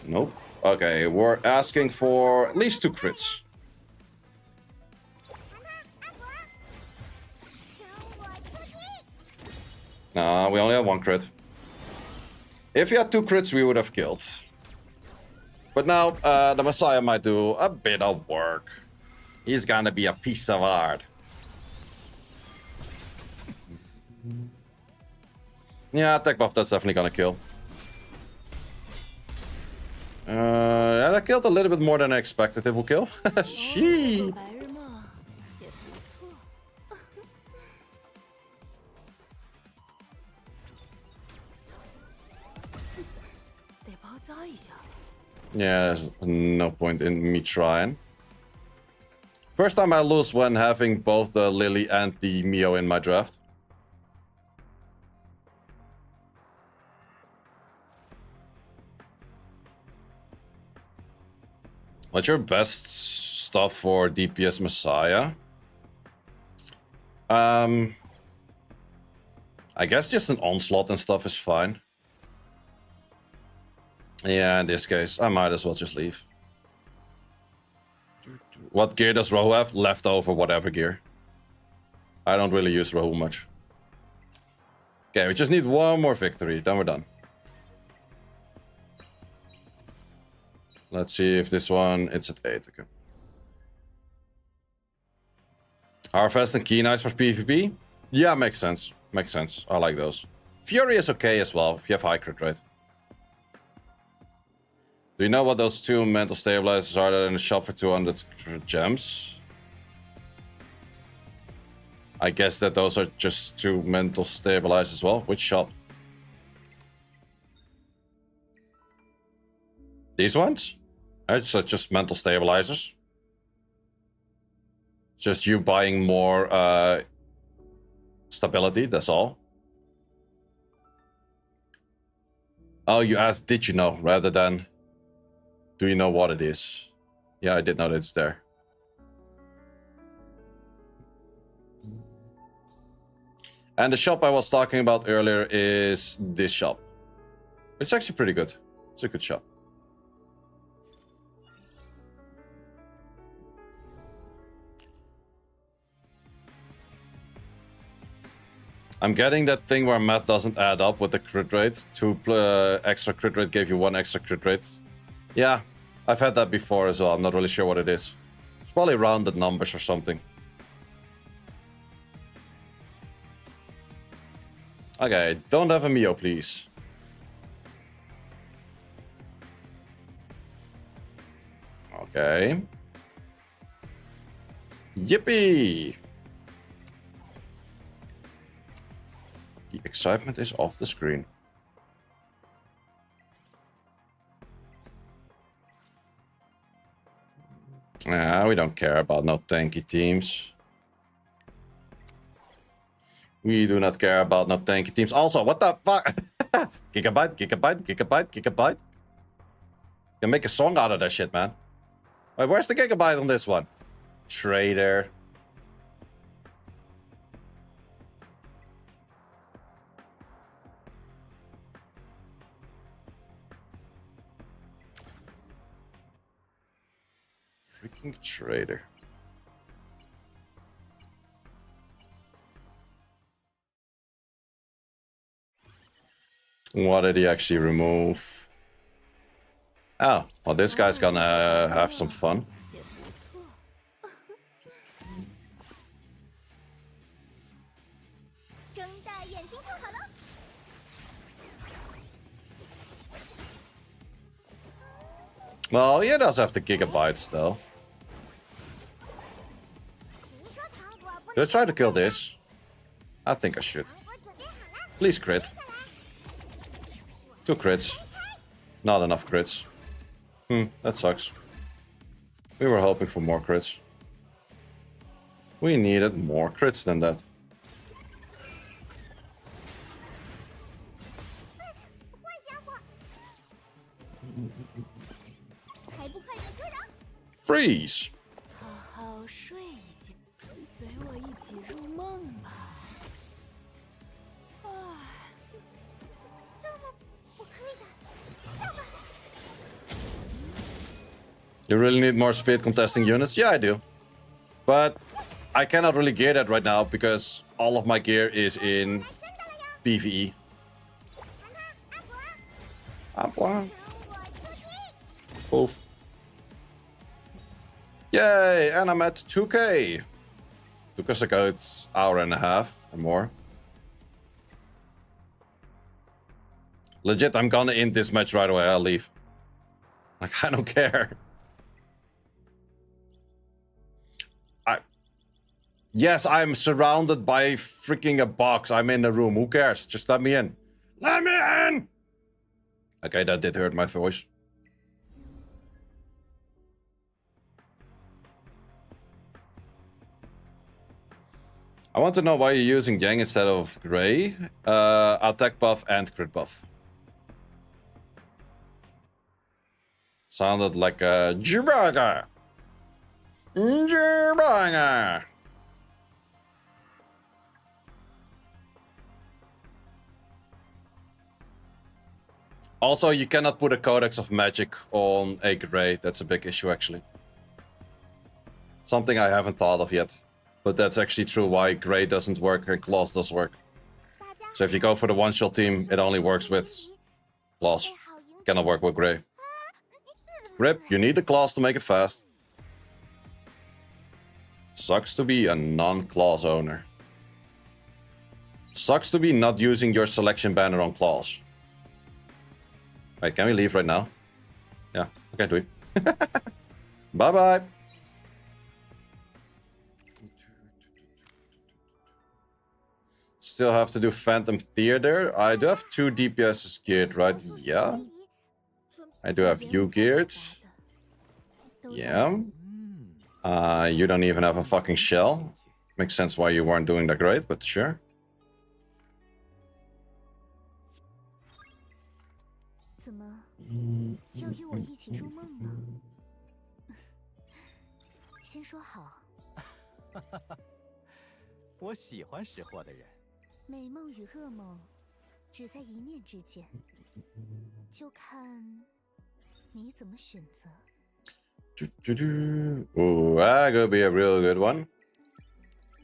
Nope. Okay, we're asking for at least 2 crits. Nah, we only have 1 crit. If you had 2 crits, we would have killed. But now, the Messiah might do a bit of work. He's gonna be a piece of art. Yeah, attack buff, that's definitely gonna kill. Yeah, that killed a little bit more than I expected it will kill. She. Yeah, there's no point in me trying. First time I lose when having both the Lily and the Mio in my draft. What's your best stuff for DPS Messiah? I guess just an onslaught and stuff is fine. Yeah, in this case, I might as well just leave. What gear does Rohu have? Leftover whatever gear. I don't really use Rohu much. Okay, we just need one more victory, then we're done. Let's see if this one, it's at 8, okay. Harvest and Keen Eyes for PvP? Yeah, makes sense. Makes sense. I like those. Fury is okay as well, if you have high crit rate. Do you know what those 2 mental stabilizers are that are in the shop for 200 gems? I guess that those are just 2 mental stabilizers as well. Which shop? These ones? It's just mental stabilizers. Just you buying more stability, that's all. Oh, you asked, did you know, rather than do you know what it is? Yeah, I did know that it's there. And the shop I was talking about earlier is this shop. It's actually pretty good. It's a good shop. I'm getting that thing where math doesn't add up with the crit rate. 2 extra crit rate gave you 1 extra crit rate. Yeah, I've had that before as well. I'm not really sure what it is. It's probably rounded numbers or something. Okay, don't have a Mio, please. Okay. Yippee! The excitement is off the screen. Nah, we don't care about no tanky teams. We do not care about no tanky teams. Also, what the fuck? Gigabyte, gigabyte, gigabyte, gigabyte. You can make a song out of that shit, man. Wait, where's the gigabyte on this one? Traitor. Freaking traitor. What did he actually remove? Oh, well, this guy's gonna have some fun. Well, he does have the gigabytes, though. Should I try to kill this? I think I should. Please crit. 2 crits. Not enough crits. That sucks. We were hoping for more crits. We needed more crits than that. Freeze! You really need more speed contesting units? Yeah, I do. But I cannot really gear that right now because all of my gear is in PvE. Oof. Yay, and I'm at 2k. Took us like an hour and a half or more. Legit, I'm gonna end this match right away. I'll leave. Like, I don't care. Yes, I'm surrounded by freaking a box. I'm in the room. Who cares? Just let me in. Let me in! Okay, that did hurt my voice. I want to know why you're using Yang instead of Gray. Attack buff and crit buff. Sounded like a Jiraga. Jiraga. Also, you cannot put a Codex of Magic on a Gray. That's a big issue, actually. Something I haven't thought of yet. But that's actually true why Gray doesn't work and Claws does work. So if you go for the one-shot team, it only works with Claws. Cannot work with Gray. Grip, you need the Claws to make it fast. Sucks to be a non-Claws owner. Sucks to be not using your selection banner on Claws. Wait, can we leave right now? Yeah, okay, do we? Bye-bye. Still have to do Phantom Theater. I do have 2 DPSs geared, right? Yeah. I do have you geared. Yeah. You don't even have a fucking shell. Makes sense why you weren't doing that great, but sure. 怎么要与我一起入梦呢？先说好。我喜欢识货的人。美梦与噩梦，只在一念之间，就看你怎么选择。Ooh, that could be a real good one.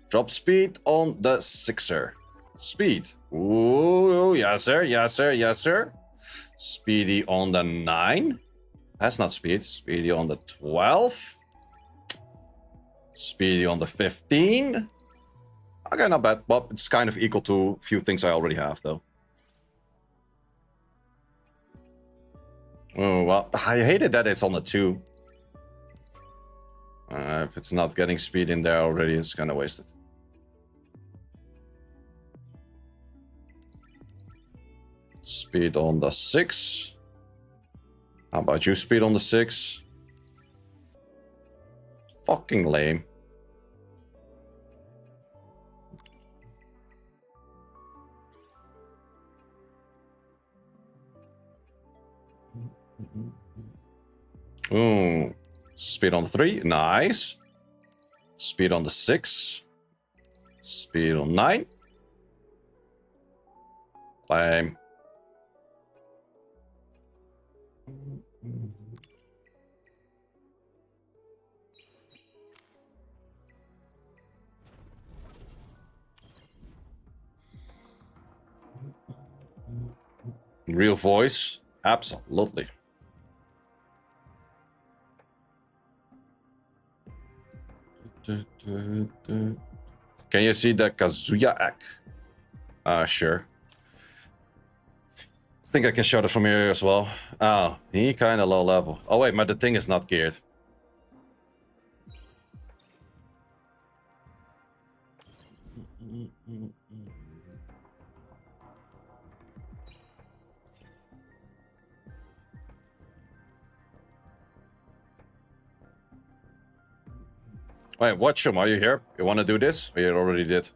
Drop speed on the 6er. Speed. Ooh, yes sir, yes sir, yes sir. Speedy on the 9. That's not speed. Speedy on the 12. Speedy on the 15. Okay, not bad. But it's kind of equal to a few things I already have, though. Oh, well, I hated that it's on the 2. If it's not getting speed in there already, it's kind of wasted. Speed on the 6. How about you, speed on the 6? Fucking lame. Ooh. Speed on the 3. Nice. Speed on the 6. Speed on 9. Lame. Real voice? Absolutely. Can you see the Kazuya Ek? Sure. I think I can show it from here as well. Oh, he kind of low level. Oh wait, but the thing is not geared. Wait, watch him. Are you here? You want to do this? Or you already did?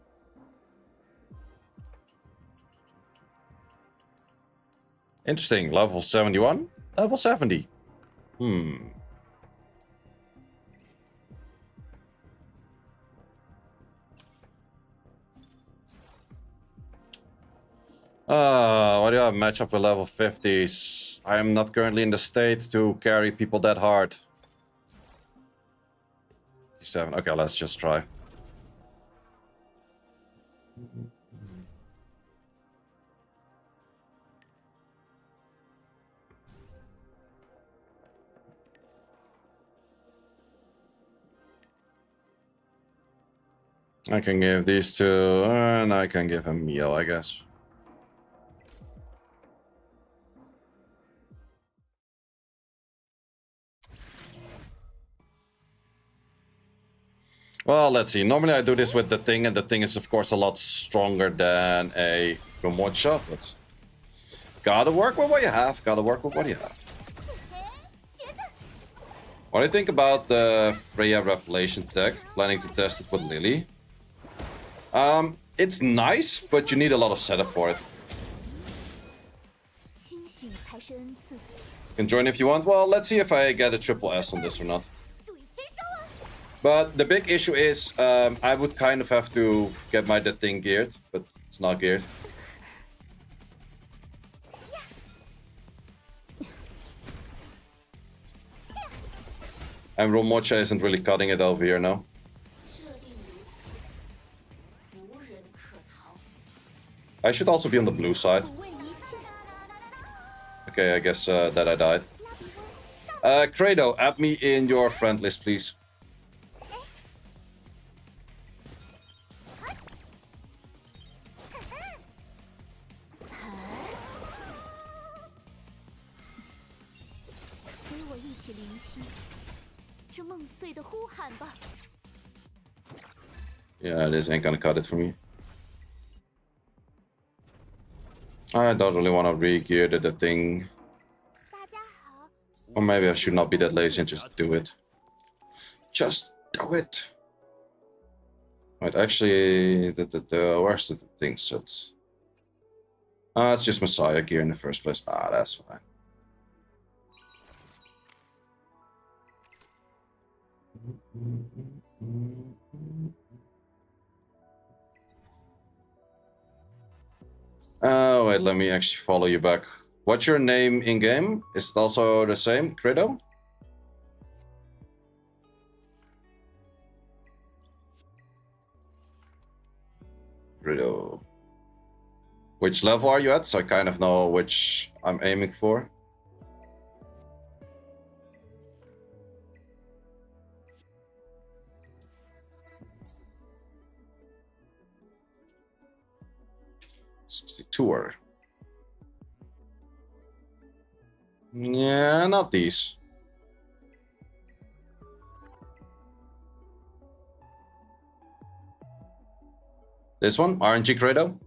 Interesting. Level 71? Level 70. Why do I have match up with level 50s? I am not currently in the state to carry people that hard. 7. Okay, let's just try. I can give these two, and I can give him Mio, I guess. Well, let's see. Normally I do this with the thing, and the thing is, of course, a lot stronger than a Gomocha, but gotta work with what you have. Gotta work with what you have. What do you think about the Freya Revelation tech? Planning to test it with Lily? It's nice, but you need a lot of setup for it. 清醒才是恩赐。 You can join if you want. Well, let's see if I get a triple S on this or not. But the big issue is I would kind of have to get my that thing geared, but it's not geared. And Romocha isn't really cutting it over here now. I should also be on the blue side. Okay, I guess that I died. Credo, add me in your friend list, please. Yeah, this ain't gonna cut it for me. I don't really want to re-gear the thing. Or maybe I should not be that lazy and just do it. Just do it! Wait, actually, where's the thing set? It's just Messiah gear in the first place. That's fine. Oh, wait, let me actually follow you back. What's your name in-game? Is it also the same, Credo? Credo. Which level are you at? So I kind of know which I'm aiming for. Tour. Yeah, not these. This one, RNG Credo.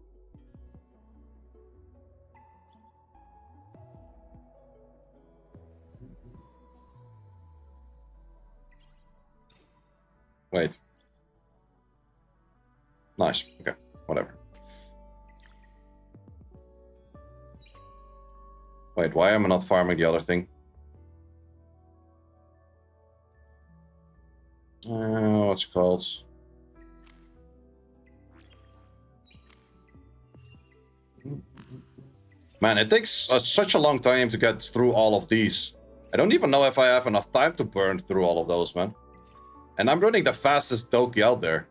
Wait. Nice. Okay, whatever. Wait, why am I not farming the other thing? What's it called? Man, it takes such a long time to get through all of these. I don't even know if I have enough time to burn through all of those, man. And I'm running the fastest Doki out there.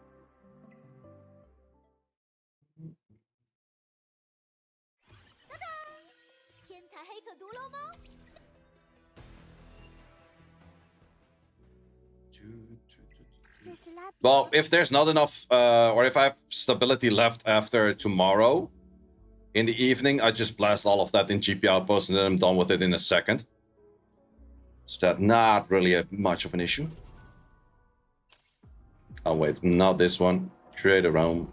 Well, if there's not enough, or if I have stability left after tomorrow, in the evening, I just blast all of that in GP outpost and then I'm done with it in a second. So that's not really much of an issue. Oh wait, not this one. Create a room.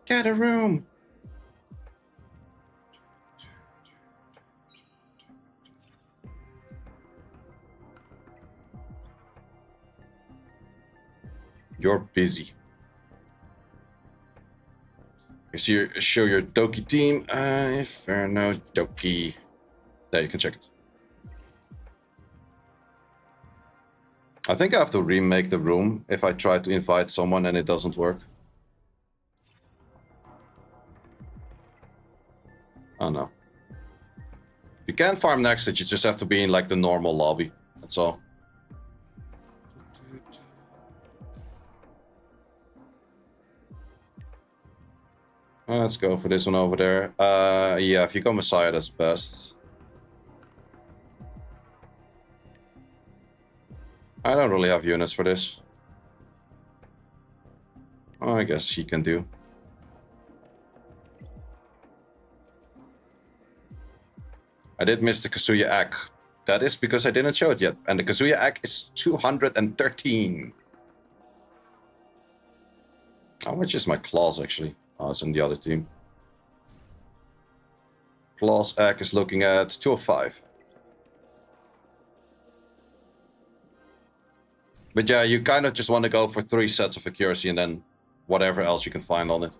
Get a room! You're busy. You see, show your Doki team. Inferno Doki. There, you can check it. I think I have to remake the room if I try to invite someone and it doesn't work. Oh no. You can farm next to it, you just have to be in like the normal lobby. That's all. Let's go for this one over there. Yeah, if you go Messiah, that's best. I don't really have units for this. Oh, I guess he can do. I did miss the Kazuya Ack. That is because I didn't show it yet. And the Kazuya Ack is 213. How much is my claws, actually? Oh, it's in the other team. Claws Ack is looking at 205. But yeah, you kind of just want to go for 3 sets of accuracy and then whatever else you can find on it.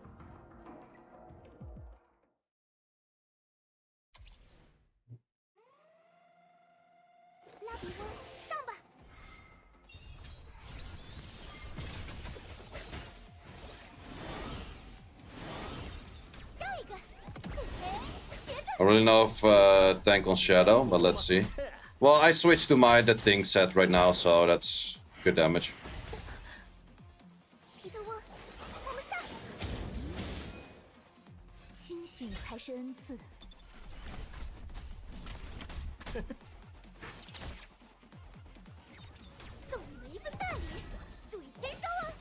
I don't really know if tank on Shadow, but let's see. Well, I switched to my The Thing set right now, so that's good damage. 彼得沃，我们上！清醒才是恩赐。送你们一份大礼，注意签收哦。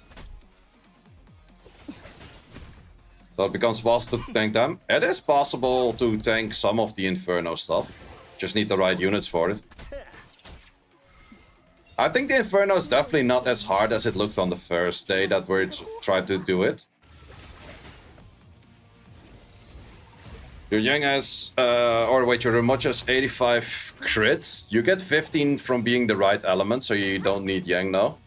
So it becomes possible to tank them. It is possible to tank some of the Inferno stuff. Just need the right units for it. I think the Inferno is definitely not as hard as it looked on the first day that we tried to do it. Your Yang has, or wait, your Remote has 85 crit. You get 15 from being the right element, so you don't need Yang now.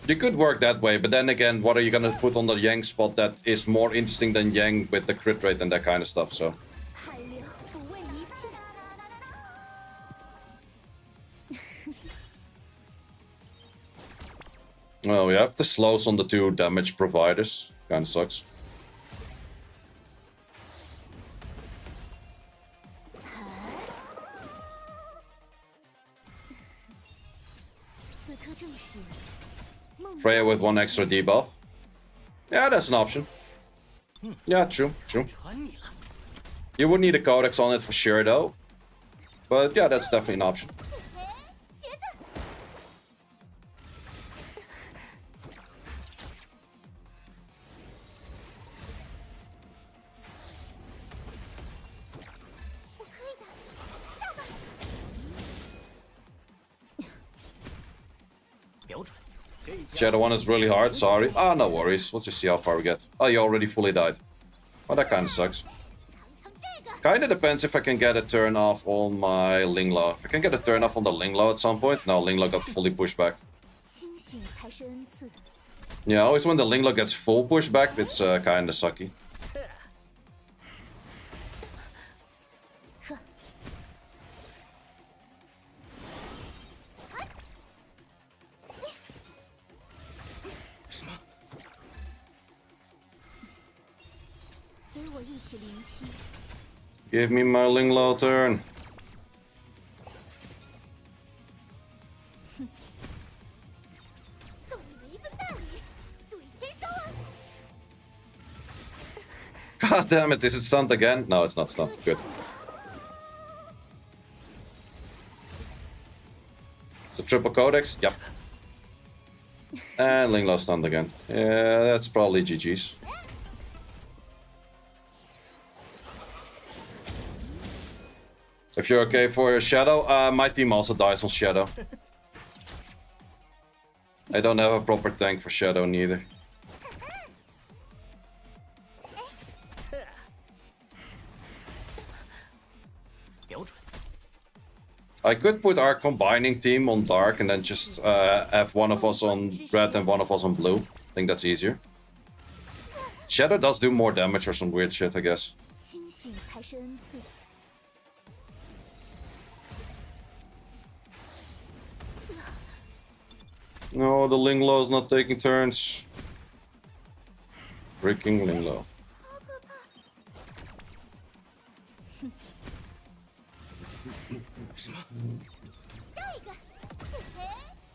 You could work that way, but then again, what are you gonna put on the Yang spot that is more interesting than Yang with the crit rate and that kind of stuff, so... 海流不为一切。 Well, we have the slows on the two damage providers. Kinda sucks. 此刻正是梦。 Freya with one extra debuff. Yeah, that's an option. Yeah, true, true. 传你了。 You would need a codex on it for sure, though. But yeah, that's definitely an option. 茄子，我可以的，上吧。 瞄准，这一下 Shadow one is really hard, sorry. Ah, no worries. We'll just see how far we get. Oh, you already fully died. Well, that kinda sucks. 尝尝这个， Kinda depends if I can get a turn off on my Linglaw. If I can get a turn off on the Linglaw at some point. No, Linglaw got fully pushed back. 清醒才是恩赐。 Yeah, always when the Linglaw gets full pushback, it's kinda sucky. 呵，什么？随我一起聆听。 Give me my Linglaw turn. 送你们一份大礼，注意签收哦。 God damn it, is it stunned again? No, it's not stunned. Good. The triple codex? Yep. And Linglaw stunned again. Yeah, that's probably GG's. If you're okay for your Shadow, my team also dies on Shadow. I don't have a proper tank for Shadow neither. I could put our combining team on Dark and then just have one of us on Red and one of us on Blue. I think that's easier. Shadow does do more damage or some weird shit, I guess. 清醒才是恩赐。 No, the Linglaw is not taking turns. Freaking Linglaw. 好可怕！ 下一个，嘿嘿，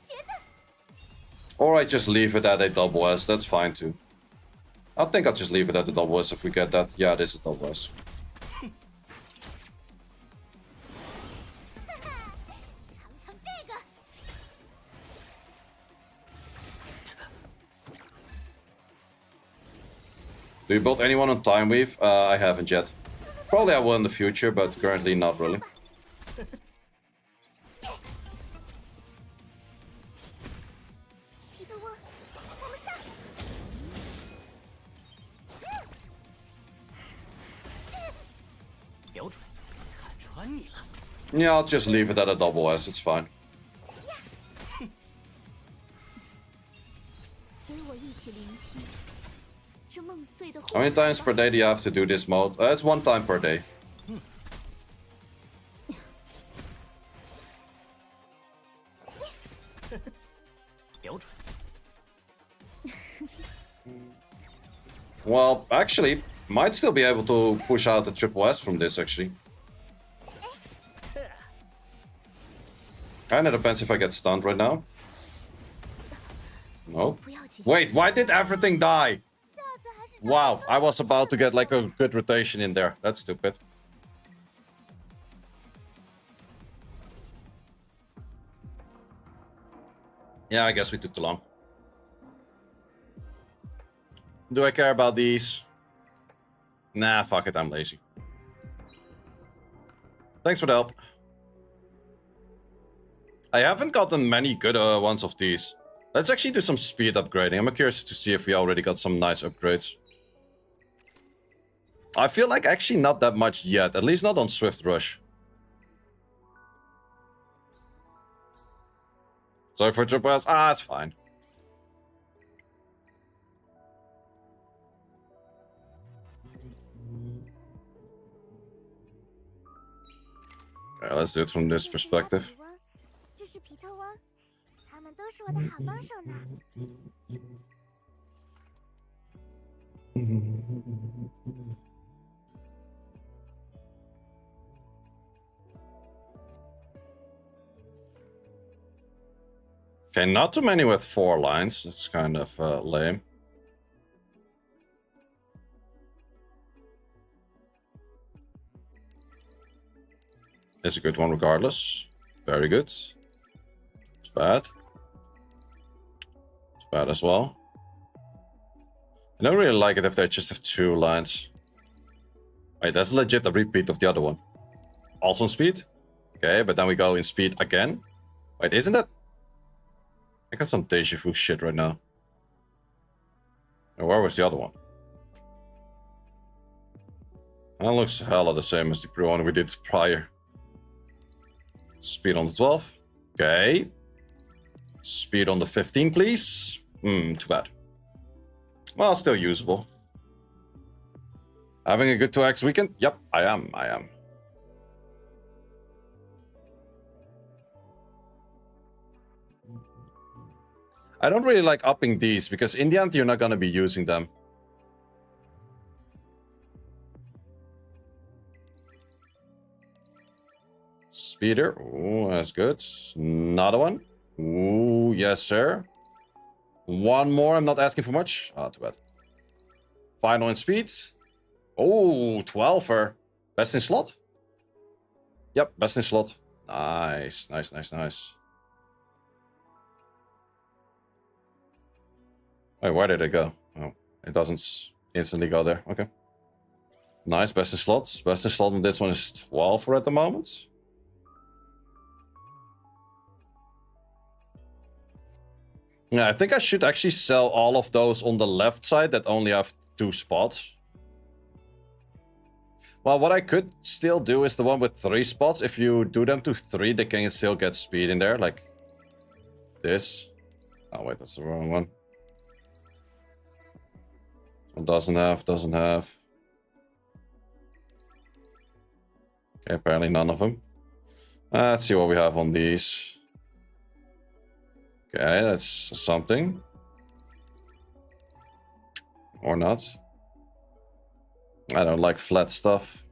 茄子， Or I just leave it at a double S, that's fine too. I think I'll just leave it at the double S if we get that. Yeah, this is double S. 哈哈，尝尝这个。 Do you build anyone on Time Weave? I haven't yet. Probably I will in the future, but currently not really. 彼得沃，我们上！ 瞄准，看穿你了。 Yeah, I'll just leave it at a double S, it's fine. How many times per day do you have to do this mode? It's 1 time per day. 标准。 Well, actually, might still be able to push out the triple S from this, actually. Kinda depends if I get stunned right now. No. Wait, why did everything die? Wow, I was about to get like a good rotation in there. That's stupid. Yeah, I guess we took too long. Do I care about these? Nah, fuck it, I'm lazy. Thanks for the help. I haven't gotten many good ones of these. Let's actually do some speed upgrading. I'm curious to see if we already got some nice upgrades. I feel like actually not that much yet, at least not on Swift Rush. Sorry for triple S. Ah, it's fine. Okay, let's do it from this perspective. 这是皮特翁，他们都是我的好帮手呢。 Okay, not too many with 4 lines. It's kind of lame. It's a good one regardless. Very good. It's bad. It's bad as well. I don't really like it if they just have 2 lines. Wait, that's legit a repeat of the other one. Also in speed? Okay, but then we go in speed again. Wait, isn't that... I got some deja vu shit right now. And where was the other one? That looks hella the same as the one we did prior. Speed on the 12. Okay. Speed on the 15, please. Too bad. Well, still usable. Having a good 2x weekend? Yep, I am. I don't really like upping these, because in the end, you're not going to be using them. Speeder. Ooh, that's good. Another one. Ooh, yes, sir. One more. I'm not asking for much. Ah, too bad. Final in speed. Oh, 12er. Best in slot? Yep, best in slot. Nice. Wait, where did it go? Oh, it doesn't instantly go there. Okay. Nice, best in slots. Best in slot on this one is 12 at the moment. Yeah, I think I should actually sell all of those on the left side that only have 2 spots. Well, what I could still do is the one with 3 spots. If you do them to 3, they can still get speed in there, like this. Oh, wait, that's the wrong one. Doesn't have. Okay, apparently none of them. Let's see what we have on these. Okay, that's something. Or not. I don't like flat stuff.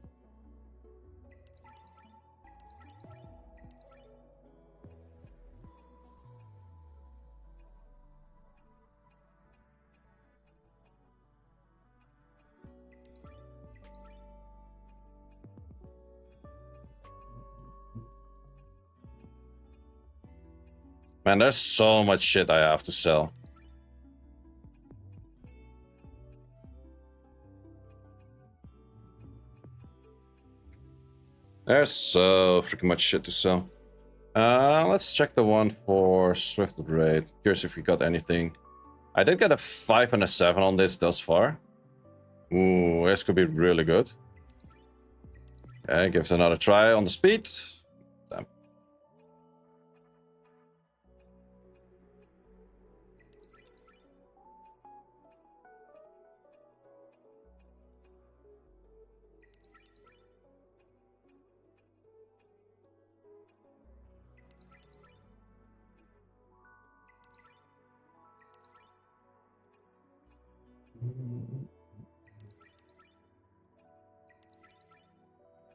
Man, there's so much shit I have to sell. There's so freaking much shit to sell. Let's check the one for Swift Raid. Curious if we got anything. I did get a 5 and a 7 on this thus far. Ooh, this could be really good. Okay, give it another try on the speed. Damn.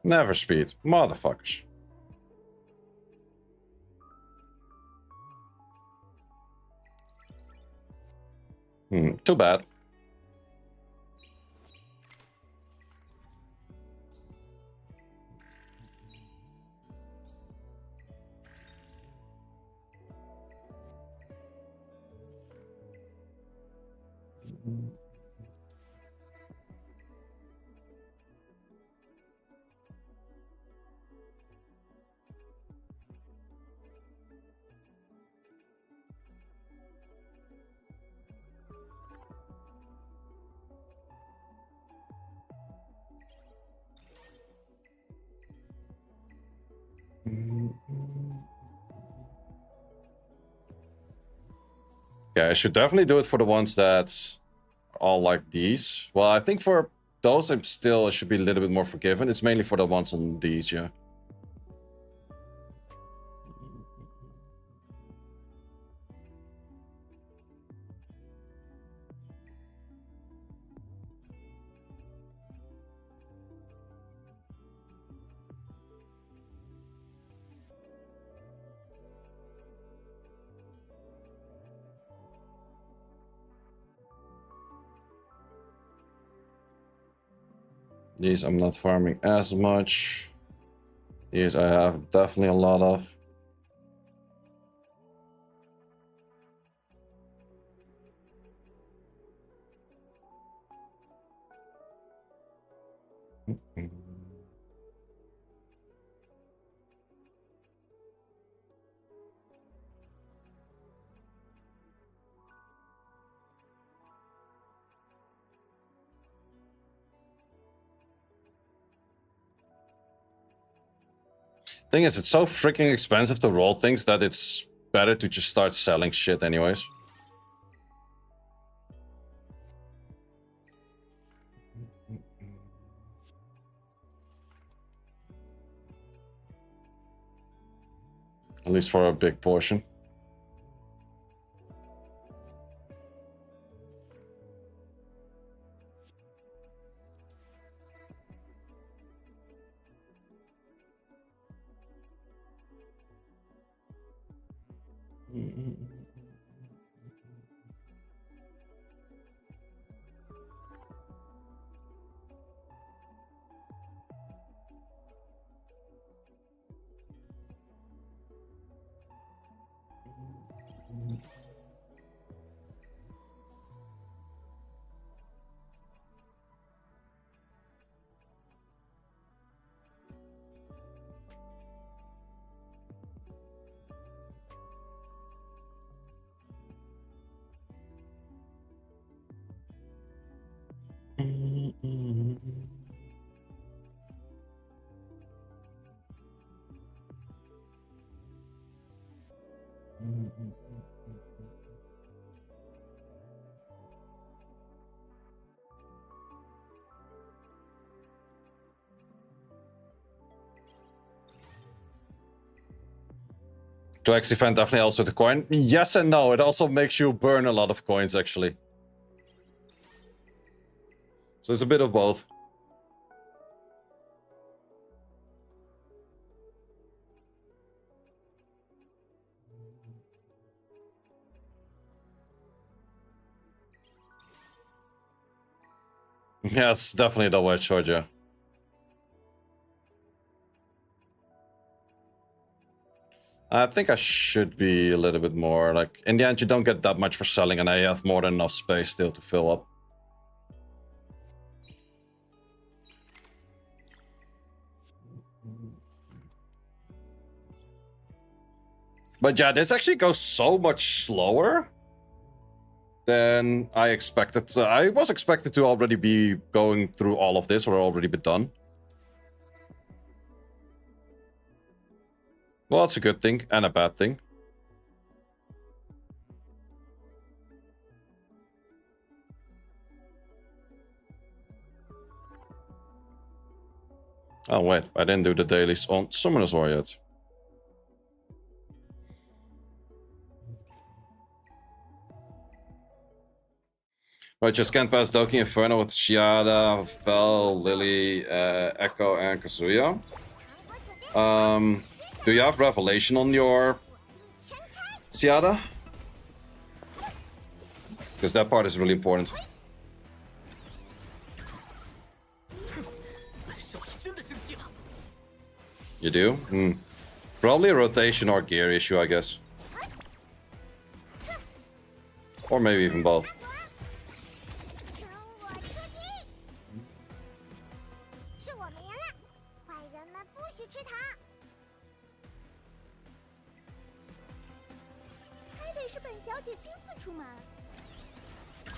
Never speed. Motherfuckers. Too bad. Yeah, I should definitely do it for the ones that are like these. Well, I think for those I should be a little bit more forgiven. It's mainly for the ones on these, yeah. These I'm not farming as much. These I have definitely a lot of. Thing is, it's so freaking expensive to roll things that it's better to just start selling shit anyways. At least for a big portion. To actually find definitely also the coin. Yes and no. It also makes you burn a lot of coins actually. So it's a bit of both. Yeah, it's definitely a double-edged sword, yeah. I think I should be a little bit more, like, in the end you don't get that much for selling and I have more than enough space still to fill up. But yeah, this actually goes so much slower than I expected. I was expected to already be going through all of this or already be done. Well, it's a good thing and a bad thing. Oh wait, I didn't do the dailies on Summoner's War yet. Right, just can't pass Doki Inferno with Shiada, Vel, Lily, Echo, and Kazuya. Do you have Revelation on your Shiada? Because that part is really important. You do? Hmm. Probably a rotation or gear issue, I guess. Or maybe even both. 等我出击！是我们赢了，坏人们不许吃糖。还得是本小姐亲自出马。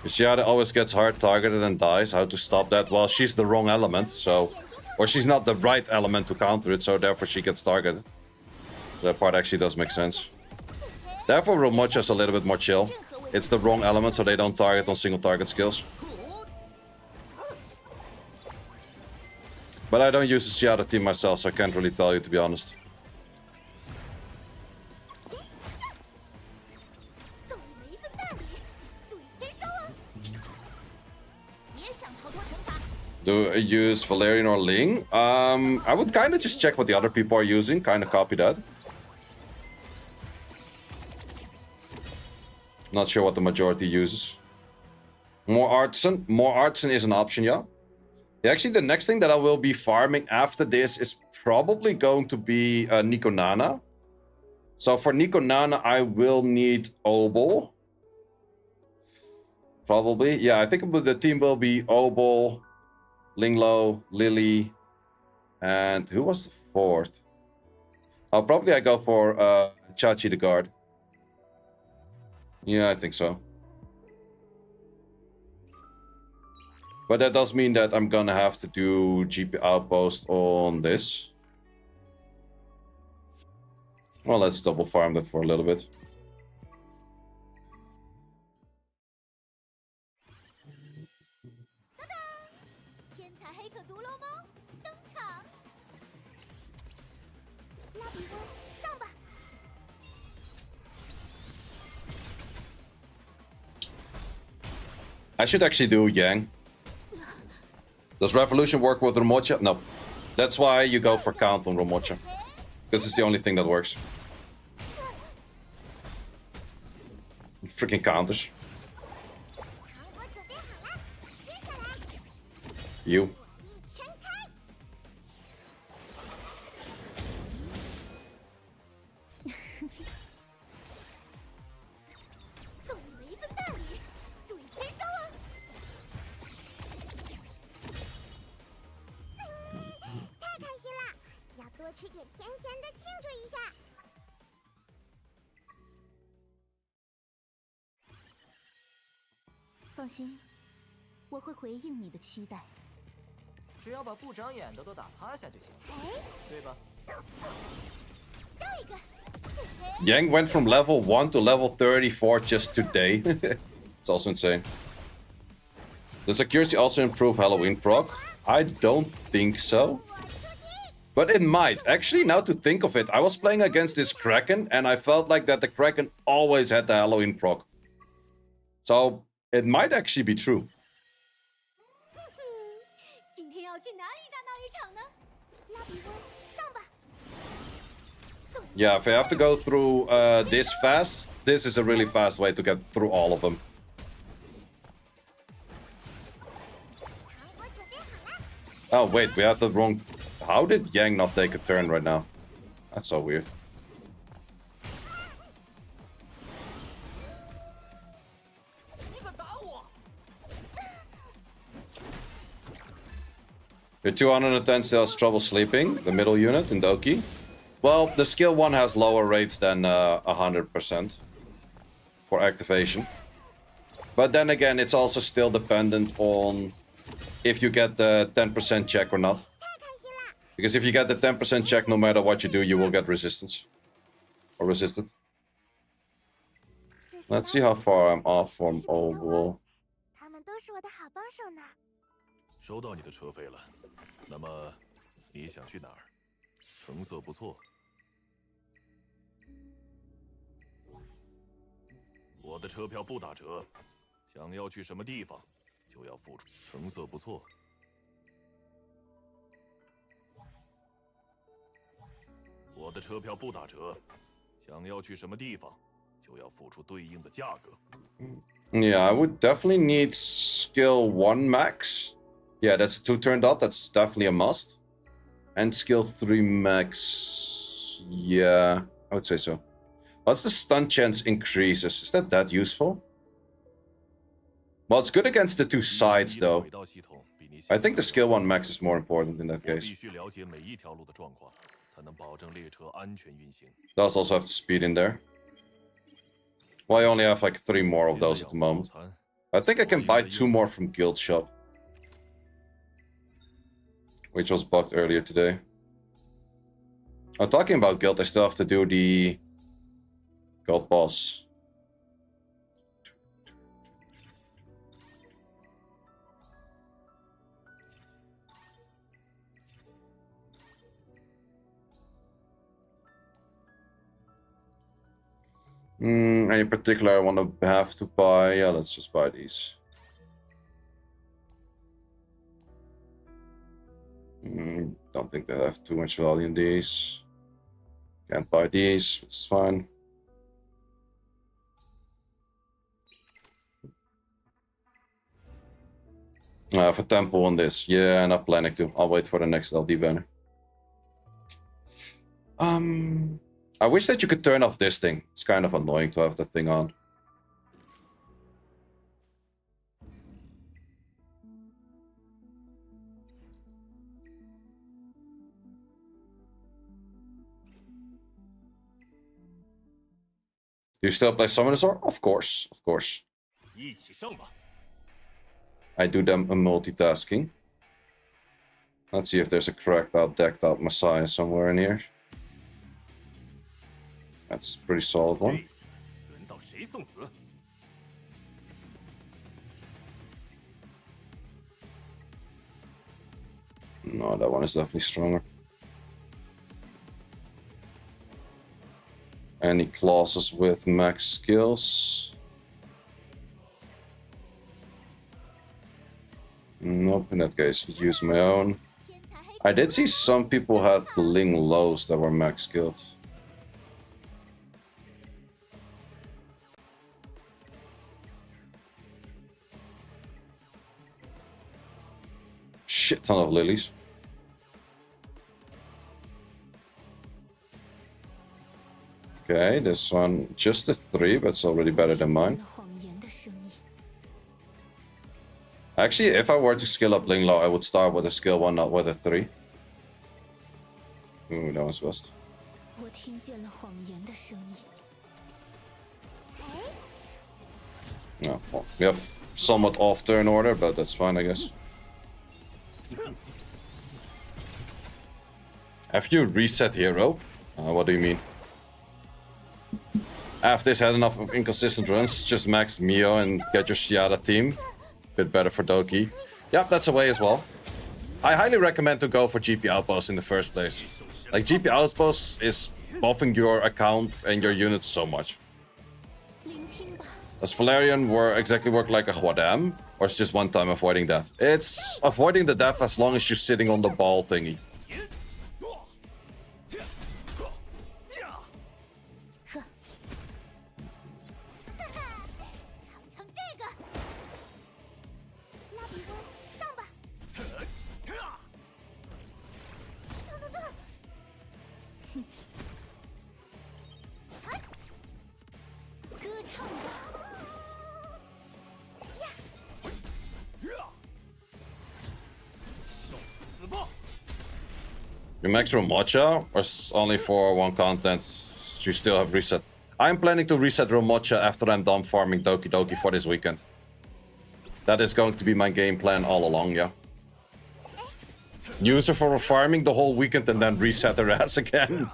Shiada always gets hard targeted and dies. How to stop that? Well, she's the wrong element, so... Or she's not the right element to counter it, so therefore she gets targeted. That part actually does make sense. Therefore, Romocha's a little bit more chill. It's the wrong element, so they don't target on single target skills. But I don't use the Shiada team myself, so I can't really tell you, to be honest. 送你们一份大礼，注意签收啊！别想逃脱惩罚。 Do I use Valerian or Ling? I would kind of just check what the other people are using, kind of copy that. Not sure what the majority uses. More artisan? More artisan is an option, yeah. Yeah, actually, the next thing that I will be farming after this is probably going to be Nico Nana. So for Nico Nana, I will need Obol. Probably. Yeah, I think the team will be Obol, Linglo, Lily, and who was the fourth? Oh, probably I go for Chachi the guard. Yeah, I think so. But that does mean that I'm gonna have to do GP outpost on this. Well, let's double farm that for a little bit. 天才黑客独龙猫登场！拉比翁，上吧！ I should actually do Yang. Does Revolution work with Romocha? No. That's why you go for count on Romocha. Because it's the only thing that works. Freaking counters. 糖果准备好了，接下来 You. 一圈开。送你们一份大礼，注意签收啊！太开心了，要多吃点甜甜的庆祝一下。放心，我会回应你的期待。只要把不长眼的都打趴下就行，对吧？下一个， Yang went from level 1 to level 34 just today. It's also insane. Does accuracy also improve Halloween proc? I don't think so. But it might. Actually, now to think of it, I was playing against this Kraken, and I felt like that the Kraken always had the Halloween proc. So, it might actually be true. 今天要去哪里大闹一场呢？拉比翁，上吧！ Yeah, if I have to go through this fast, this is a really fast way to get through all of them. 糖果准备好了， Oh, wait, we have the wrong... How did Yang not take a turn right now? That's so weird. Your 210 still has trouble sleeping, the middle unit in Doki. Well, the skill 1 has lower rates than 100% for activation. But then again, it's also still dependent on if you get the 10% check or not. 太开心了， Because if you get the 10% check, no matter what you do, you will get resistance. Or resisted. 这是 Let's see how far I'm off from Obol. 他们都是我的好帮手呢。收到你的车费了，那么你想去哪儿？成色不错。我的车票不打折，想要去什么地方？就要付出。成色不错。我的车票不打折，想要去什么地方，就要付出对应的价格。Yeah, I would definitely need skill 1 max. Yeah, that's a 2-turn dot. That's definitely a must. And skill 3 max. Yeah, I would say so. What's the stun chance increases? Is that useful? Well, it's good against the 2 sides, though. I think the skill 1 max is more important in that case. Does also have the speed in there. Well, I only have like 3 more of those at the moment. I think I can buy 2 more from Guild Shop, which was bugged earlier today. I'm talking about Guild, I still have to do the Gold Boss. Any particular I want to have to buy? Yeah, let's just buy these. Don't think they have too much value in these. Can't buy these, it's fine. I have a temple on this. Yeah, not planning to. I'll wait for the next LD banner. I wish that you could turn off this thing. It's kind of annoying to have that thing on. Do you still play Summoner? Of course, of course. I do them multitasking. Let's see if there's a cracked out, decked out Messiah somewhere in here. That's a pretty solid one. No, that one is definitely stronger. Any clauses with max skills? Nope, in that case, use my own. I did see some people had Ling Lows that were max skilled. Shit ton of lilies. Okay, this one just a 3, but it's already better than mine. Actually, if I were to skill up Ling Lao, I would start with a skill 1, not with a 3. Ooh, that was best. No, well, we have somewhat off turn order, but that's fine, I guess. Have you reset hero? What do you mean? After this had enough of inconsistent runs, just max Mio and get your Shiada team. Bit better for Doki. Yep, that's a way as well. I highly recommend to go for GP Outpost in the first place. Like, GP Outpost is buffing your account and your units so much. Does Valerian work like a Huadam? Or it's just one time avoiding death? It's avoiding the death as long as you're sitting on the ball thingy. You max Romocha, or only for one content? You still have reset. I'm planning to reset Romocha after I'm done farming Doki Doki for this weekend. That is going to be my game plan all along, yeah. Use her for farming the whole weekend and then reset her ass again.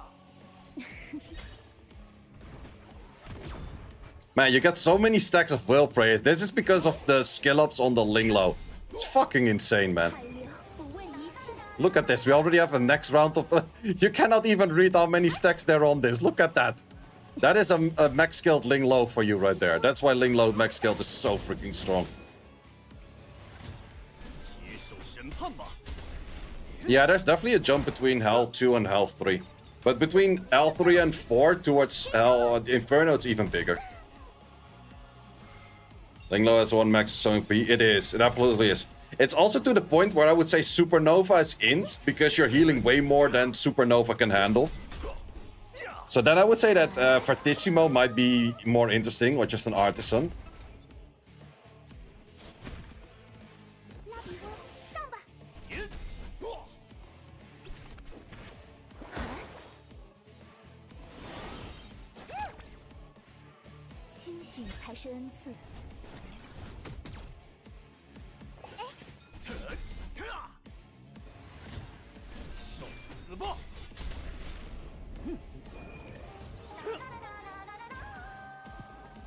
Man, you get so many stacks of Will Praise. This is because of the skill ups on the Ling Lao. It's fucking insane, man. Look at this, we already have a next round of... you cannot even read how many stacks there are on this. Look at that. That is a max skilled Ling Lao for you right there. That's why Ling Lao max skilled is so freaking strong. Yeah, there's definitely a jump between Hell 2 and Hell 3. But between Hell 3 and 4 towards Hell Inferno, it's even bigger. Linglo has 1 max sowing P. It is. It absolutely is. It's also to the point where I would say Supernova is int, because you're healing way more than Supernova can handle. So then I would say that Fortissimo might be more interesting, or just an artisan. 拉比乌，上吧！清醒才是恩赐。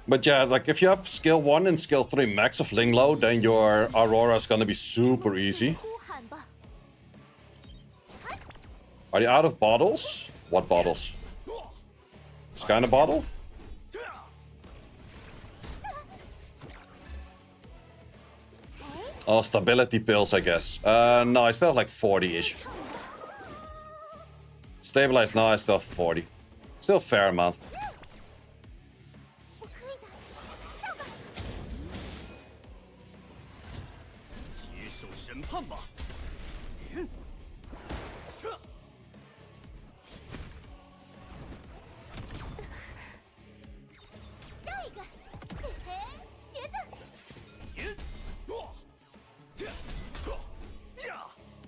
But yeah, like if you have skill 1 and skill 3 max of Linglo, then your Aurora is gonna be super easy. 呼喊吧！ Are you out of bottles? What bottles? This kind of bottle? Oh, stability pills, I guess. No, I still have like 40-ish. Stabilize, no, I still have 40. Still a fair amount. 我可以的，上吧！接受审判吧。上一个，嘿嘿，茄子。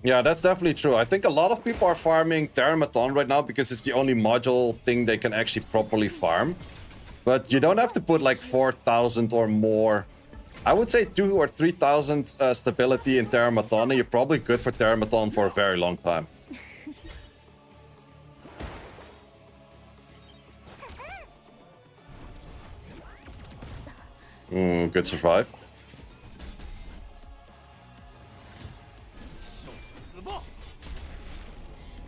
Yeah, that's definitely true. I think a lot of people are farming Terramaton right now because it's the only module thing they can actually properly farm. But you don't have to put like 4,000 or more. I would say 2,000 or 3,000 stability in Terramaton, and you're probably good for Terramaton for a very long time. Good survive.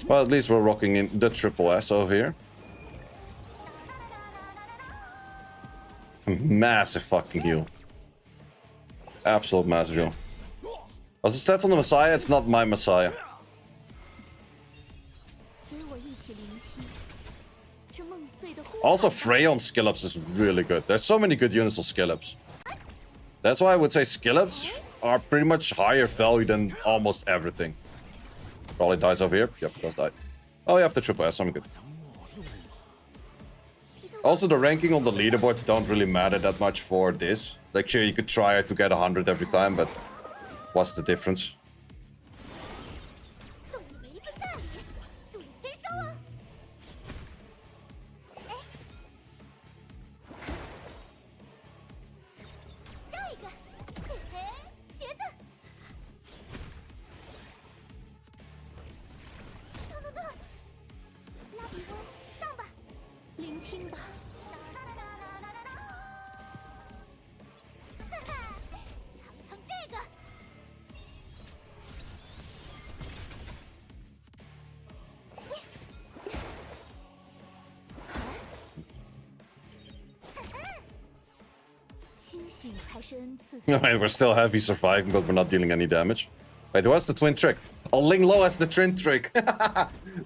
Well, at least we're rocking in the triple S over here. Massive fucking heal. Absolute massive heal. As the stats on the Messiah, it's not my Messiah. 随我一起聆听这梦碎的呼喊。 Also, Freyon skill ups is really good. There's so many good units on skill ups. That's why I would say skill ups are pretty much higher value than almost everything. Probably dies over here. Yep, does die. Oh, you have the triple S. I'm good. Also, the ranking on the leaderboards don't really matter that much for this. Like, sure, you could try to get 100 every time, but what's the difference? 送你们一份大礼，祝你签收哦。下一个，嘿嘿，茄子。等等等，拉比乌，上吧！聆听吧。 哈哈，尝尝这个。 清醒才是恩赐。 Alright, we're still heavy surviving, but we're not dealing any damage. Wait, who has the twin trick? Oh, Linglo has the twin trick.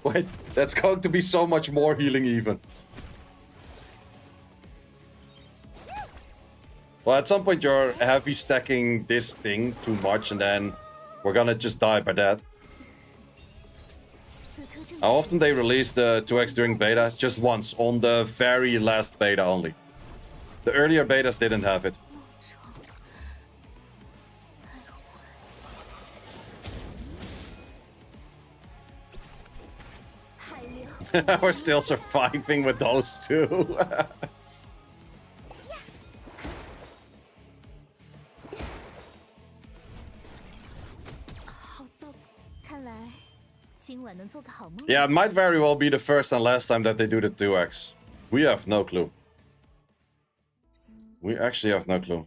Wait, that's going to be so much more healing even. Well, at some point you're heavy stacking this thing too much, and then we're gonna just die by that. 此刻正 How often they release the 2x during beta? Just once, on the very last beta only. The earlier betas didn't have it. 海流。 We're still surviving with those two. 好糟，看来今晚能做个好梦。 Yeah, it might very well be the first and last time that they do the 2x. We have no clue. We actually have no clue.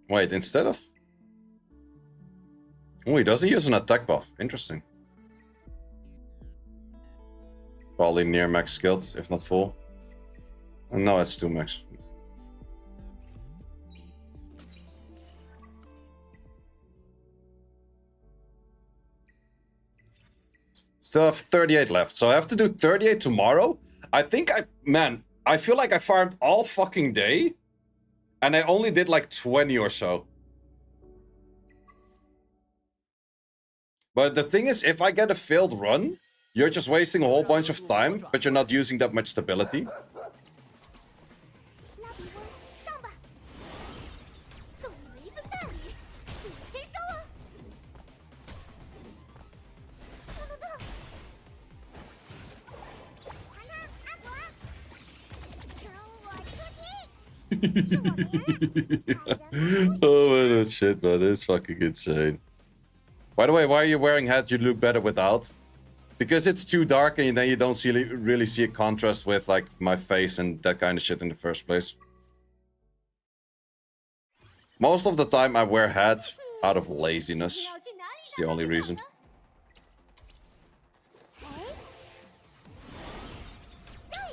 Wait, instead of... Oh, he doesn't use an attack buff. Interesting. Probably near max skilled, if not full. No, it's 2 max. Still have 38 left, so I have to do 38 tomorrow. I think I feel like I farmed all fucking day, and I only did like 20 or so. But the thing is, if I get a failed run, you're just wasting a whole bunch of time, but you're not using that much stability. 蜡笔翁，上吧！送你们一份大礼，请你先收啊！等等，糖糖，阿朵，跟我出击！是我们呀！ Oh man, that shit, man, it's fucking insane. By the way, why are you wearing hat? You look better without. Because it's too dark and then you don't really see a contrast with like my face and that kind of shit in the first place. Most of the time I wear hat out of laziness. It's the only reason.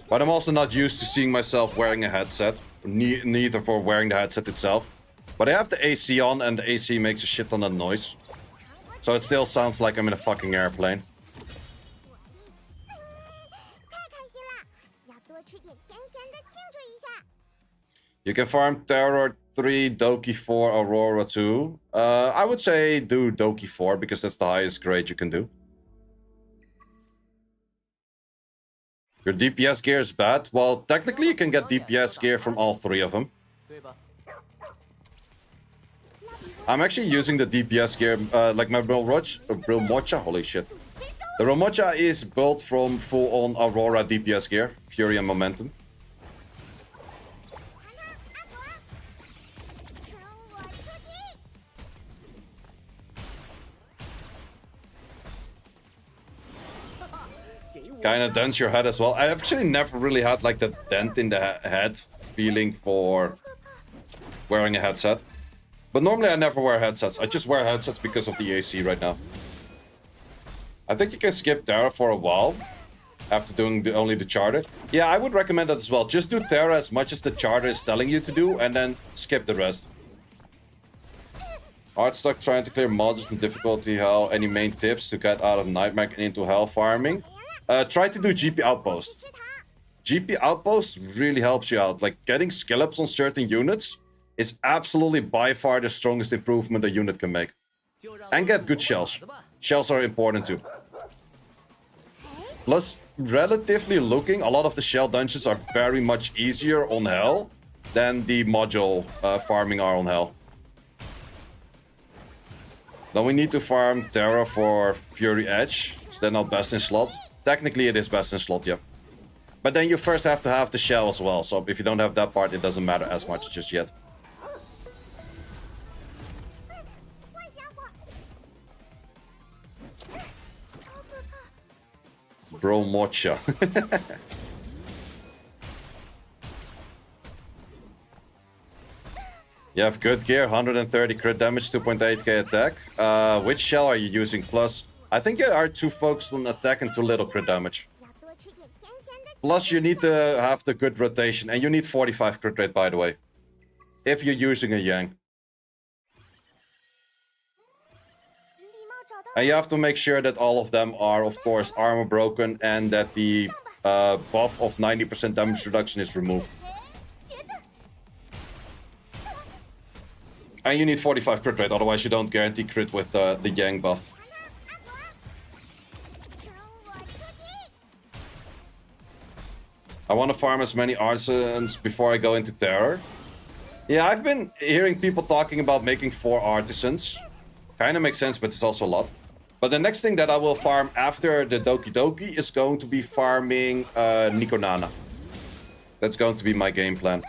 But I'm also not used to seeing myself wearing a headset. Neither for wearing the headset itself. But I have the AC on and the AC makes a shit ton of noise. So it still sounds like I'm in a fucking airplane. 太开心了，要多吃点甜甜的庆祝一下。 You can farm Terror 3, Doki 4, Aurora 2. I would say do Doki 4 because that's the highest grade you can do. Your DPS gear is bad. Well, technically you can get DPS gear from all 3 of them. 对吧？ I'm actually using the DPS gear, like my Brilmocha, holy shit. The Brilmocha is built from full-on Aurora DPS gear, Fury and Momentum. 糖糖，阿朵，跟我出击！ Kinda dents your head as well. I actually never really had like that dent in the head feeling for wearing a headset. But normally I never wear headsets. I just wear headsets because of the AC right now. I think you can skip Terra for a while after doing only the charter. Yeah, I would recommend that as well. Just do Terra as much as the charter is telling you to do and then skip the rest. Art stuck trying to clear mods and difficulty hell. Any main tips to get out of Nightmare and into hell farming? Try to do GP Outpost. 吃糖， GP Outpost really helps you out. Like getting skill ups on certain units is absolutely by far the strongest improvement a unit can make. 就让 And get good 我 shells. 打吧 Shells are important too. Plus, relatively looking, a lot of the shell dungeons are very much easier on hell than the module farming are on hell. Then we need to farm Terra for Fury Edge. Is that not best in slot? Technically it is best in slot, yeah. But then you first have to have the shell as well, so if you don't have that part, it doesn't matter as much just yet. 坏家伙！好可怕！ Bro Mocha. You have good gear, 130 crit damage, 2.8k attack. Which shell are you using? Plus, I think you are too focused on attack and too little crit damage. 要多吃点甜甜的。 Plus, you need to have the good rotation, and you need 45 crit rate, by the way. If you're using a Yang. 礼貌找到 And you have to make sure that all of them are, of course, armor broken, and that the buff of 90% damage reduction is removed. 鞋子。 And you need 45 crit rate, otherwise you don't guarantee crit with the Yang buff. 糖糖，阿朵，跟我出击！ I want to farm as many artisans before I go into Terror. Yeah, I've been hearing people talking about making 4 artisans. Kinda makes sense, but it's also a lot. But the next thing that I will farm after the Doki Doki is going to be farming Nikonana. That's going to be my game plan.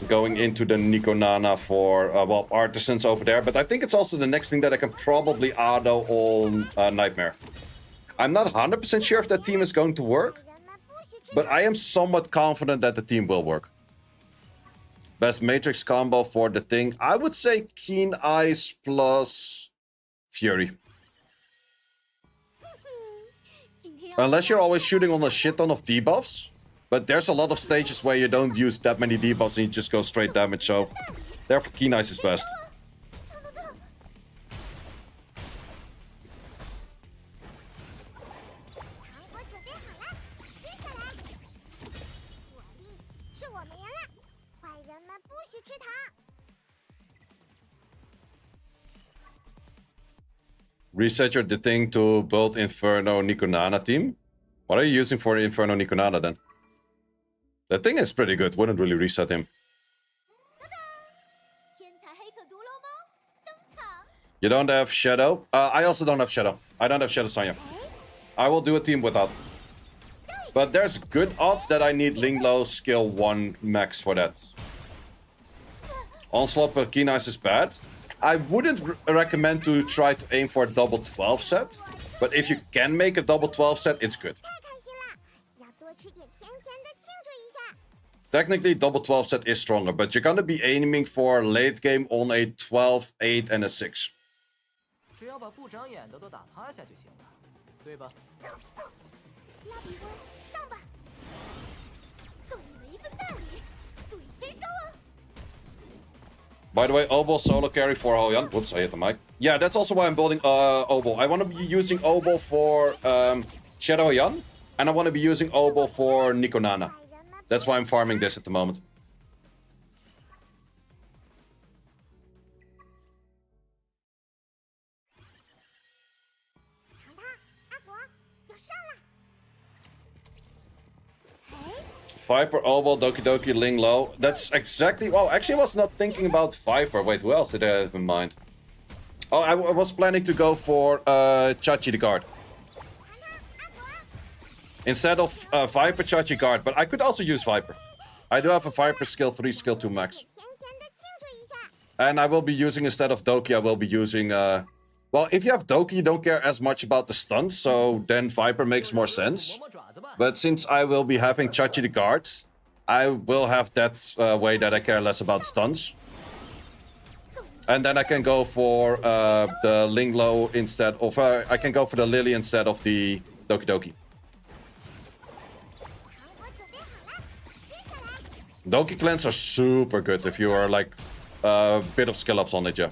Going into the Nikonana for, well, artisans over there. But I think it's also the next thing that I can probably auto on Nightmare. I'm not 100% sure if that team is going to work, 人们不许吃 but I am somewhat confident that the team will work. Best Matrix combo for the thing. I would say Keen Eyes plus Fury. Unless you're always shooting on a shit ton of debuffs. But there's a lot of stages where you don't use that many debuffs and you just go straight damage, so therefore Keen Ice is best. 糖果准备好了，接下来，火力是我们赢了，坏人们不许吃糖。 Reset your thing to build Inferno Nikonana team. What are you using for Inferno Nikonana then? The thing is pretty good, wouldn't really reset him. 天才黑客独龙猫登场。 You don't have Shadow? I also don't have Shadow. I don't have Shadow Sonya. I will do a team without. But there's good odds that I need Linglo skill 1 max for that. Onslaught per Keen Ice is bad. I wouldn't recommend to try to aim for a double 12 set. But if you can make a double 12 set, it's good. 太开心了，要多吃点甜甜的庆祝一下。 Technically, double 12 set is stronger, but you're gonna be aiming for late game on a 12, 8, and a 6. 只要把不长眼的都打趴下就行了，对吧？拉比翁，上吧！送你们一份大礼，注意签收哦。 By the way, Obol solo carry for Hoyan. Whoops, I hit the mic. Yeah, that's also why I'm building Obol. I want to be using Obol for Shadow Hoyan, and I want to be using Obol for Nikonana. That's why I'm farming this at the moment. 糖糖，阿果，要上了。哎， Viper, Obol, Doki Doki, Ling Low. That's exactly... Oh, actually, I was not thinking about Viper. Wait, who else did I have in mind? Oh, I was planning to go for Chachi the guard. 糖糖，阿果， Instead of Viper, Chachi guard. But I could also use Viper. I do have a Viper skill 3, skill 2 max. 甜甜的庆祝一下。 And I will be using, instead of Doki, I will be using... Well, if you have Doki, you don't care as much about the stuns, so then Viper makes more sense. 磨磨爪子吧。 But since I will be having Chachi the guard, I will have that way that I care less about stuns. And then I can go for the Linglo instead of... I can go for the Lily instead of the Doki Doki. 糖果准备好了，接下来， Doki clans are super good if you are like a bit of skill ups on it, yeah.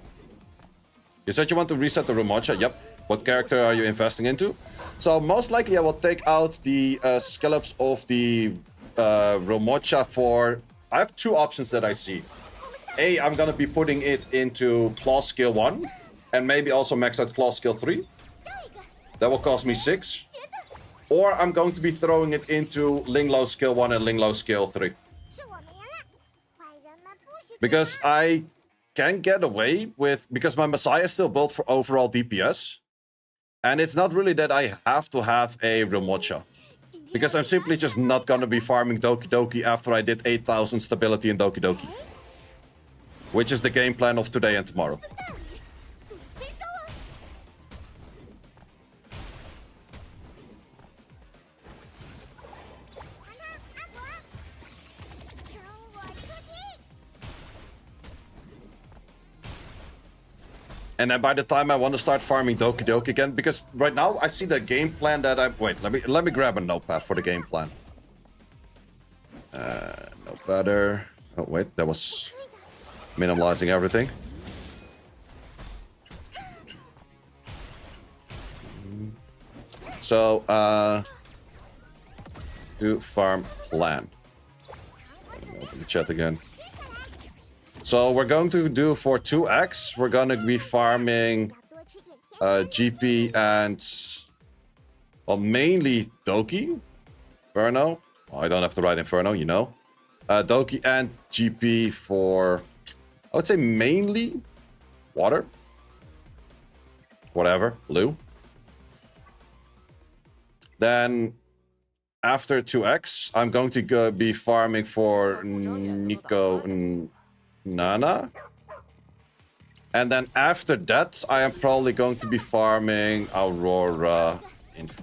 You said you want to reset the Rumocha, yep. What character are you investing into? So most likely I will take out the skill ups of the Rumocha for... I have 2 options that I see. A, I'm gonna be putting it into Claw skill 1. And maybe also max out Claw skill 3. 下一个 That will cost me 6. 茄子， Or I'm going to be throwing it into Linglo skill 1 and Linglo skill 3. 是我们赢了，坏人们不许吃 Because 糖。 I can get away with... Because my Messiah is still built for overall DPS. And it's not really that I have to have a Rumocha. Because I'm simply just not gonna be farming Doki Doki after I did 8,000 stability in Doki Doki. Which is the game plan of today and tomorrow. 大礼，注意签收哦。糖糖，阿果，跟我出击！ And then by the time I want to start farming Doki Doki again, because right now I see the game plan that I... Wait, let me grab a notepad for the game plan. No better. Oh wait, that was minimalizing everything. So, do farm plan. Open the chat again. So we're going to do for 2x, we're gonna be farming 要多吃点甜 GP and... Well, mainly Doki. Inferno. Well, I don't have to write Inferno, you know. Doki and GP for... I would say mainly water. Whatever, blue. Then after 2x, I'm going to go be farming for Nico and Nana. And then after that, I am probably going to be farming Aurora.哎，茄子，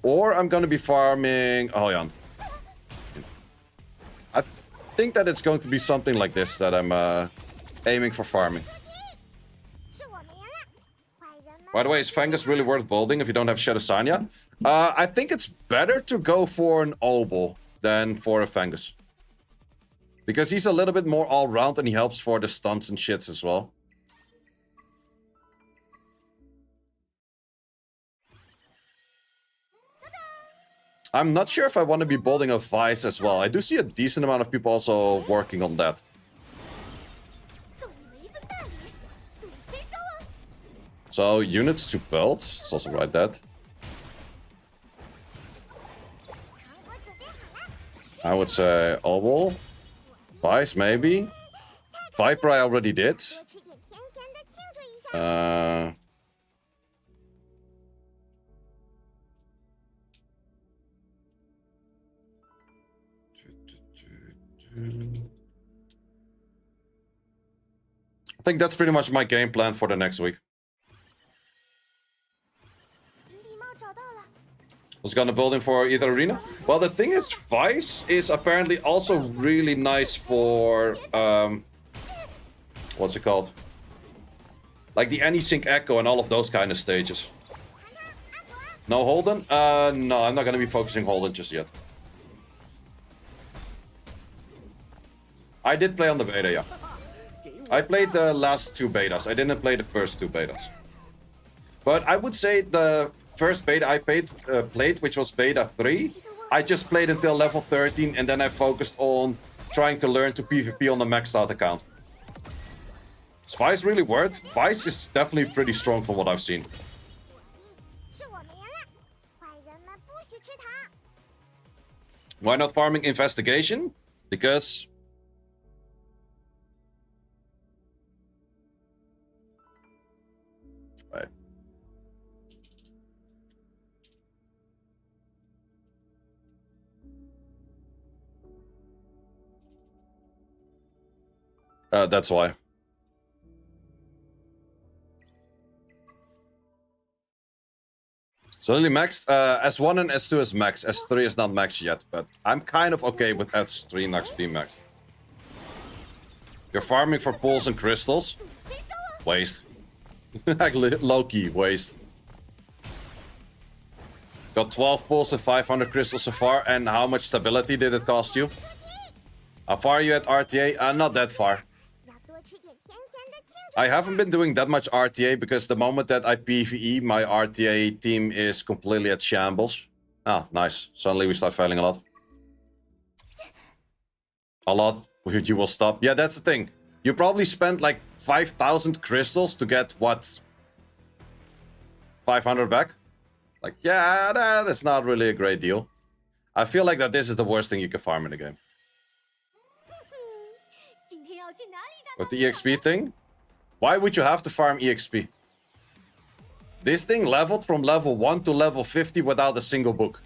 Or I'm going to be farming... Oh, yeah. I think that it's going to be something like this that I'm aiming for farming. 是我们赢了，坏人们 By the way, is Fangus really worth building if you don't have Shadow Sanya? I think it's better to go for an Obol than for a Fangus. Because he's a little bit more all-round and he helps for the stunts and shits as well. I'm not sure if I want to be building a Vice as well. I do see a decent amount of people also working on that. So, units to build. Let's also write that. I would say Obol. Vice, maybe. Viper I already did. I think that's pretty much my game plan for the next week. Was gonna building for Etheria Arena? Well, the thing is, Vice is apparently also really nice for what's it called? Like the Anti-Sync Echo and all of those kind of stages. No Holden? No, I'm not gonna be focusing Holden just yet. I did play on the beta, yeah. I played the last 2 betas. I didn't play the first 2 betas. But I would say the first beta I played, which was beta 3, I just played until level 13 and then I focused on trying to learn to PvP on the maxed out account. Is Vice really worth? Vice is definitely pretty strong from what I've seen. Why not farming investigation? Because... Right. That's why. So Lily maxed. S1 and S2 is maxed. S3 is not maxed yet, but I'm kind of okay with S3 next being maxed. You're farming for pools and crystals? Waste. Like low-key waste. Got 12 pools and 500 crystals so far, and how much stability did it cost you? How far are you at RTA? Not that far. I haven't been doing that much RTA because the moment that I PvE, my RTA team is completely at shambles. Ah, nice. Suddenly we start failing a lot. A lot. You will stop. Yeah, that's the thing. You probably spent like 5,000 crystals to get, what? 500 back? Like, yeah, that is not really a great deal. I feel like that this is the worst thing you can farm in the game. With the EXP thing? Why would you have to farm EXP? This thing leveled from level 1 to level 50 without a single book.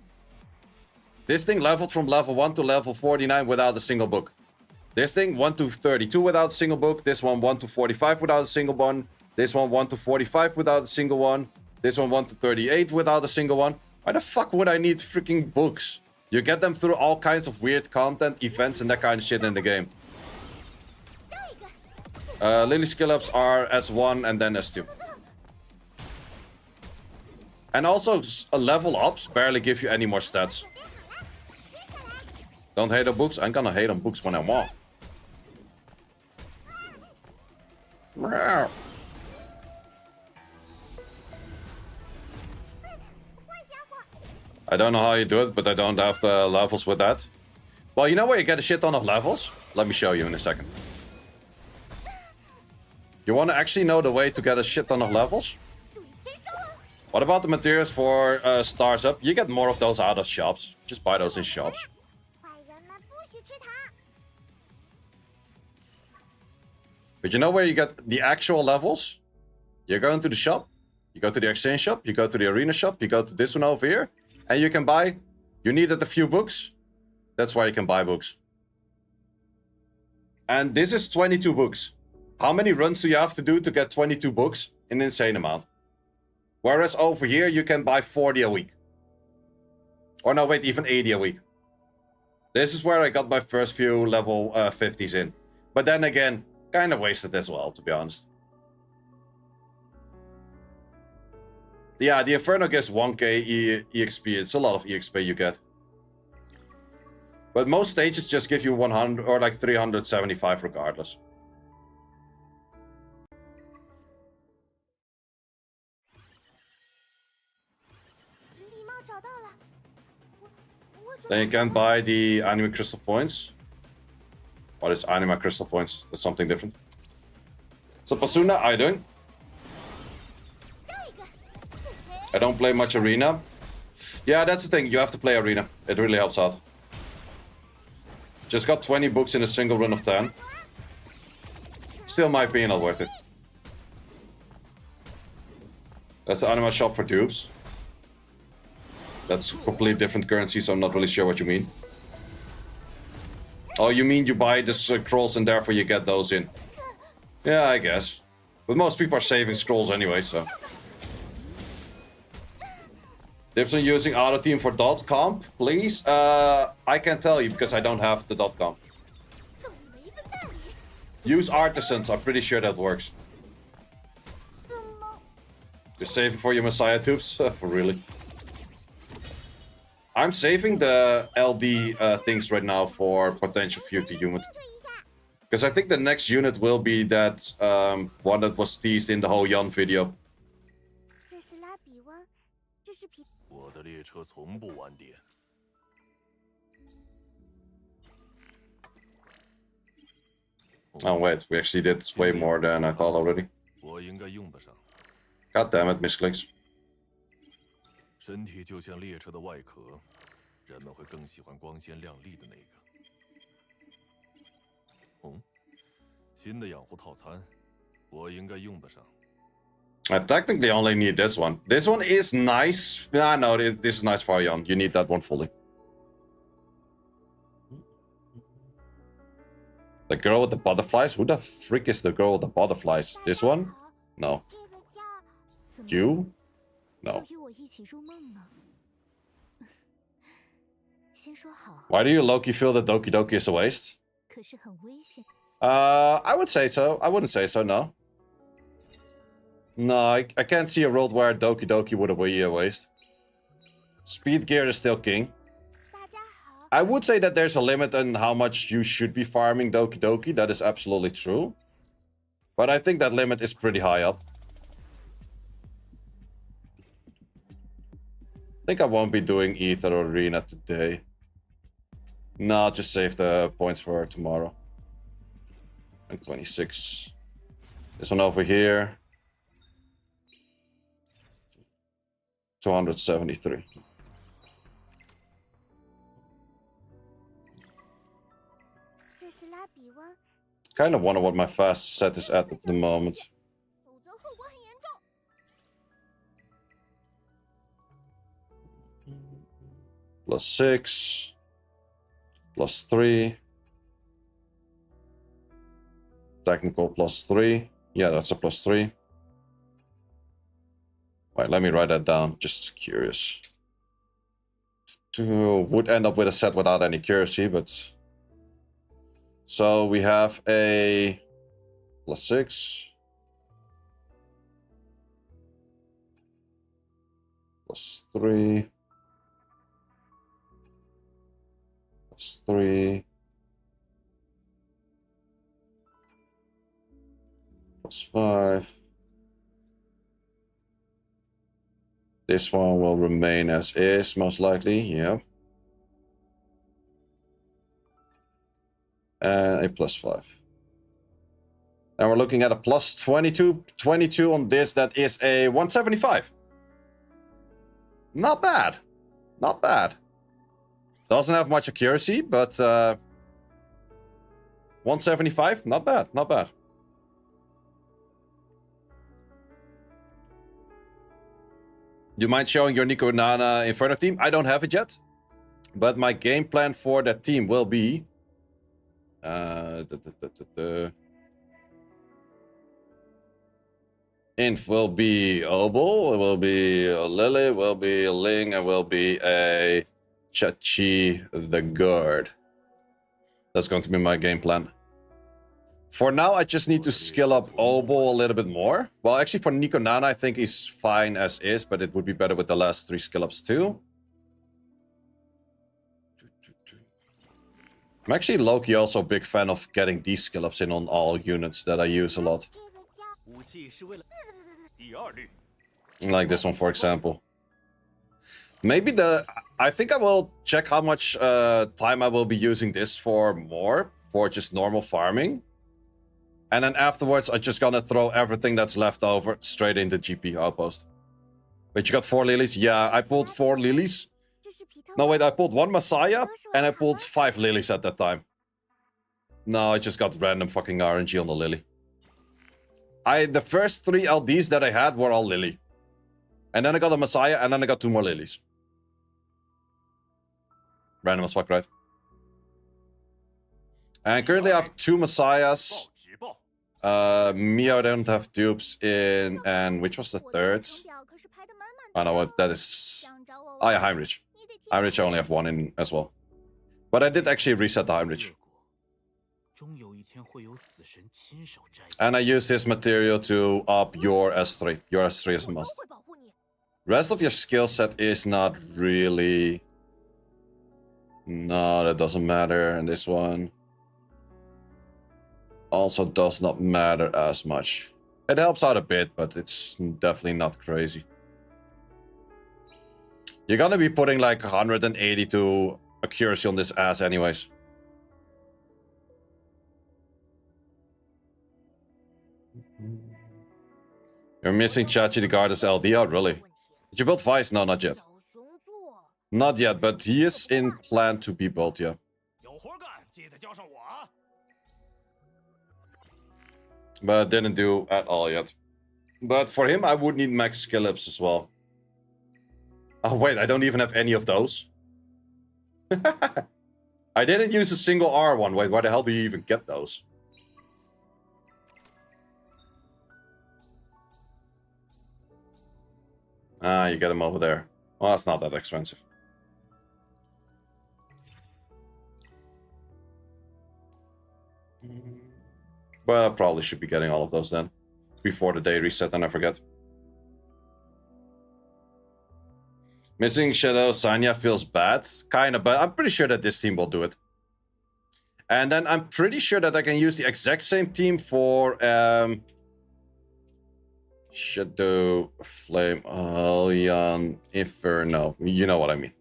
This thing leveled from level 1 to level 49 without a single book. This thing 1 to 32 without a single book. This one 1 to 45 without a single one. This one 1 to 45 without a single one. This one 1 to 38 without a single one. Why the fuck would I need freaking books? You get them through all kinds of weird content, events and that kind of shit in the game. Lily skill ups are S1 and then S2. And also, level ups barely give you any more stats. Don't hate on books? I'm gonna hate on books when I want. I don't know how you do it, but I don't have the levels with that. Well, you know where you get a shit ton of levels? Let me show you in a second. You want to actually know the way to get a shit ton of levels? What about the materials for stars up? You get more of those out of shops. Just buy those in shops. But you know where you get the actual levels? You go into the shop, you go to the exchange shop, you go to the arena shop, you go to this one over here, and you can buy. You needed a few books. That's why you can buy books. And this is 22 books. How many runs do you have to do to get 22 books? An insane amount. Whereas over here, you can buy 40 a week. Or no, wait, even 80 a week. This is where I got my first few level 50s in. But then again, kind of wasted as well, to be honest. Yeah, the Inferno gives 1k EXP. It's a lot of EXP you get. But most stages just give you 100 or like 375 regardless. Then you can buy the anime crystal points. What is anime crystal points? That's something different. So Pasuna, how you doing? I don't play much arena. Yeah, that's the thing. You have to play arena. It really helps out. Just got 20 books in a single run of 10. Still, in my opinion, not worth it. That's the anima shop for dupes. That's a completely different currency, so I'm not really sure what you mean. Oh, you mean you buy the scrolls and therefore you get those in? Yeah, I guess. But most people are saving scrolls anyway, so. Tips on using auto team for dot comp, please? I can't tell you because I don't have the dot comp. Use artisans, I'm pretty sure that works. You're saving for your Messiah tubes? For really? I'm saving the LD things right now for potential future unit. Because I think the next unit will be that one that was teased in the whole Jan video. 这是拉比湾，这是皮。我的列车从不晚点。Oh wait, we actually did way more than I thought already. 我应该用得上。 God damn it, misclicks. 身体就像列车的外壳，人们会更喜欢光鲜亮丽的那个。哦，新的养护套餐，我应该用得上。 I technically only need this one. This one is nice. Yeah, no, this is nice for Jan. You need that one fully. The girl with the butterflies? Who the frick is the girl with the butterflies? This one? No. 这个叫 You? No. 就与我一起入梦吗？先说好， Why do you Loki feel that Doki Doki is a waste? 可是很危险。 I would say so. I wouldn't say so, no. No, I can't see a world where Doki Doki would be a waste. Speed gear is still king. 大家好， I would say that there's a limit on how much you should be farming Doki Doki. That is absolutely true. But I think that limit is pretty high up. I think I won't be doing Ether or Arena today. No, I'll just save the points for tomorrow. And 26. This one over here. 273. Kind of wonder what my fast set is at the moment. 否则后果很严重。 +6. +3. Technical +3. Yeah, that's a +3. Wait, let me write that down. Just curious. Would end up with a set without any accuracy, but... So we have a +6. +3. +3. +5. This one will remain as is, most likely, yeah. And a +5. And we're looking at a +22. 22 on this, that is a 175. Not bad. Not bad. Doesn't have much accuracy, but 175, not bad, not bad. You mind showing your Nico Nana Inferno team? I don't have it yet. But my game plan for that team will be... Inf will be Obel, it will be a Lily, will be a Ling, and will be a Chachi the Guard. That's going to be my game plan. For now, I just need to skill up Obo a little bit more. Well, actually, for Nico Nana, I think he's fine as is, but it would be better with the last 3 skill ups too. I'm actually low-key also a big fan of getting these skill ups in on all units that I use a lot. 武器是为了第二律。 Like this one, for example. Maybe I think I will check how much time I will be using this for more, for just normal farming. And then afterwards, I'm just gonna throw everything that's left over straight into GP outpost. Wait, you got 4 lilies? Yeah, I pulled 4 lilies. No, wait, I pulled 1 Messiah, and I pulled 5 lilies at that time. No, I just got random fucking RNG on the lily. The first 3 LDs that I had were all lily. And then I got a Messiah, and then I got 2 more lilies. Random as fuck, right? And currently I have 2 Messiahs. Mio, I don't have dupes in, and which was the third? I know what that is. Oh yeah, Heinrich. Heinrich I only have 1 in as well. But I did actually reset the Heinrich. And I use this material to up your S3. Your S3 is a must. Rest of your skill set is not really... No, that doesn't matter. And this one also does not matter as much. It helps out a bit, but it's definitely not crazy. You're gonna be putting like 182 accuracy on this ass anyways. You're missing Chachi the Guardian's LD out, really? Did you build Vice? No, not yet. Not yet, but he is in plan to be built, yeah. But didn't do at all yet. But for him, I would need max skill ups as well. Oh wait, I don't even have any of those. I didn't use a single R one. Wait, why the hell do you even get those? Ah, you get them over there. Well, that's not that expensive. But I probably should be getting all of those then. Before the day reset and I forget. Missing Shadow Sanya feels bad. Kinda, but I'm pretty sure that this team will do it. And then I'm pretty sure that I can use the exact same team for... Shadow, Flame, Alien, Inferno. You know what I mean.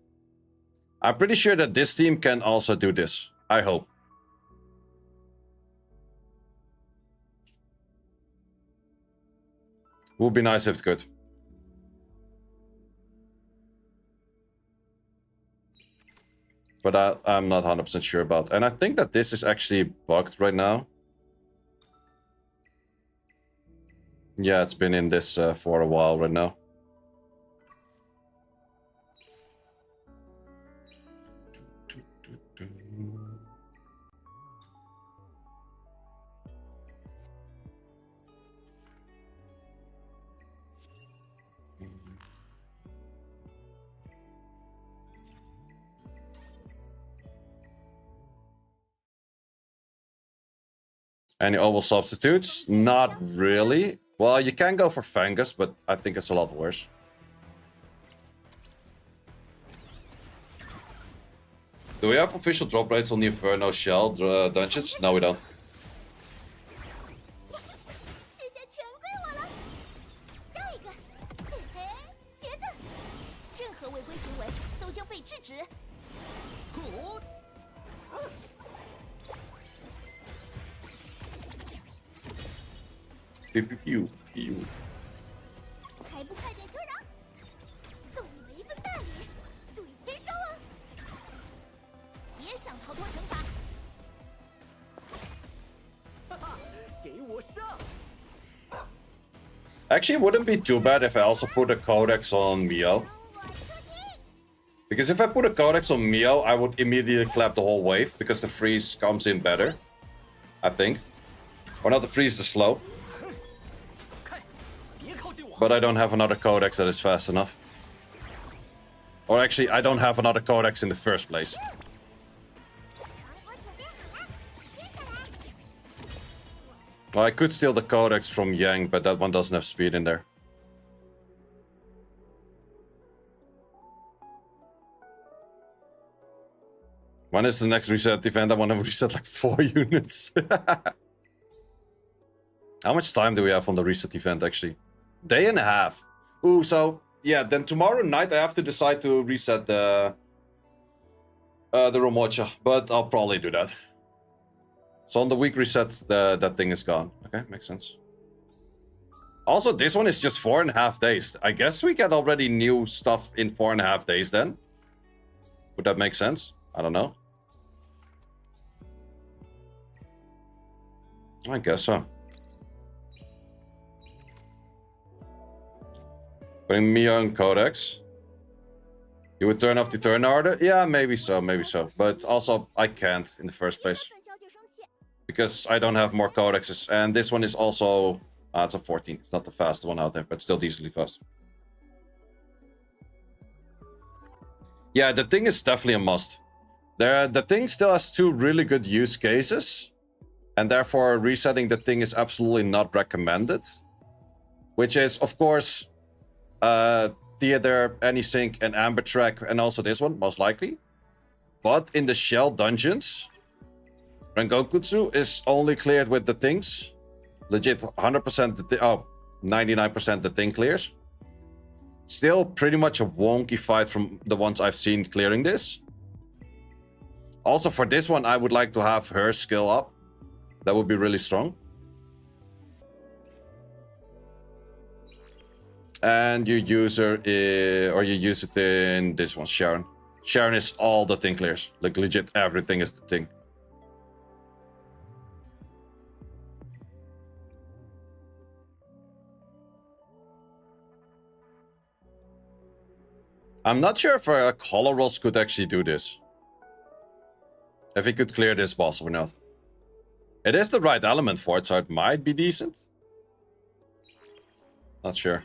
I'm pretty sure that this team can also do this. I hope. Would be nice if it could. But I'm not 100% sure about. And I think that this is actually bugged right now. Yeah, it's been in this for a while right now. Any oval substitutes? Not really. Well, you can go for Fungus, but I think it's a lot worse. Do we have official drop rates on the Inferno Shell dungeons? No, we don't. Pew, pew, pew, pew. Actually, it wouldn't be too bad if I also put a codex on Mio. Because if I put a codex on Mio, I would immediately clap the whole wave, because the freeze comes in better. I think. Or not the freeze, the slow. But I don't have another codex that is fast enough. Or actually, I don't have another codex in the first place. Well, I could steal the Codex from Yang, but that one doesn't have speed in there. When is the next reset event? I want to reset like 4 units. How much time do we have on the reset event, actually? Day and a half. Ooh, so, yeah, then tomorrow night I have to decide to reset the Romocha, but I'll probably do that. So on the week reset, that thing is gone. Okay, makes sense. Also, this one is just 4.5 days. I guess we get already new stuff in 4.5 days then. Would that make sense? I don't know. I guess so. Putting me on Codex. You would turn off the turn order? Yeah, maybe so, maybe so. But also, I can't in the first place. Because I don't have more Codexes. And this one is also... it's a 14. It's not the fastest one out there, but still decently fast. Yeah, the thing is definitely a must. The thing still has 2 really good use cases. And therefore, resetting the thing is absolutely not recommended. Which is, of course, Theater, Anysync, and Amber Track, and also this one, most likely. But in the Shell dungeons, Rengokutsu is only cleared with the things. Legit, 100% the 99% the thing clears. Still pretty much a wonky fight from the ones I've seen clearing this. Also, for this one, I would like to have her skill up. That would be really strong. And you use her, or you use it in this one, Sharon. Sharon is all the thing clears. Like legit, everything is the thing. I'm not sure if Color Rolls could actually do this. If he could clear this boss or not. It is the right element for it, so it might be decent. Not sure.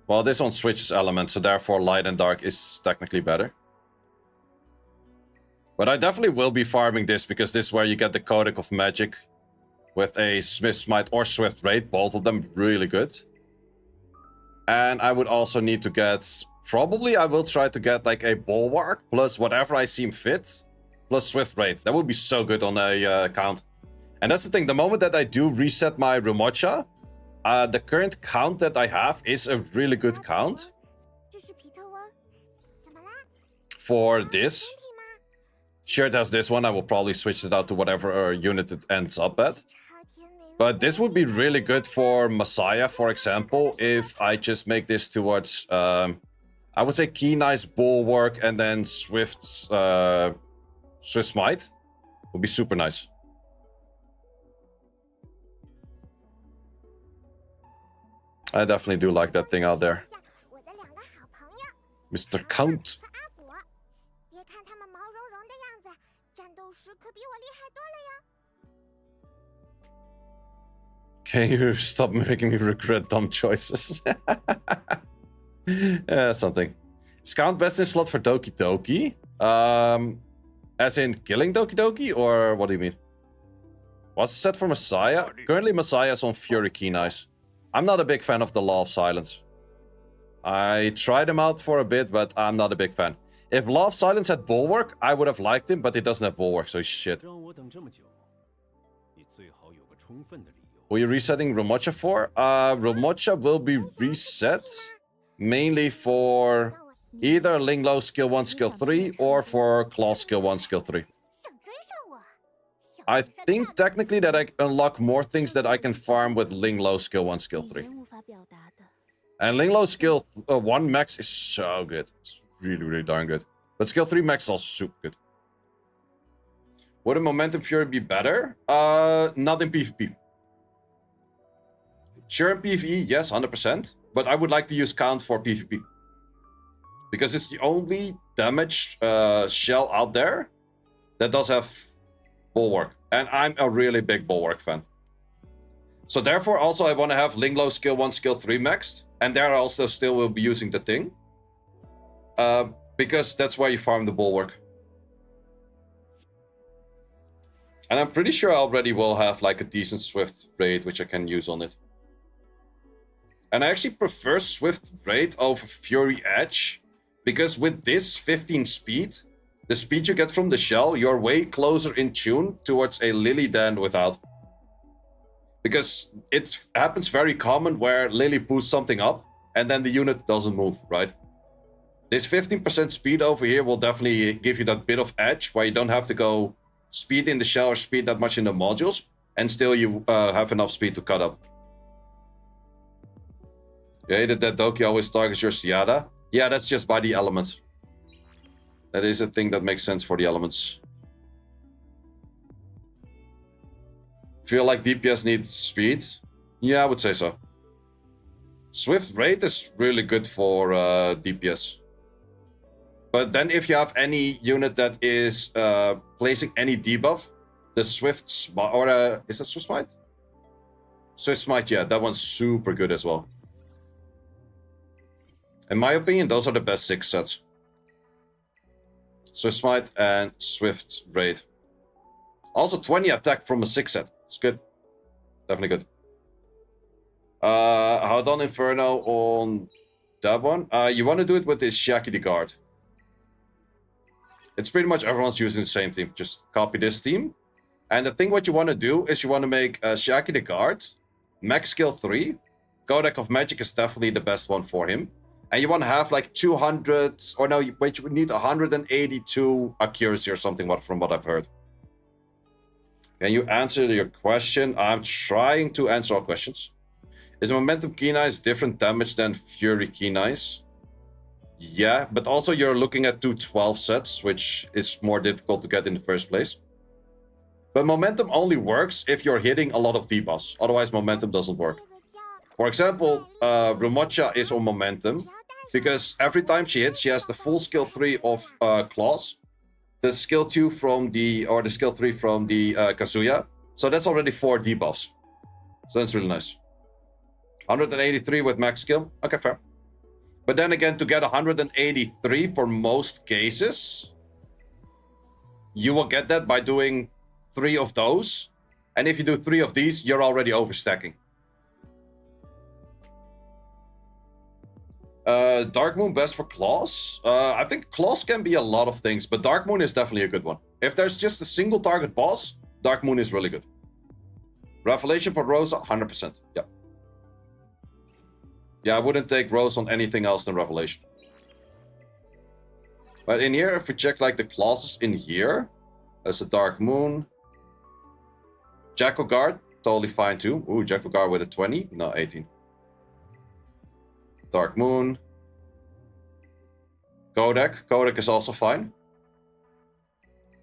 Well, this one switches elements, so therefore light and dark is technically better. But I definitely will be farming this, because this is where you get the Codic of Magic with a Smith Smite or Swift Raid, both of them really good. And I would also need to get... Probably I will try to get like a Bulwark, plus whatever I seem fit, plus Swift Raid. That would be so good on a count. And that's the thing, the moment that I do reset my Rumocha, the current count that I have is a really good count. For this. Sure, it has this one. I will probably switch it out to whatever unit it ends up at. But this would be really good for Messiah, for example, if I just make this towards, I would say Keen Eyes, Bulwark, and then Swift Smite. Would be super nice. I definitely do like that thing out there. Mr. Count. Can you stop making me regret dumb choices? Something. Is Count best in slot for Doki Doki? As in killing Doki Doki? Or what do you mean? What's set for Messiah? Currently Messiah is on Fury Keen Eyes. I'm not a big fan of the Law of Silence. I tried him out for a bit, but I'm not a big fan. If Law of Silence had Bulwark, I would have liked him, but he doesn't have Bulwark, so he's shit. Who are you resetting Rumocha for? Rumocha will be reset mainly for either Linglo skill 1, skill 3, or for Claw skill 1, skill 3. I think technically that I unlock more things that I can farm with Linglo skill 1, skill 3. And Linglo skill 1 max is so good. It's really, really darn good. But skill 3 max is also super good. Would a Momentum Fury be better? Not in PvP. Sure, in PvE, yes, 100%. But I would like to use Count for PvP. Because it's the only damage shell out there that does have Bulwark. And I'm a really big Bulwark fan. So therefore, also I want to have Linglo skill 1, skill 3 maxed. And there I also still will be using the thing. Because that's where you farm the Bulwark. And I'm pretty sure I already will have like a decent Swift raid, which I can use on it. And I actually prefer Swift raid over Fury Edge, because with this 15 speed, the speed you get from the shell, you're way closer in tune towards a Lily than without. Because it happens very common where Lily boosts something up, and then the unit doesn't move, right? This 15% speed over here will definitely give you that bit of edge, where you don't have to go speed in the shell or speed that much in the modules, and still you have enough speed to cut up. You hated that Doki always targets your Siada? Yeah, that's just by the elements. That is a thing that makes sense for the elements. Feel like DPS needs speed? Yeah, I would say so. Swift Raid is really good for DPS. But then if you have any unit that is placing any debuff, the Swift Smite, or is it Swift Smite? Swift Smite, yeah, that one's super good as well. In my opinion, those are the best 6 sets. Swift Smite and Swift Raid. Also 20 attack from a 6 set. It's good. Definitely good. How done Inferno on that one? You want to do it with this Shaki the Guard. It's pretty much everyone's using the same team. Just copy this team. And the thing what you want to do is you want to make Shaki the Guard, max skill 3. Codex of Magic is definitely the best one for him. And you want to have like 200, or no, wait, you would need 182 accuracy or something from what I've heard. Can you answer your question? I'm trying to answer all questions. Is Momentum Keen Eyes different damage than Fury Keen Eyes? Yeah, but also you're looking at 212 sets, which is more difficult to get in the first place. But Momentum only works if you're hitting a lot of debuffs. Otherwise, Momentum doesn't work. For example, Rumocha is on Momentum, because every time she hits, she has the full skill 3 of Claws, the skill 2 from the, or the skill 3 from the Kazuya. So that's already 4 debuffs. So that's really nice. 183 with max skill. Okay, fair. But then again, to get 183 for most cases, you will get that by doing 3 of those. And if you do 3 of these, you're already overstacking. Dark Moon best for Claws? I think Claws can be a lot of things, but Dark Moon is definitely a good one. If there's just a single target boss, Dark Moon is really good. Revelation for Rosa, 100%. Yep. Yeah, I wouldn't take Rose on anything else than Revelation. But in here, if we check like the clauses in here, there's a Dark Moon. Jackal Guard, totally fine too. Ooh, Jackal Guard with a 20? No, 18. Dark Moon. Kodak. Kodak is also fine.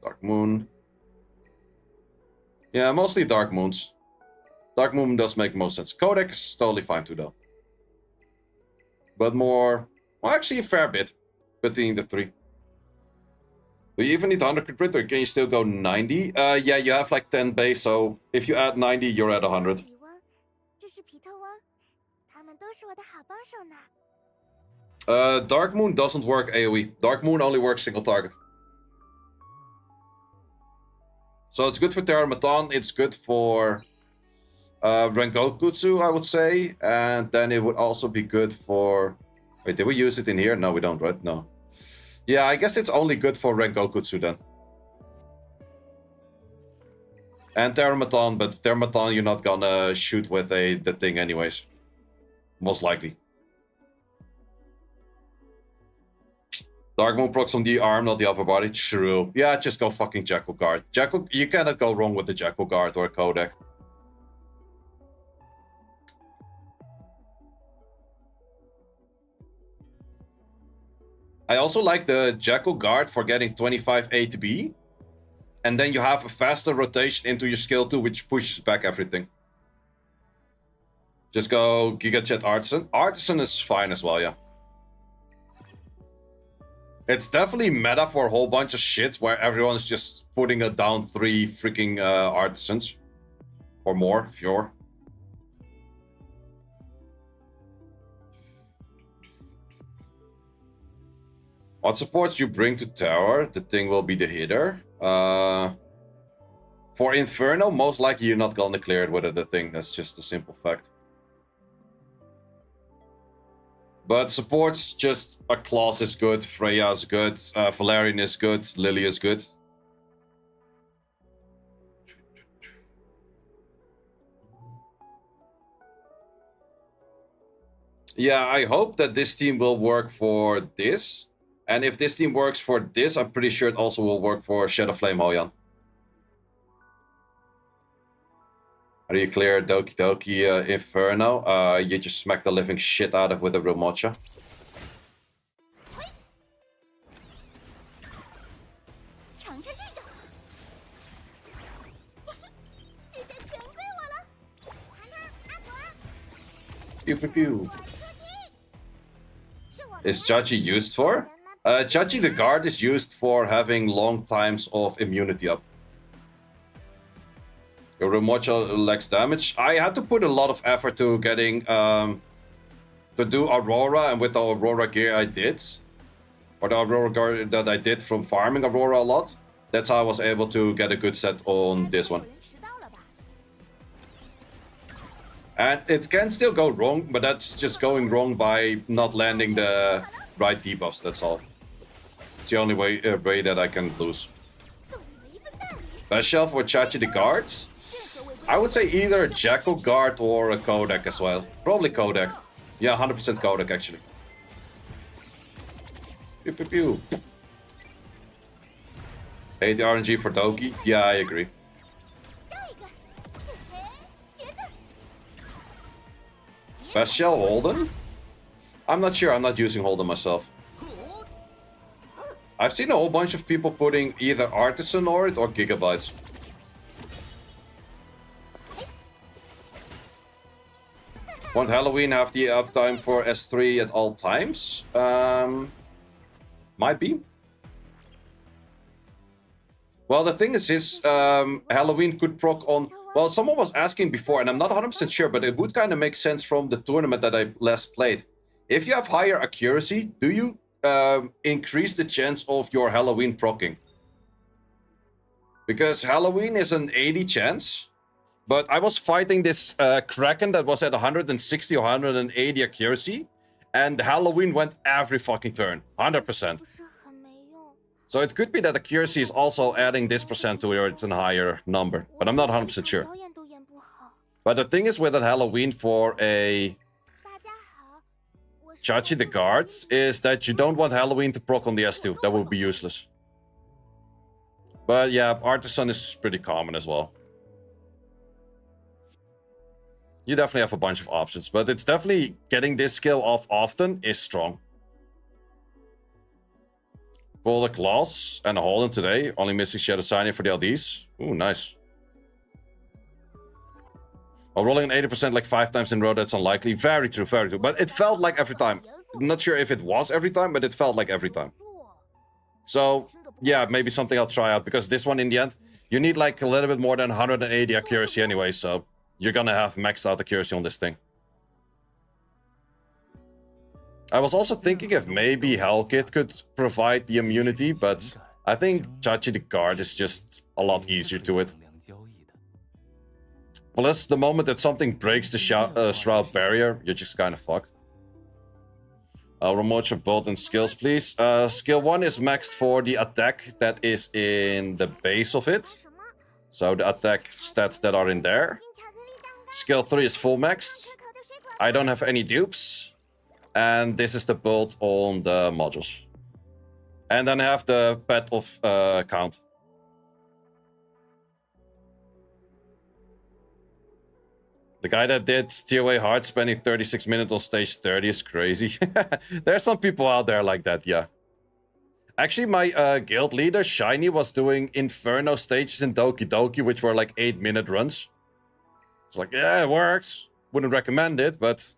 Dark Moon. Yeah, mostly Dark Moons. Dark Moon does make most sense. Kodak is totally fine too, though. But more... Well, actually a fair bit. Between the 3. Do you even need 100 crit, or can you still go 90? Yeah, you have like 10 base, so if you add 90, you're at 100. Dark Moon doesn't work AoE. Dark Moon only works single target. So it's good for Terramatan, it's good for Rengokutsu, I would say. And then it would also be good for... Wait, did we use it in here? No, we don't, right? No. Yeah, I guess it's only good for Rengokutsu then. And Terramatan, but Terramatan you're not gonna shoot with the thing anyways. Most likely. Dark Moon procs on the arm, not the upper body. True. Yeah, just go fucking Jackal Guard. Jackal, you cannot go wrong with the Jackal Guard or Kodak. I also like the Jackal Guard for getting 25 ATB. And then you have a faster rotation into your skill 2, which pushes back everything. Just go Giga Jet Artisan. Artisan is fine as well, yeah. It's definitely meta for a whole bunch of shit where everyone's just putting it down 3 freaking Artisans. Or more, if you're. What supports you bring to tower? The thing will be the hitter. For Inferno, most likely you're not gonna clear it with the thing. That's just a simple fact. But supports, just a Claus is good, Freya is good, Valerian is good, Lily is good. Yeah, I hope that this team will work for this. And if this team works for this, I'm pretty sure it also will work for Shadow Flame Hoyan. Are you clear, Doki Doki Inferno? You just smack the living shit out of with a real mocha. Pew pew pew. Is Chachi used for? Chachi the guard is used for having long times of immunity up. Your Remocha lacks damage. I had to put a lot of effort to getting to do Aurora, and with the Aurora gear I did, or the Aurora gear that I did from farming Aurora a lot, that's how I was able to get a good set on this one. And it can still go wrong, but that's just going wrong by not landing the right debuffs, that's all. It's the only way that I can lose. Best shelf for Chachi the guards? I would say either a Jackal guard or a Kodak as well. Probably Kodak. Yeah, 100% Kodak actually. Pew pew pew. 80 RNG for Doki? Yeah, I agree. Best shell Holden? I'm not sure, I'm not using Holden myself. I've seen a whole bunch of people putting either Artisan or it or Gigabytes. Won't Halloween have the uptime for S3 at all times? Might be. Well, the thing is Halloween could proc on... Well, someone was asking before, and I'm not 100% sure, but it would kind of make sense from the tournament that I last played. If you have higher accuracy, do you increase the chance of your Halloween proccing? Because Halloween is an 80 chance, but I was fighting this Kraken that was at 160 or 180 accuracy, and Halloween went every fucking turn, 100%. So it could be that accuracy is also adding this percent to it in a higher number, but I'm not 100% sure. But the thing is with that Halloween for a Chachi the guard is that you don't want Halloween to proc on the S2. That would be useless. But yeah, Artisan is pretty common as well. You definitely have a bunch of options, but it's definitely getting this skill off often is strong. Pull the Claws and a Holden today. Only missing Shadow Signing for the LDs. Ooh, nice. Oh, rolling an 80% like 5 times in a row, that's unlikely. Very true, very true. But it felt like every time. I'm not sure if it was every time, but it felt like every time. So, yeah, maybe something I'll try out. Because this one, in the end, you need like a little bit more than 180 accuracy anyway. So, you're gonna have maxed out accuracy on this thing. I was also thinking if maybe Hellkit could provide the immunity, but I think Chachi the guard is just a lot easier to it. Plus, the moment that something breaks the Shroud barrier, you're just kind of fucked. Remote your bolt and skills, please. Skill 1 is maxed for the attack that is in the base of it. So the attack stats that are in there. Skill 3 is full maxed. I don't have any dupes. And this is the bolt on the modules. And then I have the pet of count. The guy that did TOA hard spending 36 minutes on stage 30 is crazy. There's some people out there like that, yeah. Actually, my guild leader, Shiny, was doing Inferno stages in Doki Doki, which were like 8-minute runs. It's like, yeah, it works. Wouldn't recommend it, but...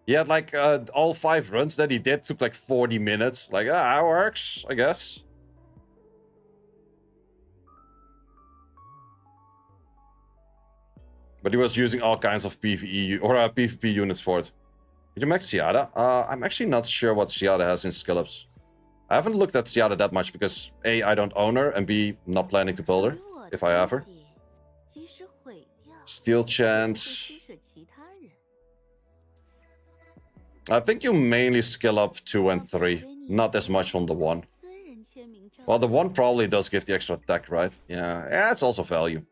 He had like all 5 runs that he did took like 40 minutes. Like, ah, it works, I guess. But he was using all kinds of PvE or PvP units for it. Did you max Seada? I'm actually not sure what Seada has in skill ups. I haven't looked at Seada that much because A, I don't own her, and B, I'm not planning to build her, if I have her. Steel 会 chant. 施舍其他人。 I think you mainly skill up 2 and 3. Not as much on the 1. 私人签名照。 Well, the 1 probably does give the extra attack, right? Yeah, it's also value.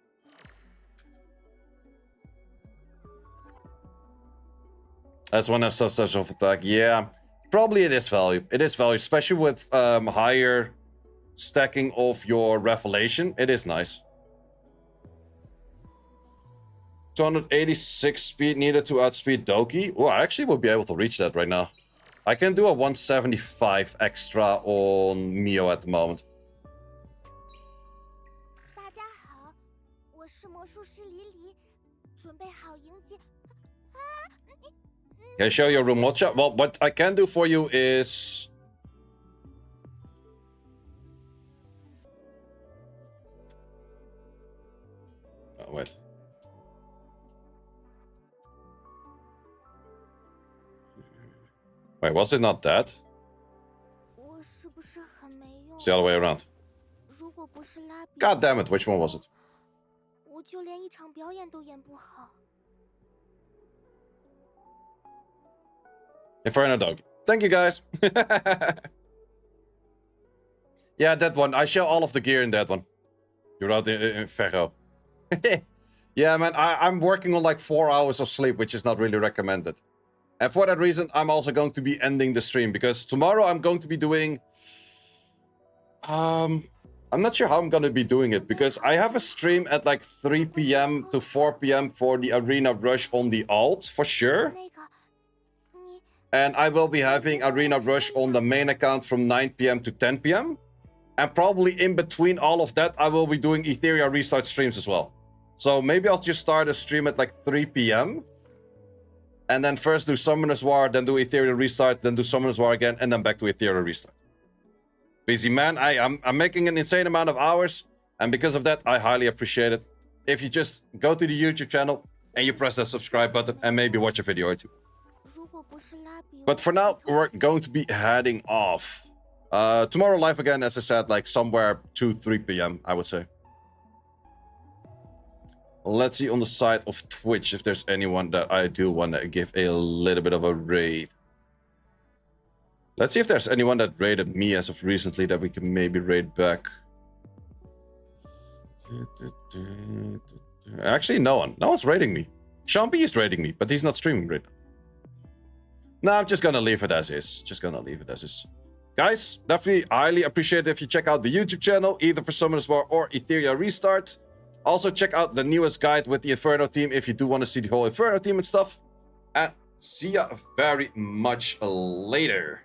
That's one has such of attack. Yeah, probably it is value. It is value, especially with higher stacking of your revelation. It is nice. 286 speed needed to outspeed Doki. Oh, I actually would be able to reach that right now. I can do a 175 extra on Mio at the moment. 大家好，我是魔术师黎黎，准备好迎接。 Can I show you a room? Watch. Well, what I can do for you is... Oh, wait. Wait, was it not that? 我是不是很没用？ It's the other way around. 如果不是拉比， God damn it, which one was it? 我就连一场表演都演不好。 Inferno Dog. Thank you, guys. Yeah, that one. I show all of the gear in that one. You wrote Inferno. Yeah, man, I'm working on like 4 hours of sleep, which is not really recommended. And for that reason, I'm also going to be ending the stream, because tomorrow I'm going to be doing... I'm not sure how I'm going to be doing it, because I have a stream at like 3 p.m. to 4 p.m. for the Arena Rush on the alt, for sure. 那个，你 And I will be having Arena Rush on the main account from 9 p.m. to 10 p.m. And probably in between all of that, I will be doing Etheria Restart streams as well. So maybe I'll just start a stream at like 3 p.m. And then first do Summoner's War, then do Etheria Restart, then do Summoner's War again, and then back to Etheria Restart. Busy man, I'm making an insane amount of hours. And because of that, I highly appreciate it. If you just go to the YouTube channel and you press that subscribe button and maybe watch a video or two. 如果不是拉比， But for now, we're going to be heading off. Tomorrow live again, as I said, like somewhere 2-3 p.m. I would say. Let's see on the side of Twitch if there's anyone that I do want to give a little bit of a raid. Let's see if there's anyone that raided me as of recently that we can maybe raid back. Actually, no one. No one's raiding me. Sean B is raiding me, but he's not streaming right now. No, I'm just gonna leave it as is. Just gonna leave it as is. Guys, definitely highly appreciate it if you check out the YouTube channel, either for Summoners War or Etheria Restart. Also, check out the newest guide with the Inferno team if you do want to see the whole Inferno team and stuff. And see ya very much later.